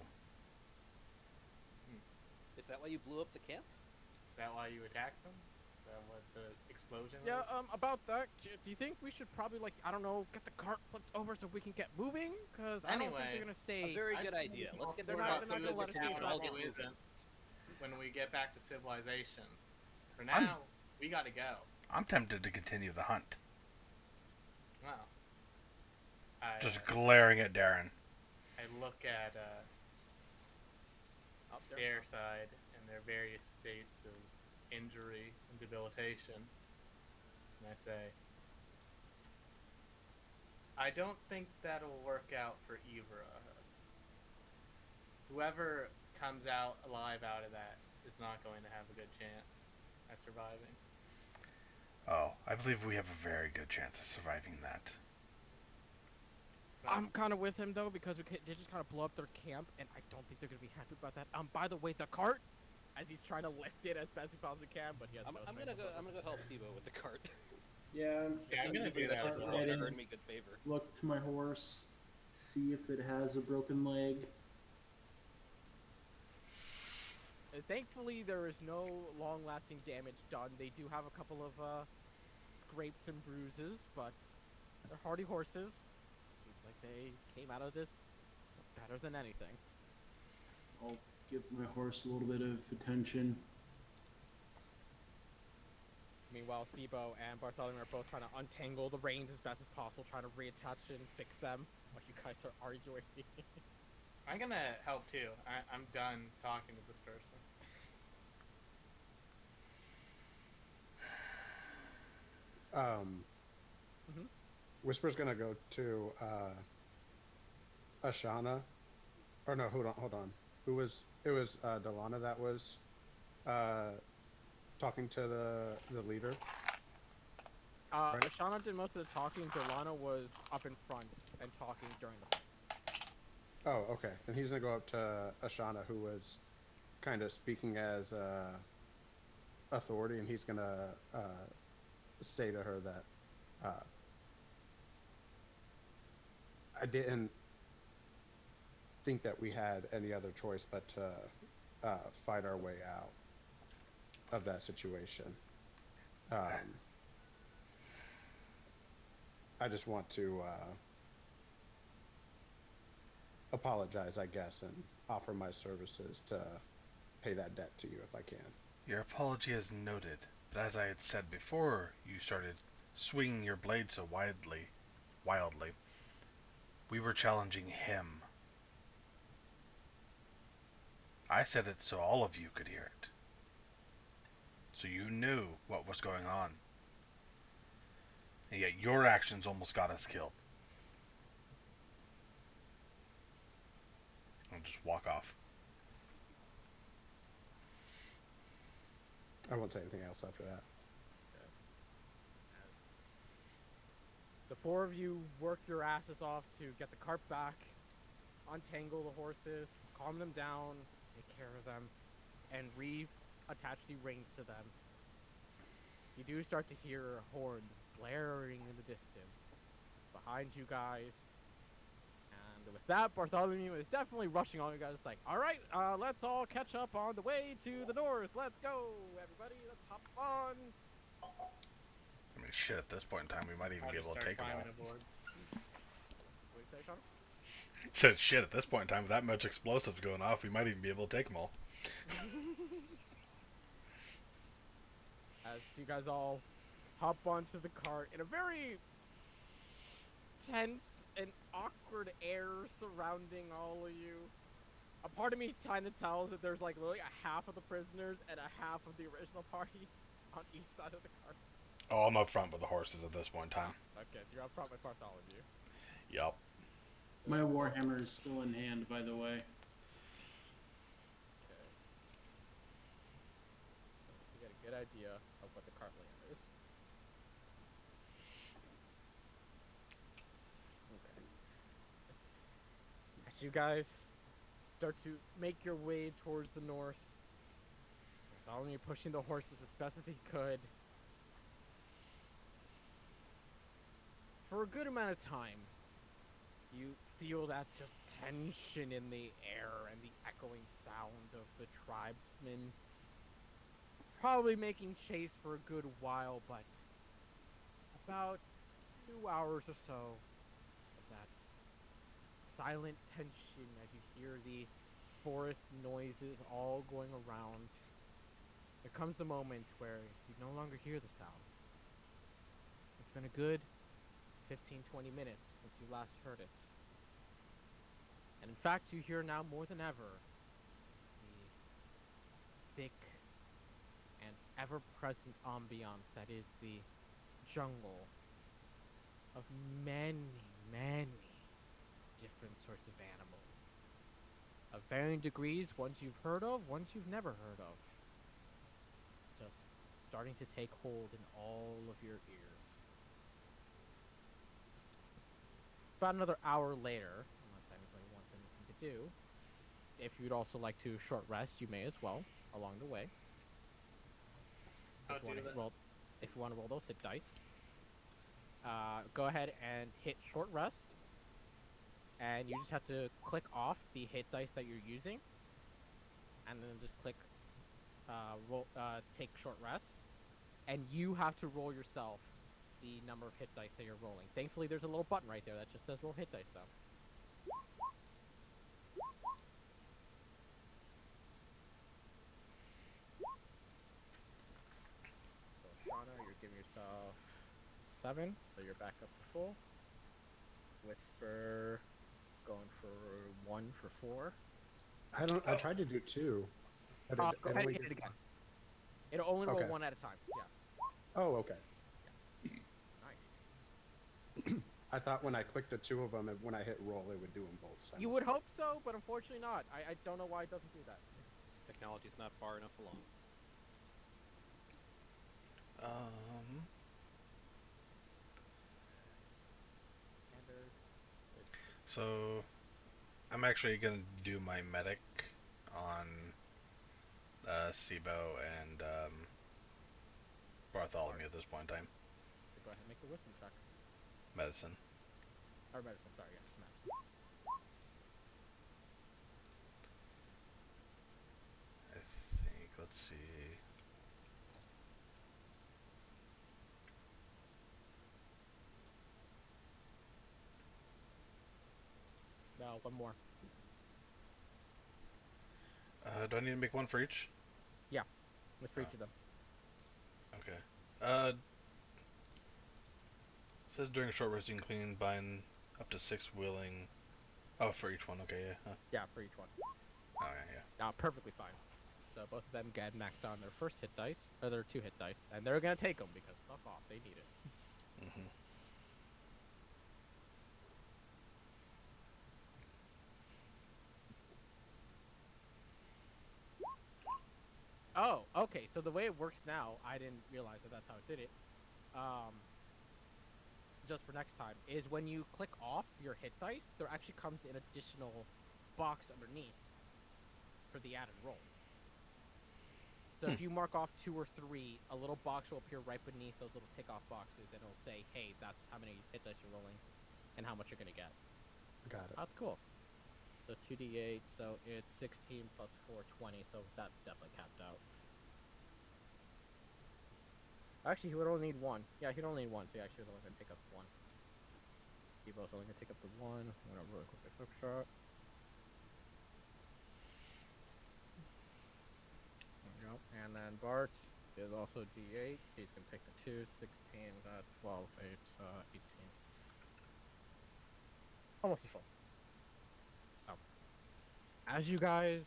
Is that why you blew up the camp? Is that why you attacked them? Is that what the explosion Yeah, was? about that, do you think we should probably, like, I don't know, get the cart flipped over so we can get moving? Because I don't think Anyway, they're gonna stay. A very I'd good say idea. we can Let's all get they're the sort not- out they're not who gonna is let a us leave coward that and long. who isn't when we get back to civilization. For I'm- now, we gotta go. I'm tempted to continue the hunt. Well, Just glaring at Darren. I look at Up there. their side and their various states of injury and debilitation, and I say, I don't think that'll work out for either of us. Whoever comes out alive out of that is not going to have a good chance at surviving. Oh, I believe we have a very good chance of surviving that. Well, I'm kind of with him though, because they just kind of blow up their camp, and I don't think they're gonna be happy about that. By the way, the cart, as he's trying to lift it as fast as he possibly can, but he has I'm no gonna strength. go. I'm gonna go help Sibo with the cart. Yeah, Yeah, I'm gonna do that as well. Head It in, earned me good favor. look to my horse, see if it has a broken leg. Thankfully, there is no long-lasting damage done. They do have a couple of scrapes and bruises, but they're hardy horses. Seems like they came out of this better than anything. I'll give my horse a little bit of attention. Meanwhile, Sibo and Bartholomew are both trying to untangle the reins as best as possible, trying to reattach and fix them while you guys are arguing. I'm gonna help too. I'm done talking to this person. Mhm. Whisper's gonna go to Ashana. Or no, hold on. It was Delana that was talking to the leader. Right. Ashana did most of the talking. Delana was up in front and talking during the fight. Oh, okay. Then he's gonna go up to Ashana, who was kind of speaking as authority, and he's gonna say to her that I didn't think that we had any other choice but to fight our way out of that situation. I just want to apologize, I guess, and offer my services to pay that debt to you if I can. Your apology is noted, but as I had said before you started swinging your blade so wildly, we were challenging him. I said it so all of you could hear it. So you knew what was going on. And yet your actions almost got us killed. I'll just walk off. I won't say anything else after that. As the four of you work your asses off to get the cart back, untangle the horses, calm them down, take care of them, and reattach the reins to them. You do start to hear horns blaring in the distance behind you guys. And with that, Bartholomew is definitely rushing on you guys. It's like, all right, let's all catch up on the way to the north. Let's go, everybody. Let's hop on. I mean, shit, at this point in time, we might even I'll be just able to start take them all. climbing aboard. What do you say, Sean? Said shit. At this point in time, with that much explosives going off, we might even be able to take them all. As you guys all hop onto the cart in a very tense and awkward air surrounding all of you. A part of me kind of tells that there's like literally a half of the prisoners and a half of the original party on each side of the cart. Oh, I'm up front with the horses at this point in time. Okay, so you're up front with Bartholomew. Yup. My warhammer is still in hand, by the way. Okay. So just to get a good idea of what the cart layout is. Okay. As you guys start to make your way towards the north, Bartholomew pushing the horses as best as he could. For a good amount of time, you feel that just tension in the air and the echoing sound of the tribesmen probably making chase for a good while, but about 2 hours or so of that silent tension as you hear the forest noises all going around, there comes a moment where you no longer hear the sound. It's been a good 15-20 minutes since you last heard it. And in fact, you hear now more than ever the thick and ever-present ambiance that is the jungle of many, many different sorts of animals. Of varying degrees, ones you've heard of, ones you've never heard of. Just starting to take hold in all of your ears. It's about another hour later, unless anybody wants anything to do. If you'd also like to short rest, you may as well, along the way. I'll If you want do to that. roll, if you want to roll those hit dice, go ahead and hit short rest, and you just have to click off the hit dice that you're using, and then just click take short rest, and you have to roll yourself the number of hit dice that you're rolling. Thankfully, there's a little button right there that just says roll hit dice, though. So, Shauna, you're giving yourself 7, so you're back up to full. Whisper, going for 1 for 4. I tried to do 2. But Go it ahead and only hit did it again. one. It'll only roll Okay. 1 at a time. Yeah. Oh, okay. Nice. I thought when I clicked the 2 of them, and when I hit roll, it would do them both. You would hope so, but unfortunately not. I don't know why it doesn't do that. Technology's not far enough along. Anders. So I'm actually gonna do my medic on Sibo and Bartholomew at this point in time. So go ahead and make your wisdom checks. Medicine. Or medicine, sorry, yes, medicine. I think. Let's see. No, one more. Do I need to make one for each? Yeah, just for each of them. Okay. Says during a short rest you can clean and bind up to 6 willing. Oh, for each one. Okay, yeah. Huh. Yeah, for each one. Oh yeah. Perfectly fine. So both of them get maxed on their first hit dice, or their 2 hit dice, and they're gonna take them because fuck off, they need it. Mhm. Oh, okay. So the way it works now, I didn't realize that that's how it did it. Just for next time, is when you click off your hit dice, there actually comes an additional box underneath for the added roll. So if you mark off 2 or 3, a little box will appear right beneath those little tick off boxes, and it'll say, "Hey, that's how many hit dice you're rolling, and how much you're gonna get." Got it. That's cool. So 2d8, so it's 16 plus 4, 20, so that's definitely capped out. Actually, he would only need 1. Yeah, he'd only need 1, so he actually was only going to take up 1. Evo's only gonna take up the one. I'm gonna really quickly focus shot. There we go. And then Bart is also D8. He's gonna take the 2, 16, 12, 8, 18. Almost full. So, as you guys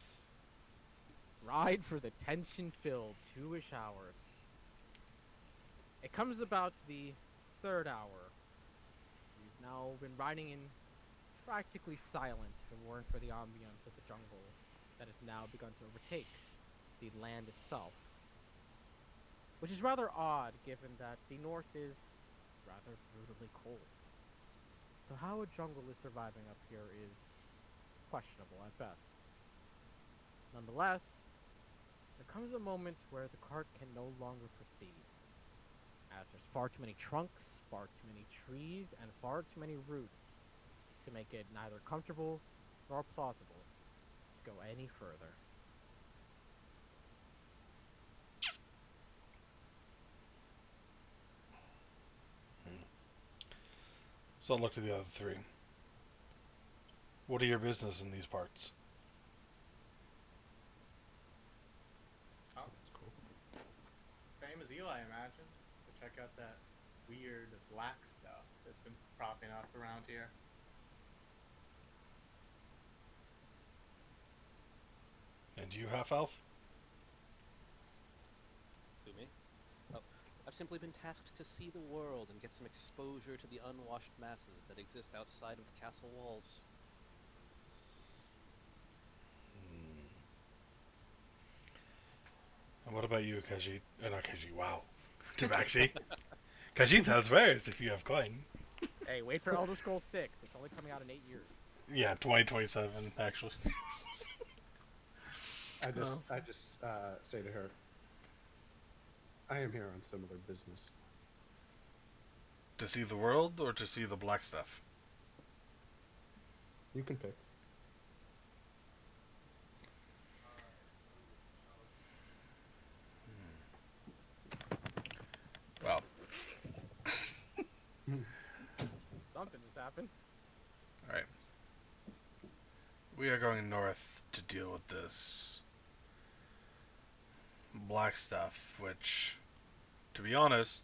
ride for the tension-filled 2-ish hours, it comes about the 3rd hour. You've now been riding in practically silence if it weren't for the ambience of the jungle that has now begun to overtake the land itself. Which is rather odd given that the north is rather brutally cold. So how a jungle is surviving up here is questionable at best. Nonetheless, there comes a moment where the cart can no longer proceed, as there's far too many trunks, far too many trees, and far too many roots to make it neither comfortable nor plausible to go any further. So I'll look to the other three. What are your business in these parts? Oh, That's cool. same as Eli, I imagine. To check out that weird black stuff that's been propping up around here. And you, half elf? To me? Oh, I've simply been tasked to see the world and get some exposure to the unwashed masses that exist outside of the castle walls. And what about you, Khajiit? Not Khajiit, wow. Tabaxi? Khajiit has wares if you have coin. Hey, wait for Elder Scrolls 6. It's only coming out in 8 years. Yeah, 2027, actually. I just say to her, I am here on similar business. To see the world or to see the black stuff? You can pick. Well, Something has happened. alright. We are going north to deal with this black stuff, which, to be honest,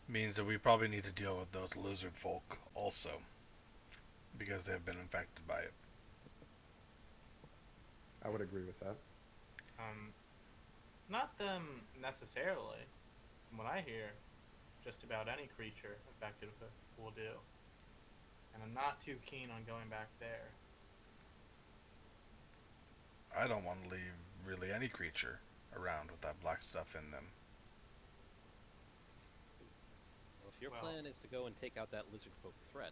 means that we probably need to deal with those lizard folk also, because they have been infected by it. I would agree with that. Not them necessarily. From what I hear, just about any creature infected with it will do. And I'm not too keen on going back there. I don't want to leave really any creature around with that black stuff in them. Well, if your Well- plan is to go and take out that lizard folk threat,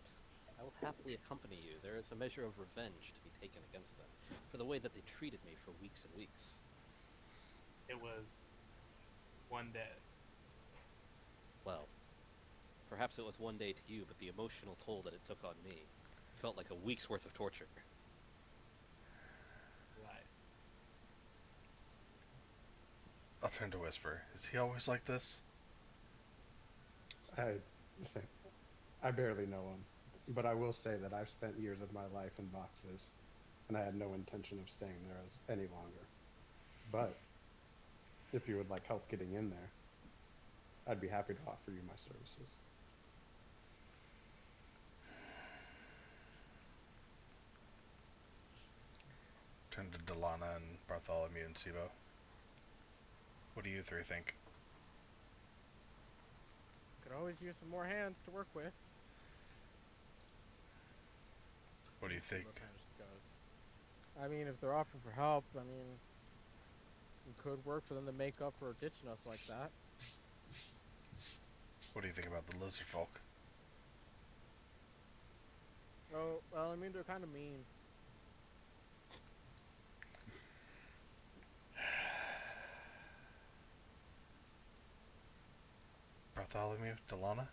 I will happily accompany you. There is a measure of revenge to be taken against them for the way that they treated me for weeks and weeks. It was one day. Well, perhaps it was one day to you, but the emotional toll that it took on me felt like a week's worth of torture. Right. I'll turn to Whisper. Is he always like this? I say, I barely know him, but I will say that I've spent years of my life in boxes, and I had no intention of staying there any longer. But if you would like help getting in there, I'd be happy to offer you my services. Turn to Delana and Bartholomew and Sibo. What do you three think? Could always use some more hands to work with. What do you think? Sibo kind of just goes. I mean, if they're offering for help, I mean, it could work for them to make up for ditching us like that. What do you think about the lizard folk? Oh, well, I mean, they're kind of mean. Bartholomew? Delana?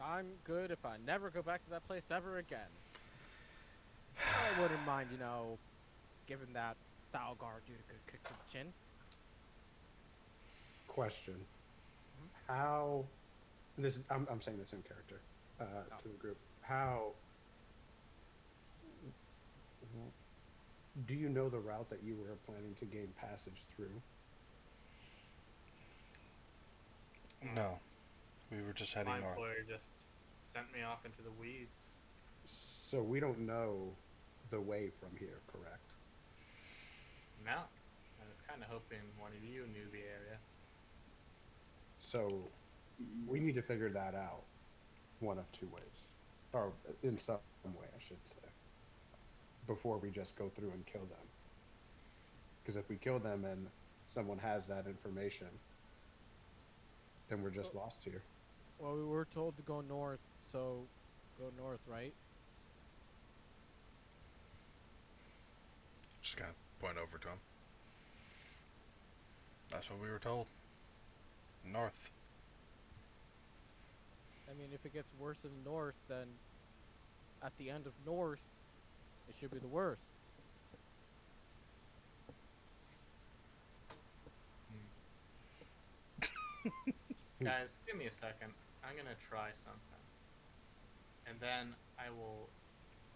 I'm good if I never go back to that place ever again. I wouldn't mind, giving that Thalgar dude a good kick to the chin. Question. Mhm. How I'm saying this in character to the group. How do you know the route that you were planning to gain passage through? No, we were just heading My north. employer just sent me off into the weeds. So we don't know the way from here, correct? No, I was kind of hoping one of you knew the area. So we need to figure that out one of two ways, or in some way, I should say, before we just go through and kill them. Because if we kill them and someone has that information, then we're just lost here. Well, we were told to go north, so go north, right? Just gonna point over to him. That's what we were told. North. I mean, if it gets worse in the north, then at the end of north, it should be the worst. Guys, give me a second. I'm gonna try something. And then I will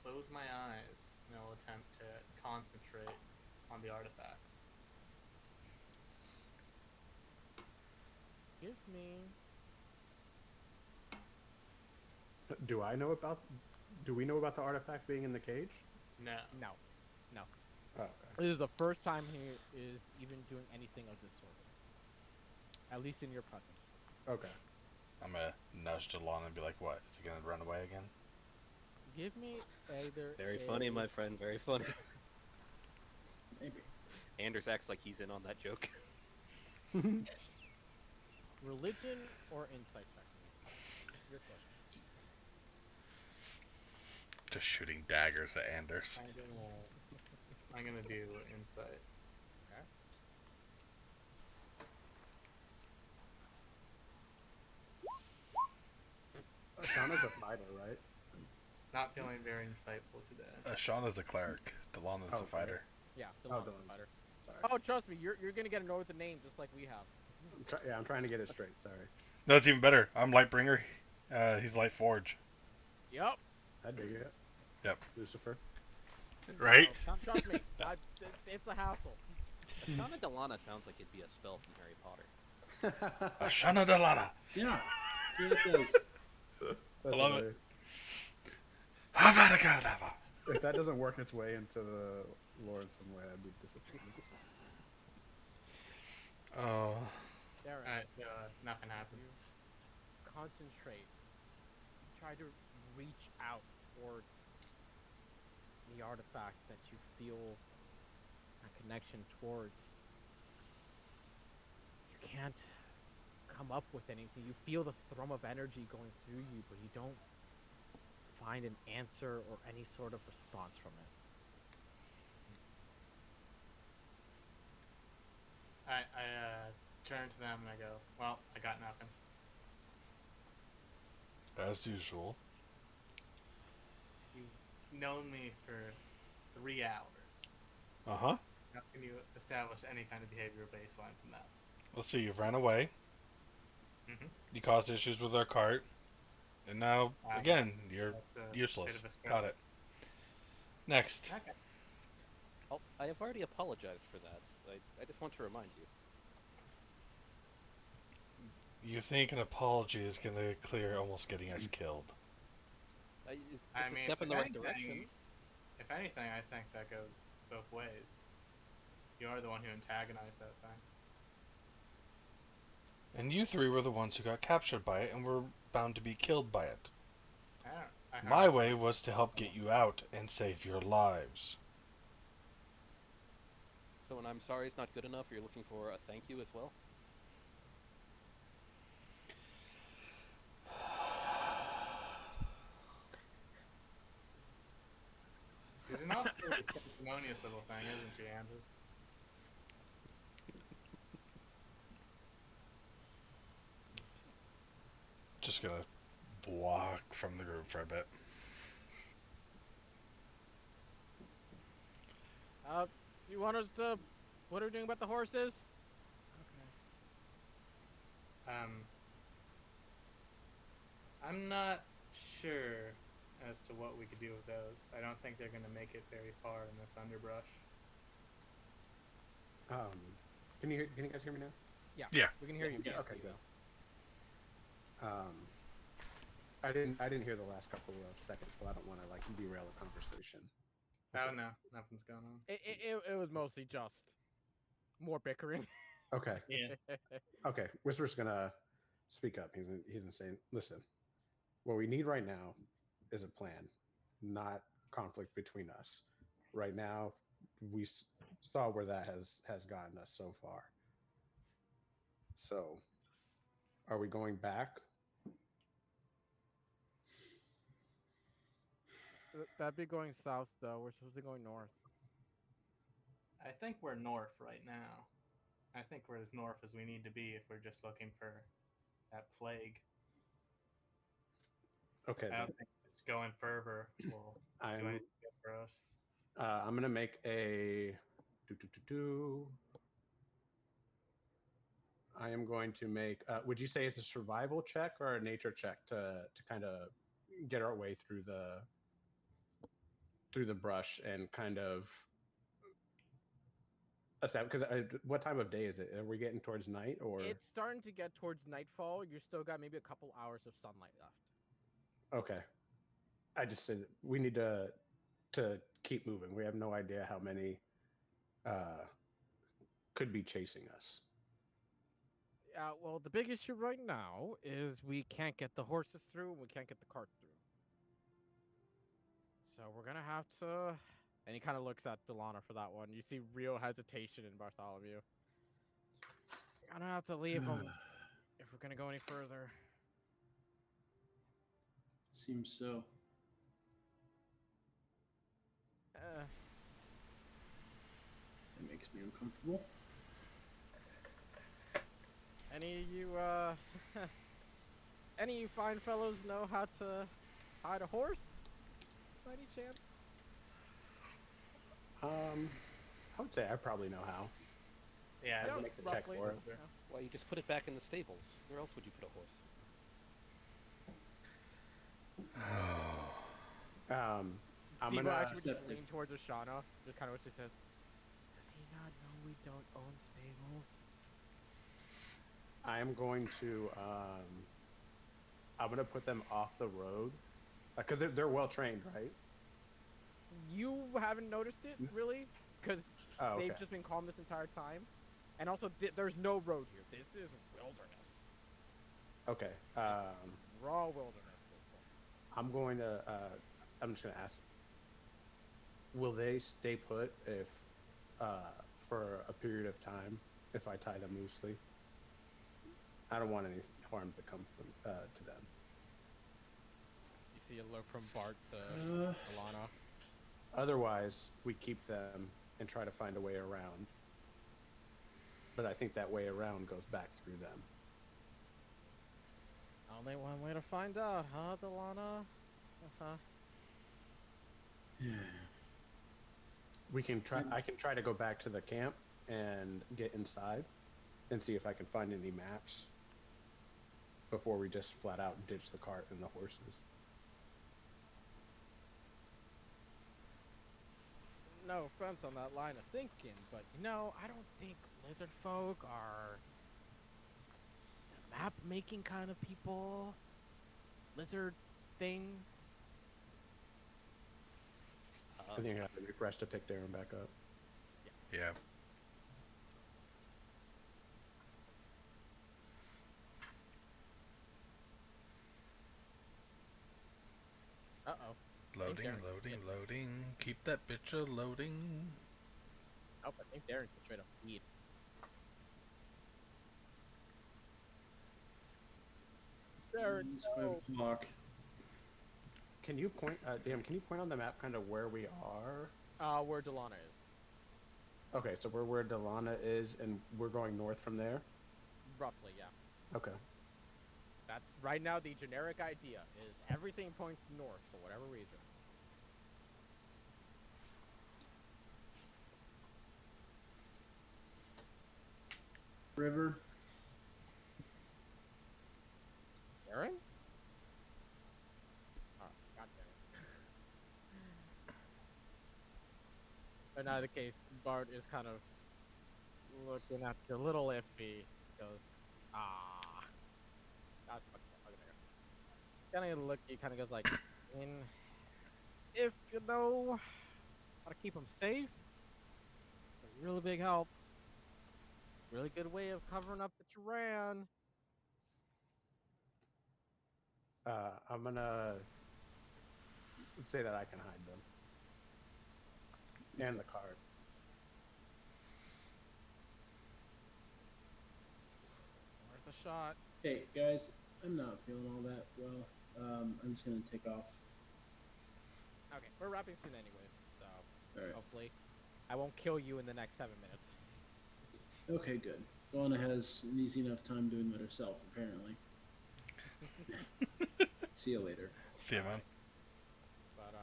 close my eyes and I'll attempt to concentrate on the artifact. Give me. Do I know about? Do we know about the artifact being in the cage? No. No. Oh, okay. This is the first time he is even doing anything of this sort. At least in your presence. Okay. I'm gonna nudge Delon and be like, what? Is he gonna run away again? Give me either. Very funny, my friend. Very funny. Maybe. Anders acts like he's in on that joke. Religion or insight check. Your choice. Just shooting daggers at Anders. I'm gonna do insight. Okay. Shauna's a fighter, right? Not feeling very insightful today. Shauna's a cleric. Delon is Oh, a fighter. Yeah, the Oh, monster Dylan. fighter. Sorry. Oh, trust me, you're gonna get a northern name just like we have. I'm trying to get it straight. Sorry. No, it's even better. I'm Lightbringer. He's Lightforge. Yep. I dig it. Yep. Lucifer. Right? Oh, trust me, it's a hassle. Shauna Delana sounds like it'd be a spell from Harry Potter. Shauna Delana. Yeah. Yeah, it does. That's love it. hilarious. Havadakadava. If that doesn't work its way into the lore in some way, I'd be disappointed. Oh. Darren, Alright, so nothing happened. concentrate. Try to reach out towards the artifact that you feel a connection towards. You can't come up with anything. You feel the thrum of energy going through you, but you don't find an answer or any sort of response from it. I turn to them and I go, well, I got nothing. As usual. You've known me for 3 hours. Uh-huh. How can you establish any kind of behavioral baseline from that? Let's see, you've ran away. Mm-hmm. You caused issues with our cart. And now, again, you're That's a useless. bit of a stretch. Got it. Next. Okay. Oh, I have already apologized for that. I just want to remind you. You think an apology is going to clear almost getting us killed. It's I a mean, step in the if right anything- direction. If anything, I think that goes both ways. You're the one who antagonized that thing. And you three were the ones who got captured by it and were bound to be killed by it. I My heard way some- was to help get you out and save your lives. So when I'm sorry is not good enough, you're looking for a thank you as well? She's an awfully sanctimonious little thing, isn't she, Anders? Just gonna block from the group for a bit. You want us to... What are we doing about the horses? Okay. I'm not sure as to what we could do with those. I don't think they're going to make it very far in this underbrush. Can you guys hear me now? Yeah. We can hear you. Yeah. Can't Okay, see you, good. I didn't hear the last couple of seconds, so I don't want to like derail the conversation. Oh no, nothing's going on. It was mostly just more bickering. Okay. Yeah. Okay. Whisper's gonna speak up. He's saying, listen, what we need right now is a plan, not conflict between us. Right now, we saw where that has gotten us so far. So, are we going back? That'd be going south, though. We're supposed to be going north. I think we're north right now. I think we're as north as we need to be if we're just looking for that plague. Okay. I don't think just going further will do I'm anything good for us. I'm gonna make a I am going to make. Would you say it's a survival check or a nature check to kind of get our way through the brush and kind of because what time of day is it? Are we getting towards night or? It's starting to get towards nightfall. You still got maybe a couple hours of sunlight left. Okay. I just said we need to keep moving. We have no idea how many could be chasing us. Well, the big issue right now is we can't get the horses through and we can't get the cart through. So we're gonna have to. And he kind of looks at Delana for that one. You see real hesitation in Bartholomew. Gonna have to leave him if we're gonna go any further. Seems so. That makes me uncomfortable. Any of you, any of you fine fellows know how to ride a horse? By any chance? I would say I probably know how. Yeah, Yeah, I'd make the look check roughly. for it. Yeah. Well, you just put it back in the stables. Where else would you put a horse? I'm Sibo gonna. actually would just Septic. lean towards Oshana, just kind of what she says. Does he not know we don't own stables? I am going to. I'm gonna put them off the road because they're well trained, right? You haven't noticed it, really? Because Oh, they've okay. just been calm this entire time. And also, there's no road here. This is wilderness. Okay. Raw wilderness at this point. I'm going to. I'm just gonna ask. Will they stay put if, for a period of time, if I tie them loosely? I don't want any harm to come from to them. You see a look from Bart to Alana. Otherwise, we keep them and try to find a way around. But I think that way around goes back through them. Only one way to find out, huh, Delana? Uh-huh. We can try. I can try to go back to the camp and get inside and see if I can find any maps before we just flat out ditch the cart and the horses. No offense on that line of thinking, but I don't think lizard folk are the map making kind of people. Lizard things. I think I have to refresh to pick Darren back up. Yeah. Uh-oh. Loading, Darren's loading, dead. loading. Keep that bitch a loading. Oh, I think Darren can straight up feed. Darren, It's 5 o'clock. Can you point, Dan? Can you point on the map kind of where we are? Where Delana is. Okay, so we're where Delana is, and we're going north from there. Roughly, yeah. Okay. That's right now the generic idea is everything points north for whatever reason. River. Darren? in either case, Bart is kind of looking at you a little iffy. Goes, ah, that's okay. Kind of look. He kind of goes like, in if you know how to keep them safe, a really big help. Really good way of covering up the terrain. I'm gonna say that I can hide them. And the cart. Where's the shot? Hey guys, I'm not feeling all that well. I'm just gonna take off. Okay, we're wrapping soon anyways, so All right. hopefully I won't kill you in the next 7 minutes. Okay, good. Donna has an easy enough time doing that herself, apparently. See you later. See you, man. But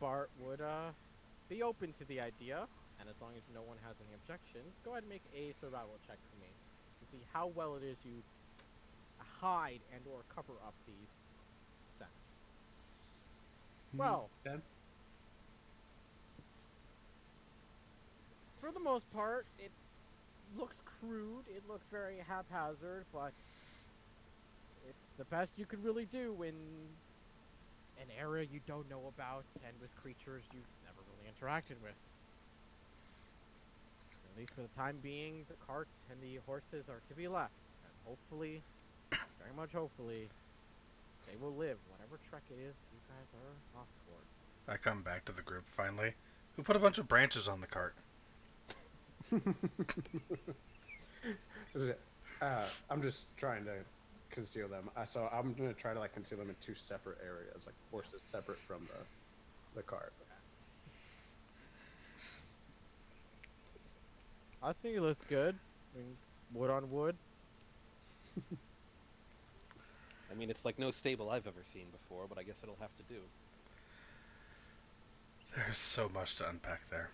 Bart would be open to the idea, and as long as no one has any objections, go ahead and make a survival check for me to see how well it is you hide and or cover up these scents. Well, 10? for the most part, it looks crude, it looks very haphazard, but it's the best you could really do in an area you don't know about and with creatures you've never really interacted with. So at least for the time being, the cart and the horses are to be left, and hopefully, very much hopefully, they will live whatever trek it is you guys are off towards. I come back to the group finally. Who put a bunch of branches on the cart? I'm just trying to conceal them. So I'm gonna try to like conceal them in two separate areas, like the horses separate from the cart. I think it looks good. I mean, wood on wood. I mean, it's like no stable I've ever seen before, but I guess it'll have to do. There's so much to unpack there.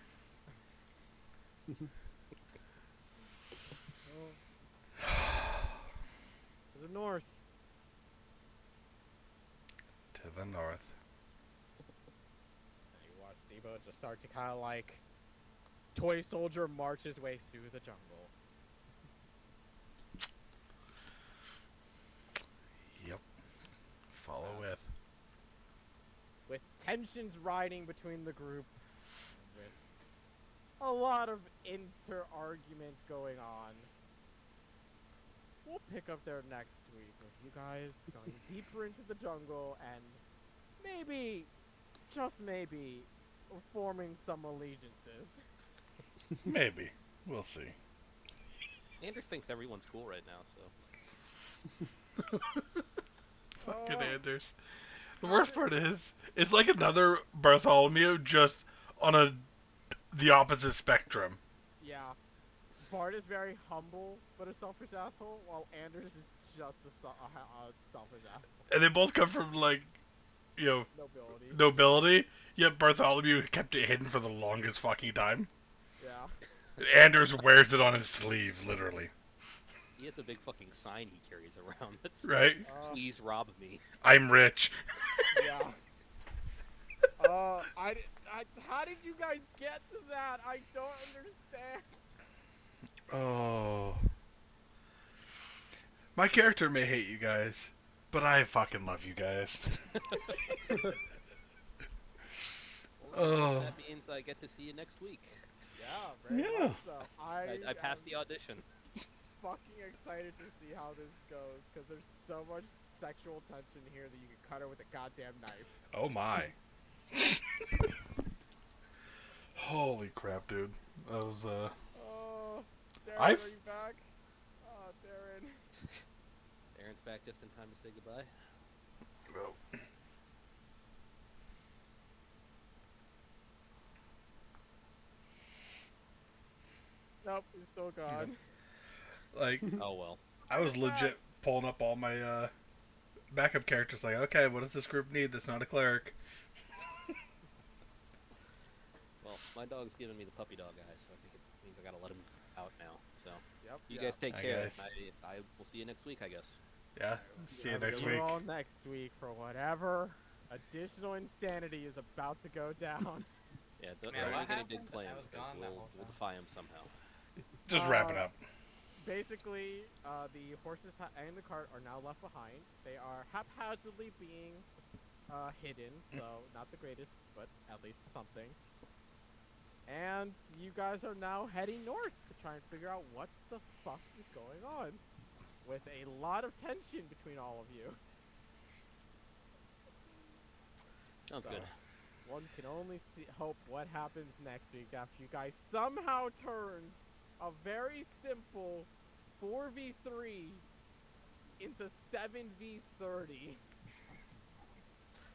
Oh. To the north. To the north. And you watch Zebo just start to kind of like toy soldier march his way through the jungle. Yep. Follow Yes. with. With tensions riding between the group, and with a lot of inter-argument going on. We'll pick up there next week with you guys going deeper into the jungle and maybe, just maybe, forming some allegiances. Maybe. We'll see. Anders thinks everyone's cool right now, so. Fucking Oh. Anders. The worst part is, it's like another Bartholomew, just on the opposite spectrum. Yeah. Bart is very humble, but a selfish asshole, while Anders is just a selfish asshole. And they both come from, like, you know, Nobility. nobility, yet Bartholomew kept it hidden for the longest fucking time. Yeah. Anders wears it on his sleeve, literally. He has a big fucking sign he carries around that says, Right? "Please rob me." I'm rich. Yeah. How did you guys get to that? I don't understand. Oh. My character may hate you guys, but I fucking love you guys. Well, that means I get to see you next week. Yeah, very Yeah. much so. I passed the audition. Fucking excited to see how this goes, because there's so much sexual tension here that you can cut her with a goddamn knife. Oh my. Holy crap, dude. That was, Oh, Darren, I've- are you back? Oh, Darren. Aaron's back just in time to say goodbye. well, Nope, he's still gone. like, Oh well. I was You're back. legit pulling up all my, backup characters, like, okay, what does this group need that's not a cleric? Well, my dog's giving me the puppy dog eye, so I think it means I gotta let him out now. So, Yep. you guys take Hi, care. guys. I will see you next week, I guess. Yeah, see you next See week. you all next week for whatever additional insanity is about to go down. Yeah, don't Man, worry what about any big happened? I plans, was guys. gone that We'll whole time. defy him somehow. Just wrap it Uh, up. Basically, the horses and the cart are now left behind. They are haphazardly being hidden, so not the greatest, but at least something. And you guys are now heading north to try and figure out what the fuck is going on, with a lot of tension between all of you. Sounds good. One can only hope what happens next week after you guys somehow turned a very simple 4v3 into 7v30.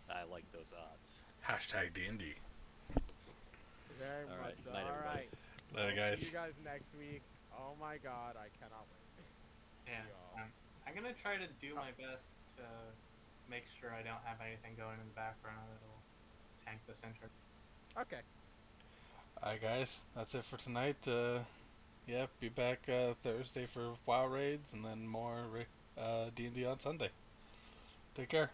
I like those odds. Hashtag D&D. Very All much right, so. good night, everybody. Alright. Later, We'll guys. see you guys next week. Oh my god, I cannot wait. Yeah, See y'all. I'm gonna try to do my best to make sure I don't have anything going in the background that'll tank the center. Okay. Alright, guys. That's it for tonight. Yeah, be back Thursday for WoW raids, and then more D&D on Sunday. Take care.